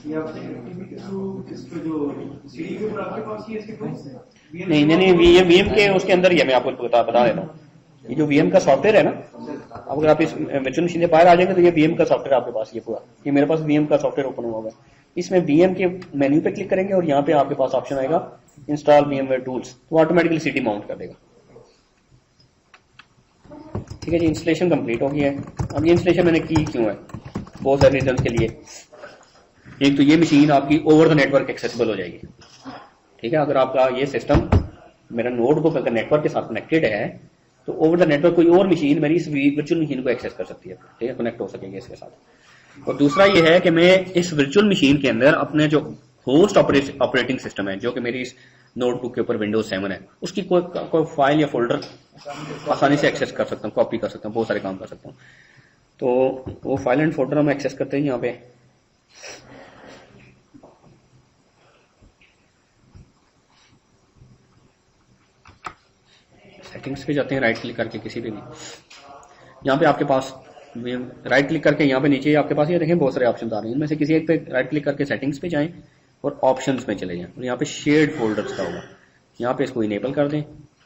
ये आपने इस पे जो सीडी के ऊपर आपके पास ये इसके टूल्स हैं? नहीं नहीं VM के उसके अंदर ही है, मैं आपको बता देता हूँ। ये जो VM का सॉफ्टवेयर है ना, अब अगर आप इस वर्चुअल मशीन से बाहर आ जाएंगे तो ये VM का सॉफ्टवेयर आपके पास, ये पूरा ये मेरे पास VM का सॉफ्टवेयर ओपन हुआ होगा। इसमें VM के मेन्यू पे क्लिक करेंगे और यहाँ पे आपके पास ऑप्शन आएगा इंस्टॉल VMware टूल्स, तो ऑटोमेटिकली CD माउंट कर देगा। ठीक है जी, इंस्टॉलेशन कंप्लीट हो गया है। अब ये इंस्टॉलेशन मैंने की क्यों है, बहुत सारे रीजन के लिए। एक तो ये मशीन आपकी ओवर द नेटवर्क एक्सेसिबल हो जाएगी। ठीक है, अगर आपका ये सिस्टम मेरा नोटबुक अगर नेटवर्क के साथ कनेक्टेड है तो ओवर द नेटवर्क कोई और मशीन मेरी इस वर्चुअल मशीन को एक्सेस कर सकती है। ठीक है, कनेक्ट हो सकेंगे इसके साथ। और दूसरा ये है कि मैं इस वर्चुअल मशीन के अंदर अपने जो होस्ट ऑपरेटिंग सिस्टम है, जो कि मेरी इस नोटबुक के ऊपर विंडोज 7 है, उसकी कोई फाइल या फोल्डर आसानी से एक्सेस कर सकता हूँ, कॉपी कर सकता हूँ, बहुत सारे काम कर सकता हूँ। तो वो फाइल एंड फोल्डर हम एक्सेस करते हैं यहाँ पे। सेटिंग्स पे जाते हैं, राइट क्लिक करके किसी पे भी, यहाँ पे आपके पास राइट क्लिक करके यहाँ पे नीचे आपके पास ये देखें बहुत सारे ऑप्शन आ रहे हैं। इनमें से किसी एक पे राइट क्लिक करके सेटिंग्स पे जाएं और ऑप्शंस में चले जाएं और यहाँ पे शेयर्ड फोल्डर्स का होगा, यहाँ पे इसको इनेबल कर दें,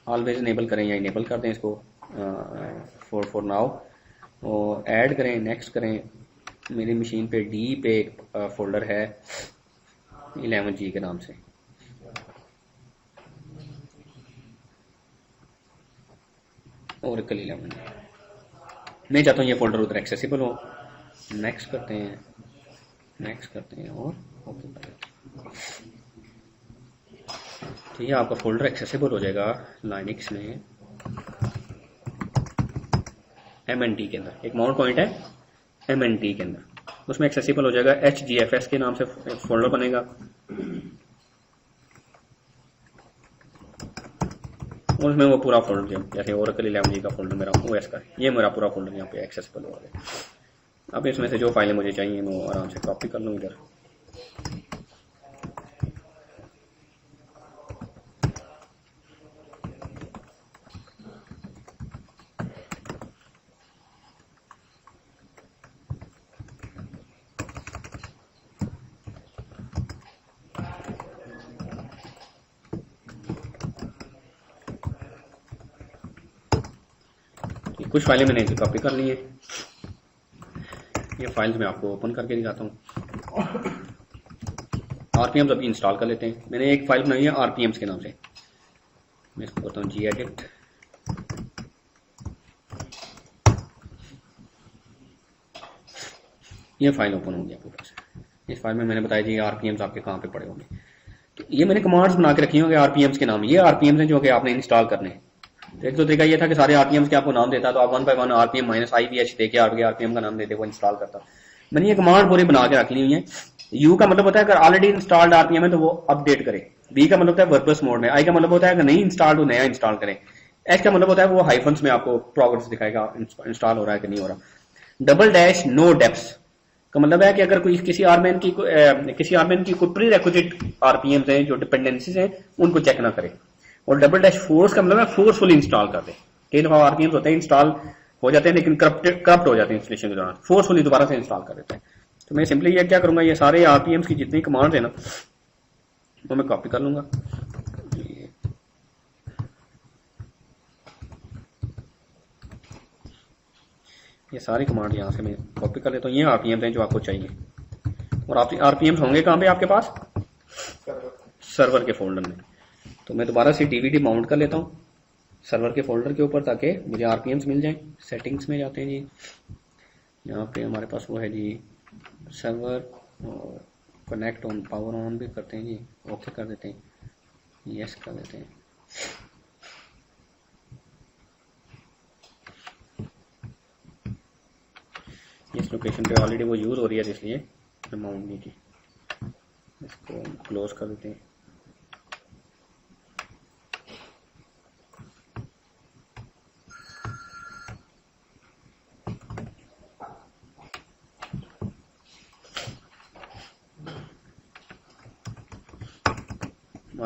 ऑलवेज इनेबल करें या इनेबल कर दें इसको फॉर नाउ, और ऐड करें, नेक्स्ट करें। मेरी मशीन पे D पे एक फोल्डर है 11G के नाम से, Oracle 11। मैं चाहता हूँ ये फोल्डर उधर एक्सेसिबल हो। नेक्स्ट करते हैं, नेक्स्ट करते हैं और ओके करते हैं। ठीक है, आपका फोल्डर एक्सेसिबल हो जाएगा लाइनक्स में MNT के अंदर। एक माउंट पॉइंट है MNT के अंदर, उसमें एक्सेसिबल हो जाएगा। HGFS के नाम से फोल्डर बनेगा, और उसमें वो पूरा फोल्डर जैसे Oracle 11G का फोल्डर मेरा OS का, ये मेरा पूरा फोल्डर यहाँ पे एक्सेसिबल हो गया। अब इसमें से जो फाइलें मुझे चाहिए मैं आराम से कॉपी कर लूँ इधर। कुछ फाइलें मैंने कॉपी कर ली है, ये फाइल्स मैं आपको ओपन करके दिखाता हूँ। RPMs अभी इंस्टॉल कर लेते हैं। मैंने एक फाइल बनाई है RPMs के नाम से, मैं इसको करता हूँ gedit। ये फाइल ओपन हो गया पूरा से। इस फाइल में मैंने बताया जी RPMs आपके कहाँ पे पड़े होंगे। तो ये मैंने कमांड्स बना के रखी होंगे RPMs के नाम। ये RPMs हैं जो कि आपने इंस्टॉल करने हैं। एक तो तरीका ये था कि सारे आरपीएम के आपको नाम देता, तो आप 1 बाय 1 आरपीएम माइनस IVH देके आगे आरपीएम का नाम देते वो इंस्टॉल करता। मैंने ये कमांड पूरी बना के रख ली हुई है। यू का मतलब होता है अगर ऑलरेडी इंस्टॉल्ड आरपीएम है तो वो अपडेट करे, बी का मतलब होता है वर्कप्लेस मोड में, आई का मतलब होता है अगर नहीं इंस्टॉल्ड तो नया इंस्टॉल करें, एच का मतलब होता है वो हाइफन्स में आपको प्रोग्रेस दिखाएगा इंस्टॉल हो रहा है कि नहीं हो रहा। डबल डैश नो डेप्स का मतलब है कि अगर कोई किसी आरपीएम की कोई प्री रेक्विजिट आरपीएम है जो डिपेंडेंसीज हैं उनको चेक ना करे। और डबल डैश फोर्स का मतलब है फोर्सफुली इंस्टॉल कर दे। कई दफा आरपीएम होते हैं इंस्टॉल हो जाते हैं लेकिन करप्ट हो जाते हैं इंस्टॉलेशन के दौरान, फोर्सफुली दोबारा से इंस्टॉल कर देते हैं। तो मैं सिंपली ये क्या करूंगा, ये सारे आरपीएम की जितनी कमांड है ना वो मैं कॉपी कर लूंगा। ये सारी कमांड यहाँ से मैं कॉपी कर लेता हूँ। ये आरपीएम हैं जो आपको चाहिए, और आप आरपीएम होंगे कहाँ पे आपके पास, सर्वर के फोल्डर में। तो मैं दोबारा से डीवीडी माउंट कर लेता हूँ सर्वर के फोल्डर के ऊपर ताकि मुझे आरपीएम्स मिल जाएं। सेटिंग्स में जाते हैं जी, यहाँ पे हमारे पास वो है जी सर्वर, और कनेक्ट ऑन पावर ऑन भी करते हैं जी, ओके कर देते हैं, यस कर देते हैं। इस लोकेशन पे ऑलरेडी वो यूज हो रही है इसलिए मैं माउंट नहीं की, इसको क्लोज कर देते हैं।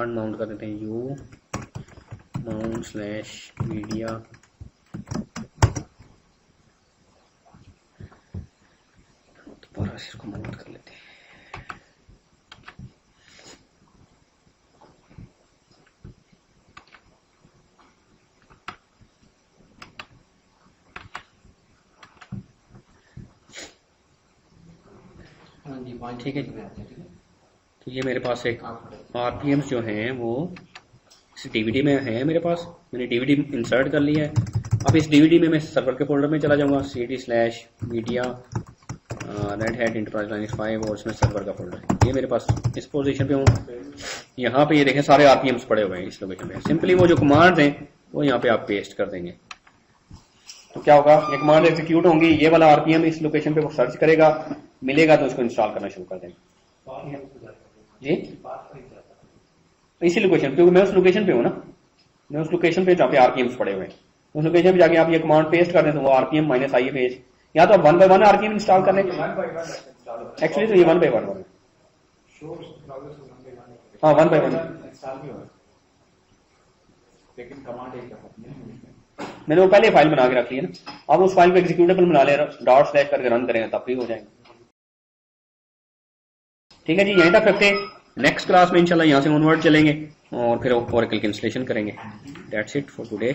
माउंट कर देते हैं यू माउंट स्लैश मीडिया, दोबारा से इसको माउंट कर लेते हैं। हाँ जी, पॉइंट ठीक है। में आते हैं, ठीक है। तो ये मेरे पास एक आरपीएम्स जो हैं वो इस डीवीडी में है मेरे पास, मैंने डीवीडी इंसर्ट कर लिया है। अब इस डीवीडी में मैं सर्वर के फोल्डर में चला जाऊंगा, cd/media red hat enterprise Linux 5, और इसमें सर्वर का फोल्डर है। ये मेरे पास इस पोजीशन पे हूँ। यहाँ पे ये देखें सारे आरपीएम्स पड़े हुए हैं इस लोकेशन पे। सिंपली वो जो कमांड्स हैं वो यहाँ पे आप पेस्ट कर देंगे तो क्या होगा, ये कमांड एग्जीक्यूट होंगी, ये वाला आरपीएम इस लोकेशन पे वो सर्च करेगा, मिलेगा तो उसको इंस्टॉल करना शुरू कर देंगे जी इसी लोकेशन पे, क्योंकि मैं उस लोकेशन पे हूँ ना, मैं उस लोकेशन पे जहाँ पे आरपीएम्स पड़े हुए हैं उस लोकेशन पे जाके आप ये कमांड पेस्ट कर दें तो वो आरपीएम -i पेज, या तो आप 1 बाय 1 आरपीएम इंस्टॉल कर लें। एक्चुअली तो ये 1 बाय 1 है, हाँ 1 बाय 1, लेकिन कमांड एक मैंने वो पहले फाइल बना के रख ली है ना। आप उस फाइल को एग्जीक्यूटेबल बना ले, डॉट/ करके रन करेंगे तब भी हो जाएंगे। ठीक है जी, यहीं तक रखते हैं। नेक्स्ट क्लास में इंशाल्लाह यहाँ से ऑनवर्ड चलेंगे और फिर ओरेकल की इंस्टॉलेशन करेंगे। That's it for today.